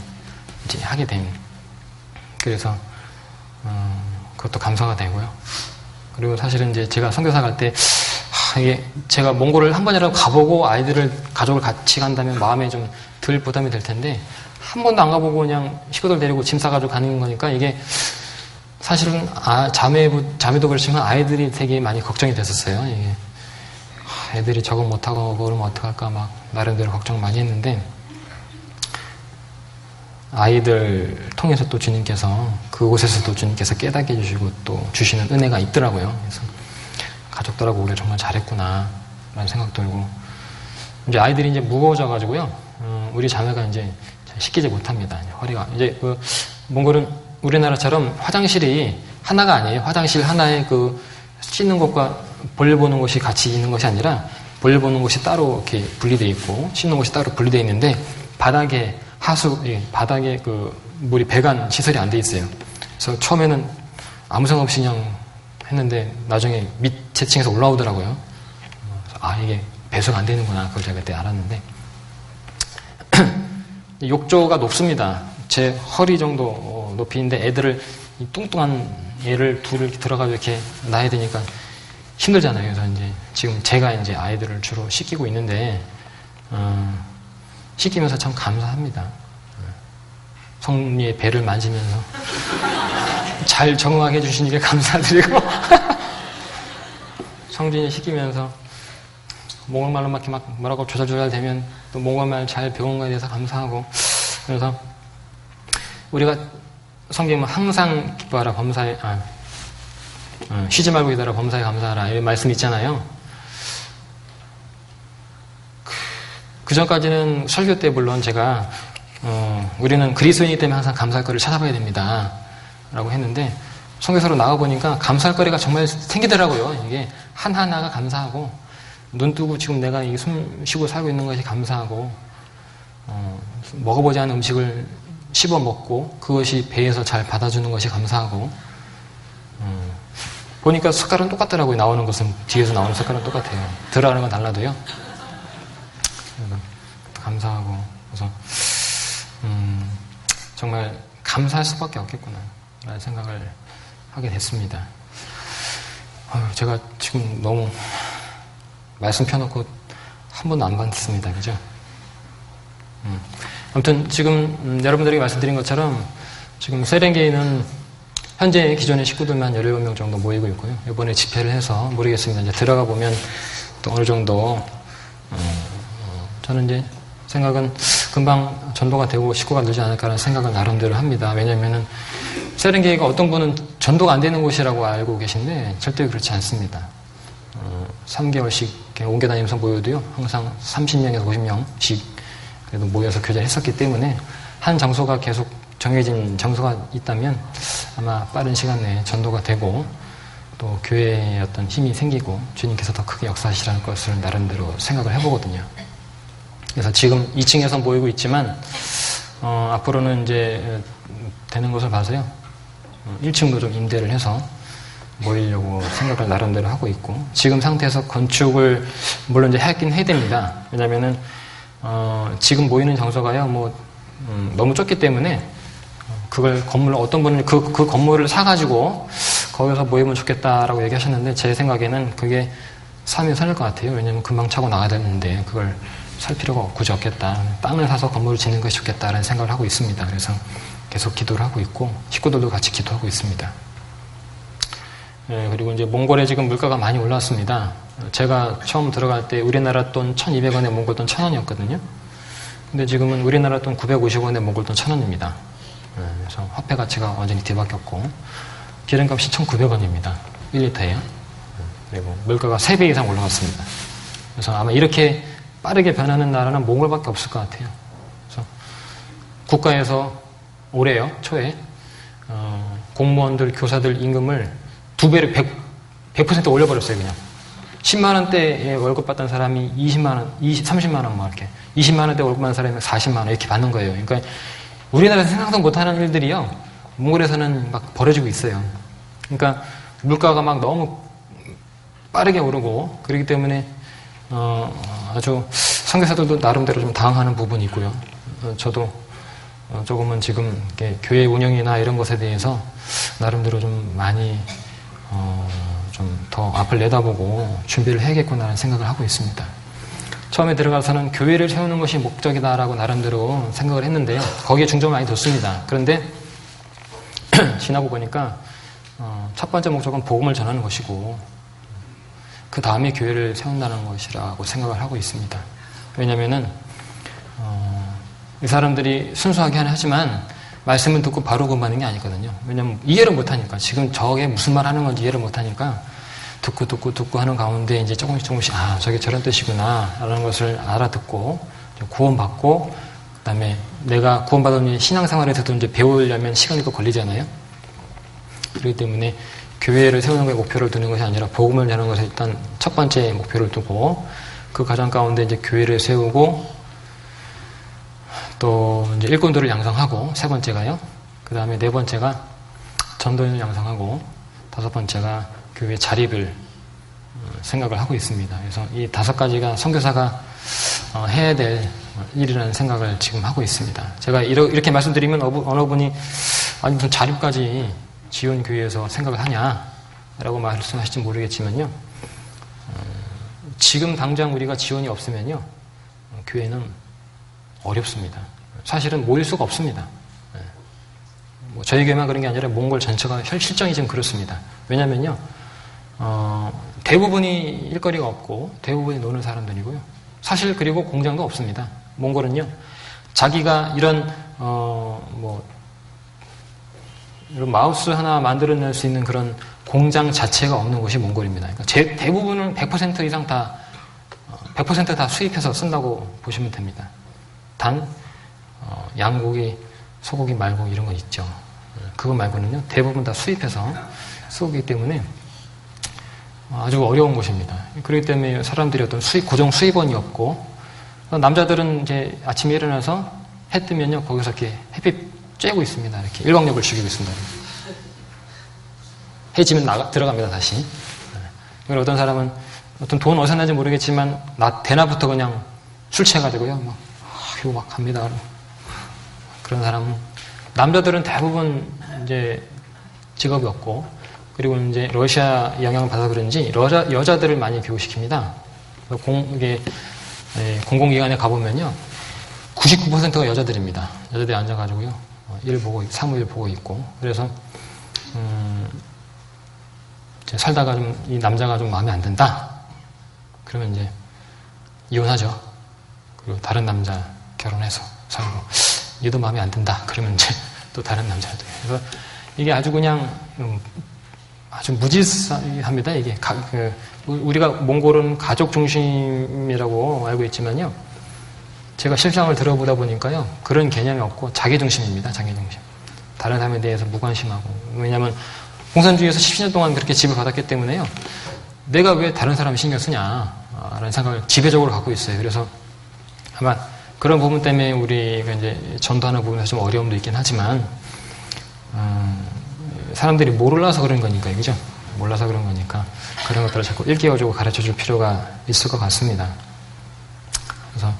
이제 하게 된, 그래서 그것도 감사가 되고요. 그리고 사실은 이제 제가 선교사 갈 때 이게 제가 몽골을 한 번이라도 가보고 가족을 같이 간다면 마음에 좀 덜 부담이 될 텐데, 한 번도 안 가보고 그냥 식구들 데리고 짐 싸가지고 가는 거니까 이게 사실은 자매도 그렇지만 아이들이 되게 많이 걱정이 됐었어요. 이게 애들이 적응 못하고 그러면 어떡할까 막 나름대로 걱정 많이 했는데, 아이들 통해서 또 주님께서 그곳에서 또 주님께서 깨닫게 해주시고 또 주시는 은혜가 있더라고요. 그래서 가족들하고 우리가 정말 잘했구나 라는 생각 들고, 이제 아이들이 이제 무거워져가지고요. 우리 자매가 이제 씻기지 못합니다. 허리가 이제 그 몽골은 우리나라처럼 화장실이 하나가 아니에요. 화장실 하나에 그 씻는 곳과 볼일 보는 곳이 같이 있는 것이 아니라, 볼일 보는 곳이 따로 이렇게 분리되어 있고 씻는 곳이 따로 분리되어 있는데, 바닥에 바닥에 그 물이 배관 시설이 안 돼 있어요. 그래서 처음에는 아무 생각 없이 그냥 했는데 나중에 밑에 층에서 올라오더라고요. 이게 배수가 안 되는구나, 그걸 제가 그때 알았는데. 욕조가 높습니다. 제 허리 정도 높이인데 애들을 뚱뚱한 애를 둘을 들어가지고 이렇게 놔야 되니까 힘들잖아요. 그래서 이제 지금 제가 이제 아이들을 주로 씻기고 있는데 씻기면서 참 감사합니다. 성리의 배를 만지면서 잘 적응하게 해주시니까 감사드리고 성진이 씻기면서 몽골말로 막 뭐라고 조잘조잘 되면 또 몽골말 잘 배운 거에 대해서 감사하고, 그래서 우리가 성경은 항상 기뻐하라 범사에 쉬지 말고 기다려 범사에 감사하라 이런 말씀 있잖아요. 그 전까지는 설교 때 물론 제가 우리는 그리스도인이기 때문에 항상 감사할 거리를 찾아봐야 됩니다 라고 했는데, 성경서로 나가보니까 감사할 거리가 정말 생기더라고요. 이게 하나하나가 감사하고, 눈 뜨고 지금 내가 이 숨 쉬고 살고 있는 것이 감사하고, 먹어보지 않은 음식을 씹어 먹고 그것이 배에서 잘 받아주는 것이 감사하고, 보니까 색깔은 똑같더라고요. 나오는 것은 뒤에서 나오는 색깔은 똑같아요. 들어가는 건 달라도요. 감사하고, 그래서 정말 감사할 수밖에 없겠구나 라는 생각을 하게 됐습니다. 제가 지금 너무 말씀 펴놓고 한 번도 안 받습니다. 그죠? 아무튼 지금 여러분들에게 말씀드린 것처럼 지금 세렝게이는 현재 기존의 식구들만 17명 정도 모이고 있고요. 이번에 집회를 해서 모르겠습니다. 이제 들어가 보면 또 어느 정도 저는 이제 생각은 금방 전도가 되고 식구가 늘지 않을까라는 생각을 나름대로 합니다. 왜냐면은 세렝게이가 어떤 분은 전도가 안 되는 곳이라고 알고 계신데 절대 그렇지 않습니다. 3개월씩 옮겨 다니면서 모여도요, 항상 30명에서 50명씩 그래도 모여서 교제를 했었기 때문에 한 장소가 계속 정해진 장소가 있다면 아마 빠른 시간 내에 전도가 되고 또 교회에 어떤 힘이 생기고 주님께서 더 크게 역사하시라는 것을 나름대로 생각을 해보거든요. 그래서 지금 2층에서 모이고 있지만 앞으로는 이제 되는 것을 봐서요, 1층도 좀 임대를 해서 모이려고 생각을 나름대로 하고 있고, 지금 상태에서 건축을 물론 이제 하긴 해야 됩니다. 왜냐면은 지금 모이는 장소가요 너무 좁기 때문에 그걸 어떤 분은 그 건물을 사가지고 거기서 모이면 좋겠다라고 얘기하셨는데, 제 생각에는 그게 삶이 선일 것 같아요. 왜냐면 금방 차고 나가야 되는데 그걸 살 필요가 굳이 없겠다. 땅을 사서 건물을 짓는 것이 좋겠다라는 생각을 하고 있습니다. 그래서 계속 기도를 하고 있고 식구들도 같이 기도하고 있습니다. 그리고 이제 몽골에 지금 물가가 많이 올랐습니다. 제가 처음 들어갈 때 우리나라 돈 1,200원에 몽골 돈 1,000원이었거든요. 근데 지금은 우리나라 돈 950원에 몽골 돈 1,000원입니다. 그래서 화폐 가치가 완전히 뒤바뀌었고 기름값이 1,900원입니다. 1리터에요. 그리고 물가가 3배 이상 올라갔습니다. 그래서 아마 이렇게 빠르게 변하는 나라는 몽골밖에 없을 것 같아요. 그래서 국가에서 올해요, 초에 공무원들, 교사들 임금을 2배로 100% 올려버렸어요, 그냥. 10만원대에 월급 받던 사람이 20만원, 30만원 뭐 이렇게. 20만원대 월급 받는 사람이 40만원 이렇게 받는 거예요. 그러니까 우리나라에서 생각도 못하는 일들이요, 몽골에서는 막 벌어지고 있어요. 그러니까 물가가 막 너무 빠르게 오르고, 그렇기 때문에, 아주 선교사들도 나름대로 좀 당황하는 부분이 있고요. 저도 조금은 지금 교회 운영이나 이런 것에 대해서 나름대로 좀 많이 좀 더 앞을 내다보고 준비를 해야겠구나라는 생각을 하고 있습니다. 처음에 들어가서는 교회를 세우는 것이 목적이다라고 나름대로 생각을 했는데요. 거기에 중점을 많이 뒀습니다. 그런데 지나고 보니까 첫 번째 목적은 복음을 전하는 것이고 그 다음에 교회를 세운다는 것이라고 생각을 하고 있습니다. 왜냐하면은 이 사람들이 순수하게 하지만 말씀을 듣고 바로 공부하는 게 아니거든요. 왜냐하면 이해를 못하니까, 지금 저게 무슨 말 하는 건지 이해를 못하니까 듣고 하는 가운데 이제 조금씩 저게 저런 뜻이구나 라는 것을 알아듣고 구원받고, 그 다음에 내가 구원받은 신앙생활에서도 이제 배우려면 시간이 또 걸리잖아요. 그렇기 때문에 교회를 세우는 것에 목표를 두는 것이 아니라 복음을 전하는 것에 일단 첫 번째 목표를 두고, 그 과정 가운데 이제 교회를 세우고 또 이제 일꾼들을 양성하고, 세 번째가요. 그 다음에 네 번째가 전도인을 양성하고, 다섯 번째가 교회 자립을 생각을 하고 있습니다. 그래서 이 5가지가 선교사가 해야 될 일이라는 생각을 지금 하고 있습니다. 제가 이렇게 말씀드리면 어느 분이 아니 무슨 자립까지 지원 교회에서 생각을 하냐라고 말씀하실지 모르겠지만요. 지금 당장 우리가 지원이 없으면요, 교회는 어렵습니다. 사실은 모일 수가 없습니다. 뭐 저희 교회만 그런 게 아니라 몽골 전체가 실정이 지금 그렇습니다. 왜냐면요, 대부분이 일거리가 없고 대부분이 노는 사람들이고요. 사실 그리고 공장도 없습니다. 몽골은요, 자기가 이런 이런 마우스 하나 만들어낼 수 있는 그런 공장 자체가 없는 곳이 몽골입니다. 그러니까 대부분은 100% 이상 다 100% 다 수입해서 쓴다고 보시면 됩니다. 단 양고기, 소고기 말고 이런 거 있죠. 그거 말고는요, 대부분 다 수입해서 쓰기 때문에 아주 어려운 곳입니다. 그렇기 때문에 사람들이 어떤 고정 수입원이 없고, 남자들은 이제 아침에 일어나서 해 뜨면요, 거기서 이렇게 햇빛 쬐고 있습니다. 이렇게 일광욕을 즐기고 있습니다. 해지면 들어갑니다, 다시. 그리고 어떤 사람은 어떤 돈 어디서 나는지 모르겠지만 대낮부터 그냥 술 취해가지고요, 막 갑니다. 그런 사람은, 남자들은 대부분 이제 직업이 없고, 그리고 이제 러시아 영향을 받아서 그런지 여자들을 많이 교육시킵니다. 공공기관에 가보면요, 99%가 여자들입니다. 여자들이 앉아가지고요, 사무일 보고 있고, 그래서 살다가 이 남자가 좀 마음에 안 든다. 그러면 이제 이혼하죠. 그리고 다른 남자 결혼해서 살고, 얘도 마음에 안 든다. 그러면 이제 또 다른 남자도. 그래서 이게 아주 그냥 아주 무지합니다. 이게 우리가 몽골은 가족 중심이라고 알고 있지만요, 제가 실상을 들어보다 보니까요, 그런 개념이 없고 자기 중심입니다. 자기 중심. 다른 사람에 대해서 무관심하고. 왜냐하면 공산주의에서 10년 동안 그렇게 지배를 받았기 때문에요, 내가 왜 다른 사람을 신경 쓰냐라는 생각을 지배적으로 갖고 있어요. 그래서 아마 그런 부분 때문에 우리가 이제 전도하는 부분에서 좀 어려움도 있긴 하지만, 사람들이 몰라서 그런 거니까요, 그죠? 몰라서 그런 거니까 그런 것들을 자꾸 일깨워주고 가르쳐줄 필요가 있을 것 같습니다. 그래서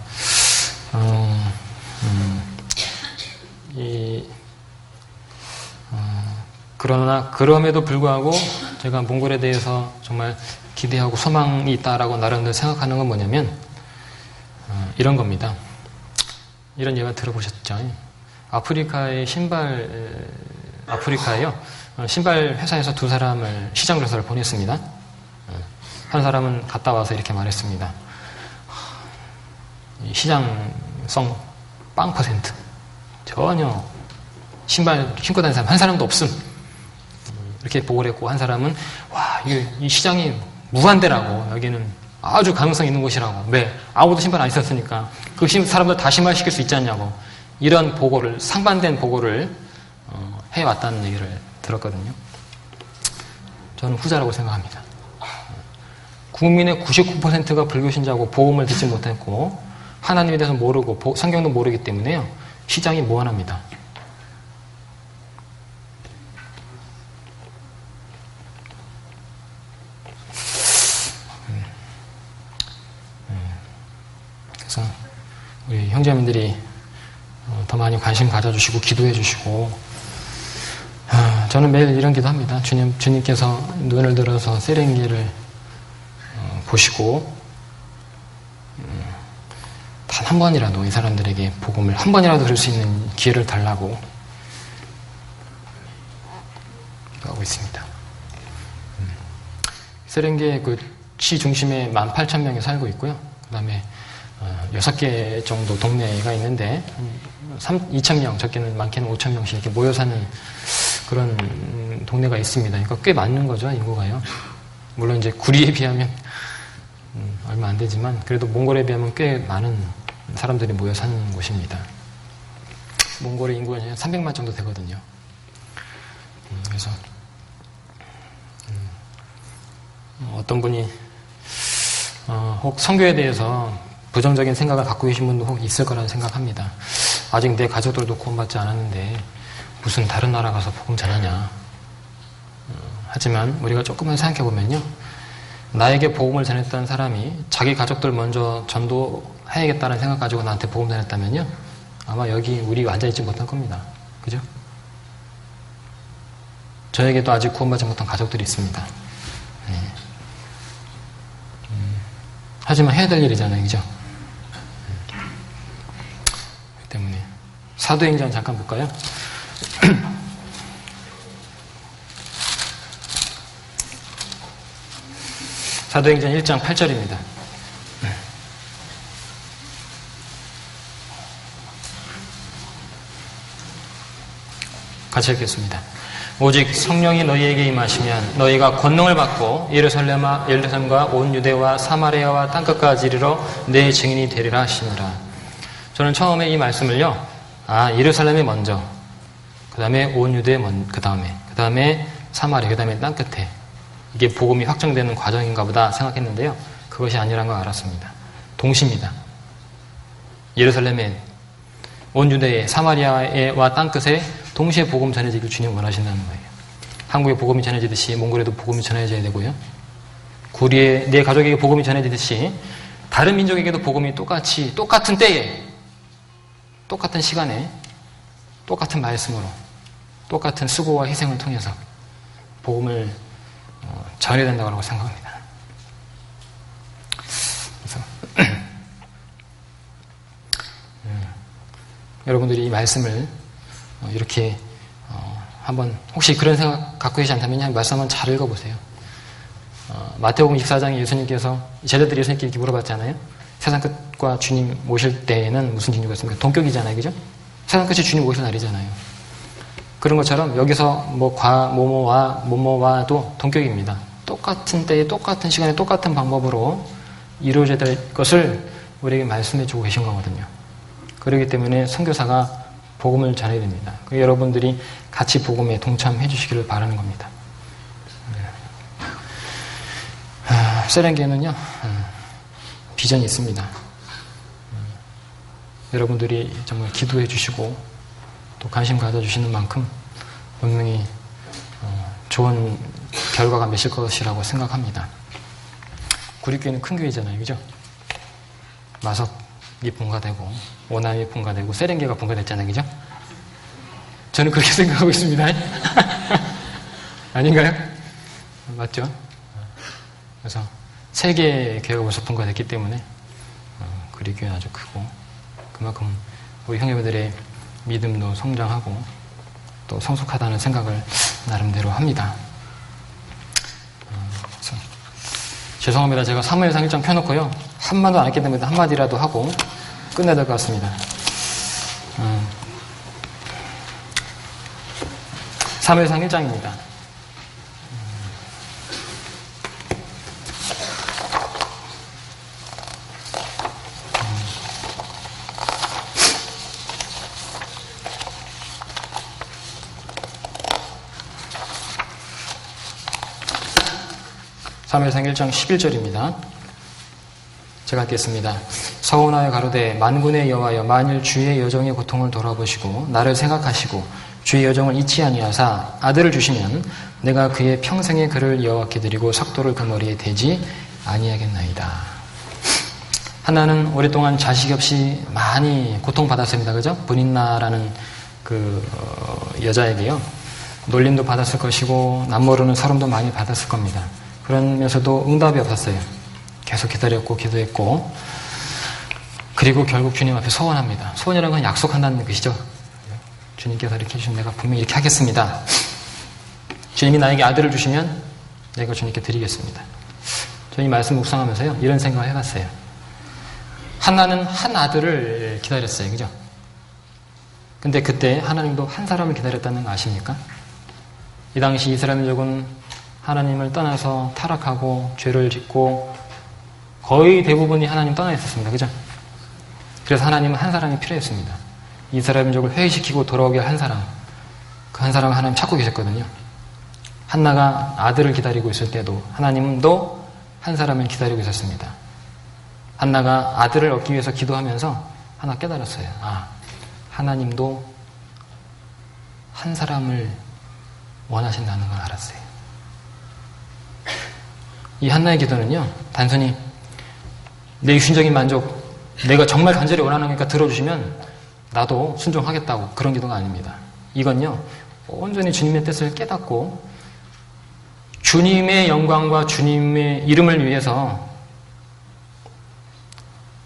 그러나 그럼에도 불구하고 제가 몽골에 대해서 정말 기대하고 소망이 있다라고 나름대로 생각하는 건 뭐냐면 이런 겁니다. 이런 예가 들어보셨죠? 아프리카에요, 신발 회사에서 2사람을 시장조사를 보냈습니다. 한 사람은 갔다 와서 이렇게 말했습니다. 시장성 0%. 전혀 신발 신고 다니는 사람 한 사람도 없음. 이렇게 보고를 했고, 한 사람은 와, 이 시장이 무한대라고, 여기는 아주 가능성 있는 곳이라고. 왜? 아무도 신발 안 신었으니까. 그 사람들 다 신발시킬 수 있지 않냐고. 이런 보고를, 상반된 보고를 해왔다는 얘기를 들었거든요. 저는 후자라고 생각합니다. 국민의 99%가 불교신자고 복음을 듣지 못했고 하나님에 대해서 모르고 성경도 모르기 때문에요. 시장이 무한합니다. 그래서 우리 형제님들이 더 많이 관심 가져주시고 기도해 주시고, 저는 매일 이런 기도합니다. 주님께서 눈을 들어서 세렝게를 보시고 단 한 번이라도 이 사람들에게 복음을 한 번이라도 들을 수 있는 기회를 달라고 기도하고 있습니다. 세렝게 시 중심에 18,000명이 살고 있고요. 그 다음에 6개 정도 동네가 있는데 2,000명, 적게는 많게는 5,000명씩 이렇게 모여 사는 그런 동네가 있습니다. 그러니까 꽤 많은 거죠, 인구가요. 물론 이제 구리에 비하면 얼마 안 되지만 그래도 몽골에 비하면 꽤 많은 사람들이 모여 사는 곳입니다. 몽골의 인구가 300만 정도 되거든요. 그래서 어떤 분이 혹 선교에 대해서 부정적인 생각을 갖고 계신 분도 혹 있을 거라는 생각합니다. 아직 내 가족들도 구원받지 않았는데 무슨 다른 나라 가서 복음 전하냐. 하지만 우리가 조금만 생각해보면요, 나에게 복음을 전했던 사람이 자기 가족들 먼저 전도해야겠다는 생각 가지고 나한테 복음 전했다면요, 아마 여기 우리 앉아있지 못할 겁니다. 그죠? 저에게도 아직 구원받지 못한 가족들이 있습니다. 네. 하지만 해야 될 일이잖아요. 그죠? 그렇기 때문에 사도행전 잠깐 볼까요? 사도행전 1장 8절입니다. 같이 읽겠습니다. 오직 성령이 너희에게 임하시면 너희가 권능을 받고 예루살렘과 온 유대와 사마리아와 땅끝까지 이르러 내 증인이 되리라 하시니라. 저는 처음에 이 말씀을요, 예루살렘이 먼저, 그 다음에 온 유대 그 다음에 사마리아, 그 다음에 땅끝에 이게 복음이 확정되는 과정인가 보다 생각했는데요, 그것이 아니라는 걸 알았습니다. 동시입니다. 예루살렘에, 온 유대에, 사마리아와 땅끝에 동시에 복음 전해지길 주님 원하신다는 거예요. 한국에 복음이 전해지듯이 몽골에도 복음이 전해져야 되고요, 구리에 내 가족에게 복음이 전해지듯이 다른 민족에게도 복음이 똑같은 때에, 똑같은 시간에, 똑같은 말씀으로, 똑같은 수고와 희생을 통해서 복음을 전해야 된다고 생각합니다. 그래서 여러분들이 이 말씀을 이렇게 한번 혹시 그런 생각 갖고 계시지 않다면 말씀 한번 잘 읽어보세요. 마태복음 24장에 예수님께서 제자들이 예수님께 이렇게 물어봤잖아요. 세상 끝과 주님 모실 때에는 무슨 징조가 있습니까? 동격이잖아요. 그죠? 세상 끝이 주님 모실 날이잖아요. 그런 것처럼 여기서 뭐와도 동격입니다. 똑같은 때에 똑같은 시간에 똑같은 방법으로 이루어져야 될 것을 우리에게 말씀해 주고 계신 거거든요. 그렇기 때문에 선교사가 복음을 전해야 됩니다. 여러분들이 같이 복음에 동참해 주시기를 바라는 겁니다. 세렝게는요, 비전이 있습니다. 여러분들이 정말 기도해 주시고 또 관심 가져주시는 만큼 분명히 좋은 결과가 맺힐 것이라고 생각합니다. 구리교회는 큰 교회잖아요. 그죠? 마석이 분가되고 오남이 분가되고 세렝게가 분가됐잖아요. 그죠? 저는 그렇게 생각하고 있습니다. 아닌가요? 맞죠? 그래서 3개의 교회가 벌써 분가됐기 때문에 구리교회는 아주 크고, 그만큼 우리 형제들의 믿음도 성장하고 또 성숙하다는 생각을 나름대로 합니다. 죄송합니다. 제가 사무엘상 1장 펴놓고요, 한마디도 안 했기 때문에 한마디라도 하고 끝내야 될 것 같습니다. 사무엘상 1장입니다. 사무엘상 1장 11절입니다. 제가 읽겠습니다. 서원하여 가로되 만군의 여호와여 만일 주의 여종의 고통을 돌아보시고 나를 생각하시고 주의 여종을 잊지 아니하사 아들을 주시면 내가 그의 평생의 그를 여호와께 드리고 삭도를 그 머리에 대지 아니하겠나이다. 한나는 오랫동안 자식이 없이 많이 고통받았습니다. 그죠? 브닌나라는 여자에게요. 놀림도 받았을 것이고 남모르는 서름도 많이 받았을 겁니다. 그러면서도 응답이 없었어요. 계속 기다렸고 기도했고 그리고 결국 주님 앞에 소원합니다. 소원이라는 건 약속한다는 것이죠. 주님께서 이렇게 해주시면 내가 분명히 이렇게 하겠습니다. 주님이 나에게 아들을 주시면 내가 주님께 드리겠습니다. 저희 말씀 묵상하면서요 이런 생각을 해봤어요. 한나는 한 아들을 기다렸어요. 그죠? 근데 그때 하나님도 한 사람을 기다렸다는 거 아십니까? 이 당시 이스라엘 민족은 하나님을 떠나서 타락하고 죄를 짓고 거의 대부분이 하나님 떠나 있었습니다. 그죠? 그래서 하나님은 한 사람이 필요했습니다. 이스라엘 민족을 회개시키고 돌아오게 할 한 사람. 그 한 사람을 하나님 찾고 계셨거든요. 한나가 아들을 기다리고 있을 때도 하나님도 한 사람을 기다리고 있었습니다. 한나가 아들을 얻기 위해서 기도하면서 하나 깨달았어요. 아, 하나님도 한 사람을 원하신다는 걸 알았어요. 이 한나의 기도는요, 단순히 내 육신적인 만족, 내가 정말 간절히 원하는 거니까 들어주시면 나도 순종하겠다고 그런 기도가 아닙니다. 이건요, 온전히 주님의 뜻을 깨닫고 주님의 영광과 주님의 이름을 위해서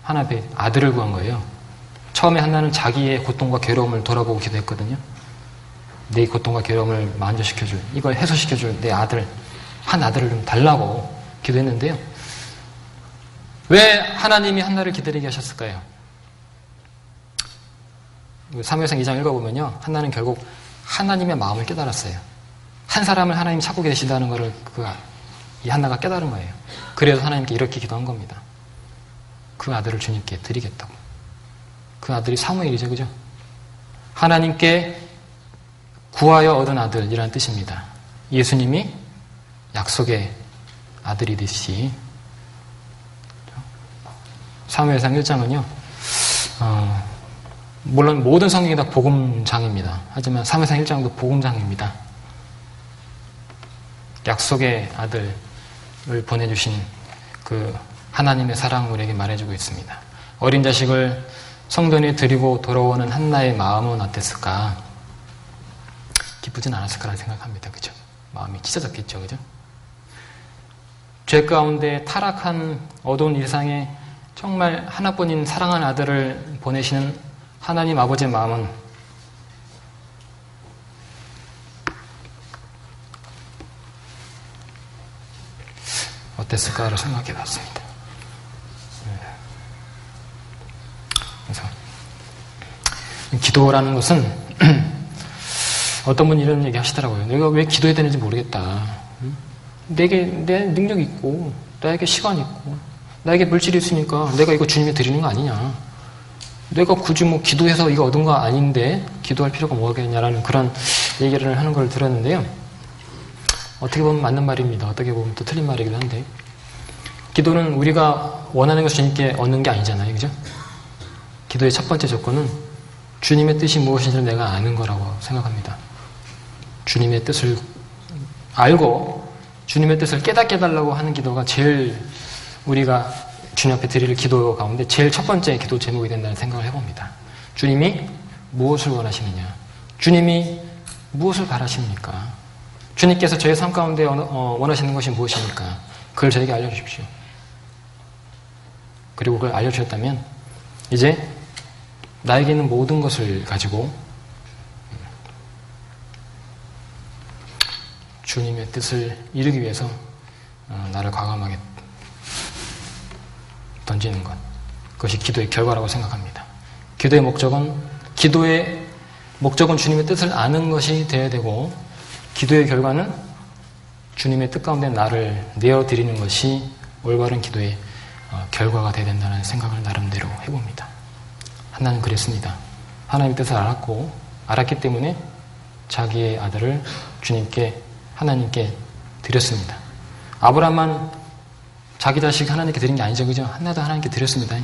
하나님의 아들을 구한 거예요. 처음에 한나는 자기의 고통과 괴로움을 돌아보고 기도했거든요. 내 고통과 괴로움을 만족시켜줄, 이걸 해소시켜줄 내 아들, 한 아들을 좀 달라고 기도했는데요. 왜 하나님이 한나를 기다리게 하셨을까요? 사무엘상 2장 읽어보면요. 한나는 결국 하나님의 마음을 깨달았어요. 한 사람을 하나님이 찾고 계시다는 것을 이 한나가 깨달은 거예요. 그래서 하나님께 이렇게 기도한 겁니다. 그 아들을 주님께 드리겠다고. 그 아들이 사무엘이죠. 그죠? 하나님께 구하여 얻은 아들이라는 뜻입니다. 예수님이 약속의 아들이듯이 사무엘상 1장은요 물론 모든 성경이 다 복음장입니다. 하지만 사무엘상 1장도 복음장입니다. 약속의 아들을 보내주신 그 하나님의 사랑을 우리에게 말해주고 있습니다. 어린 자식을 성전에 드리고 돌아오는 한나의 마음은 어땠을까? 기쁘진 않았을 거라 생각합니다. 그죠? 마음이 찢어졌겠죠. 그죠? 죄 가운데 타락한 어두운 일상에 정말 하나뿐인 사랑하는 아들을 보내시는 하나님 아버지의 마음은 어땠을까를 생각해 봤습니다. 그래서 기도라는 것은 어떤 분이 이런 얘기 하시더라고요. 내가 왜 기도해야 되는지 모르겠다. 내게 내 능력이 있고 나에게 시간이 있고 나에게 물질이 있으니까 내가 이거 주님에 드리는 거 아니냐. 내가 굳이 뭐 기도해서 이거 얻은 거 아닌데 기도할 필요가 뭐겠냐라는 그런 얘기를 하는 걸 들었는데요. 어떻게 보면 맞는 말입니다. 어떻게 보면 또 틀린 말이기도 한데 기도는 우리가 원하는 것을 주님께 얻는 게 아니잖아요. 그죠? 기도의 첫 번째 조건은 주님의 뜻이 무엇인지를 내가 아는 거라고 생각합니다. 주님의 뜻을 알고 주님의 뜻을 깨닫게 해달라고 하는 기도가 제일 우리가 주님 앞에 드릴 기도 가운데 제일 첫 번째 기도 제목이 된다는 생각을 해봅니다. 주님이 무엇을 원하시느냐? 주님이 무엇을 바라십니까? 주님께서 저의 삶 가운데 원하시는 것이 무엇입니까? 그걸 저에게 알려주십시오. 그리고 그걸 알려주셨다면 이제 나에게 있는 모든 것을 가지고 주님의 뜻을 이루기 위해서 나를 과감하게 던지는 것. 그것이 기도의 결과라고 생각합니다. 기도의 목적은 주님의 뜻을 아는 것이 되어야 되고 기도의 결과는 주님의 뜻 가운데 나를 내어드리는 것이 올바른 기도의 결과가 되어야 된다는 생각을 나름대로 해봅니다. 한나는 그랬습니다. 하나님의 뜻을 알았기 때문에 자기의 아들을 주님께, 하나님께 드렸습니다. 아브라함만 자기 자식 하나님께 드린 게 아니죠. 그죠? 한나도 하나님께 드렸습니다.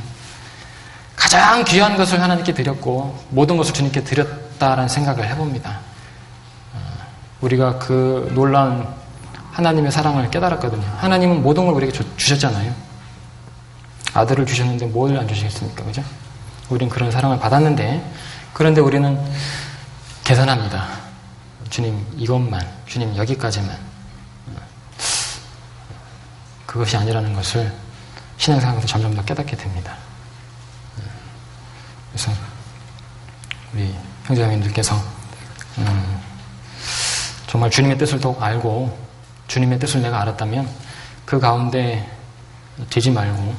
가장 귀한 것을 하나님께 드렸고 모든 것을 주님께 드렸다라는 생각을 해봅니다. 우리가 그 놀라운 하나님의 사랑을 깨달았거든요. 하나님은 모든 걸 우리에게 주셨잖아요. 아들을 주셨는데 뭘 안 주시겠습니까? 그죠? 우린 그런 사랑을 받았는데, 그런데 우리는 계산합니다. 주님 이것만, 주님 여기까지만. 그것이 아니라는 것을 신앙생활에서 점점 더 깨닫게 됩니다. 그래서 우리 형제자매님들께서 정말 주님의 뜻을 더욱 알고 주님의 뜻을 내가 알았다면 그 가운데 되지 말고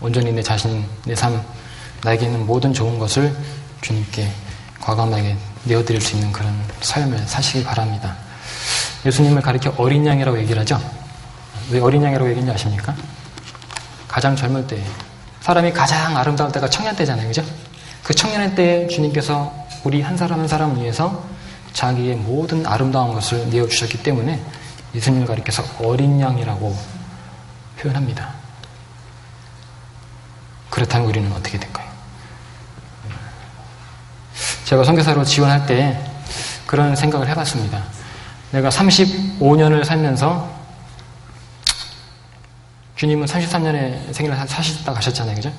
온전히 내 자신, 내 삶, 나에게 있는 모든 좋은 것을 주님께 과감하게 내어드릴 수 있는 그런 삶을 사시기 바랍니다. 예수님을 가리켜 어린 양이라고 얘기를 하죠. 왜 어린 양이라고 얘기했는지 아십니까? 가장 젊을 때, 사람이 가장 아름다울 때가 청년 때잖아요. 그죠? 그 청년 때에 주님께서 우리 한 사람 한 사람을 위해서 자기의 모든 아름다운 것을 내어주셨기 때문에 예수님을 가리켜서 어린 양이라고 표현합니다. 그렇다면 우리는 어떻게 될까요? 제가 선교사로 지원할 때 그런 생각을 해봤습니다. 내가 35년을 살면서 주님은 33년의 생일을 사시다 가셨잖아요. 그죠?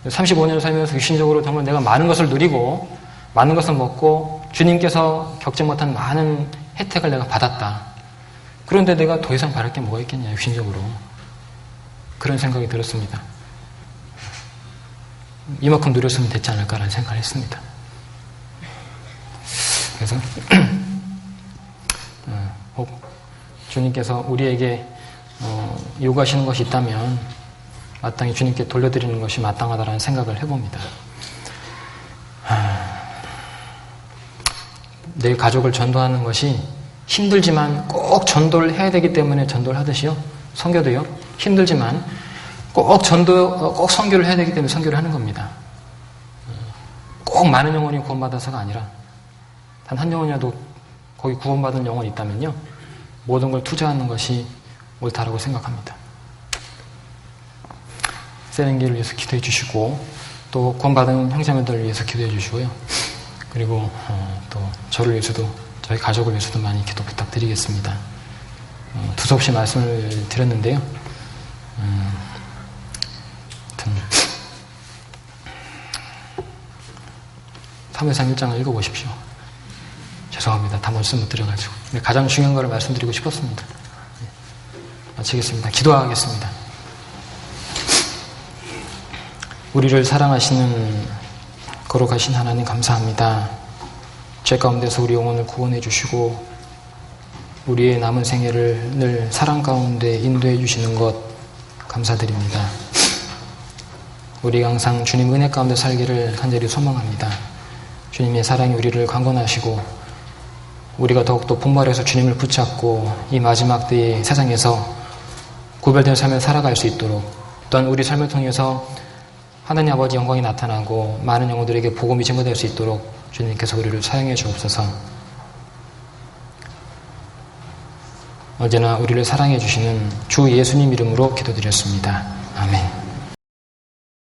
35년을 살면서 육신적으로 정말 내가 많은 것을 누리고 많은 것을 먹고 주님께서 겪지 못한 많은 혜택을 내가 받았다. 그런데 내가 더 이상 바랄 게 뭐가 있겠냐, 육신적으로. 그런 생각이 들었습니다. 이만큼 누렸으면 됐지 않을까라는 생각을 했습니다. 그래서 혹 주님께서 우리에게 요구하시는 것이 있다면 마땅히 주님께 돌려드리는 것이 마땅하다는 생각을 해봅니다. 내 가족을 전도하는 것이 힘들지만 꼭 전도를 해야 되기 때문에 전도를 하듯이요. 선교도요. 힘들지만 꼭 선교를 해야 되기 때문에 선교를 하는 겁니다. 꼭 많은 영혼이 구원받아서가 아니라 단 한 영혼이라도 거기 구원받은 영혼이 있다면요. 모든 걸 투자하는 것이 옳다라고 생각합니다. 세렝게를 위해서 기도해 주시고 또 구원받은 형제자매들을 위해서 기도해 주시고요. 그리고 또 저를 위해서도 저희 가족을 위해서도 많이 기도 부탁드리겠습니다. 두서없이 말씀을 드렸는데요. 사무엘상 1장을 읽어보십시오. 죄송합니다. 다 말씀 못 드려가지고. 가장 중요한 것을 말씀드리고 싶었습니다. 마치겠습니다. 기도하겠습니다. 우리를 사랑하시는 거룩하신 하나님 감사합니다. 죄 가운데서 우리 영혼을 구원해 주시고 우리의 남은 생애를 늘 사랑 가운데 인도해 주시는 것 감사드립니다. 우리가 항상 주님 은혜 가운데 살기를 간절히 소망합니다. 주님의 사랑이 우리를 강건하시고 우리가 더욱더 분발해서 주님을 붙잡고 이 마지막 때의 세상에서 구별된 삶을 살아갈 수 있도록 또한 우리 삶을 통해서 하나님 아버지 영광이 나타나고 많은 영혼들에게 복음이 증거될 수 있도록 주님께서 우리를 사용해 주옵소서. 언제나 우리를 사랑해 주시는 주 예수님 이름으로 기도드렸습니다. 아멘.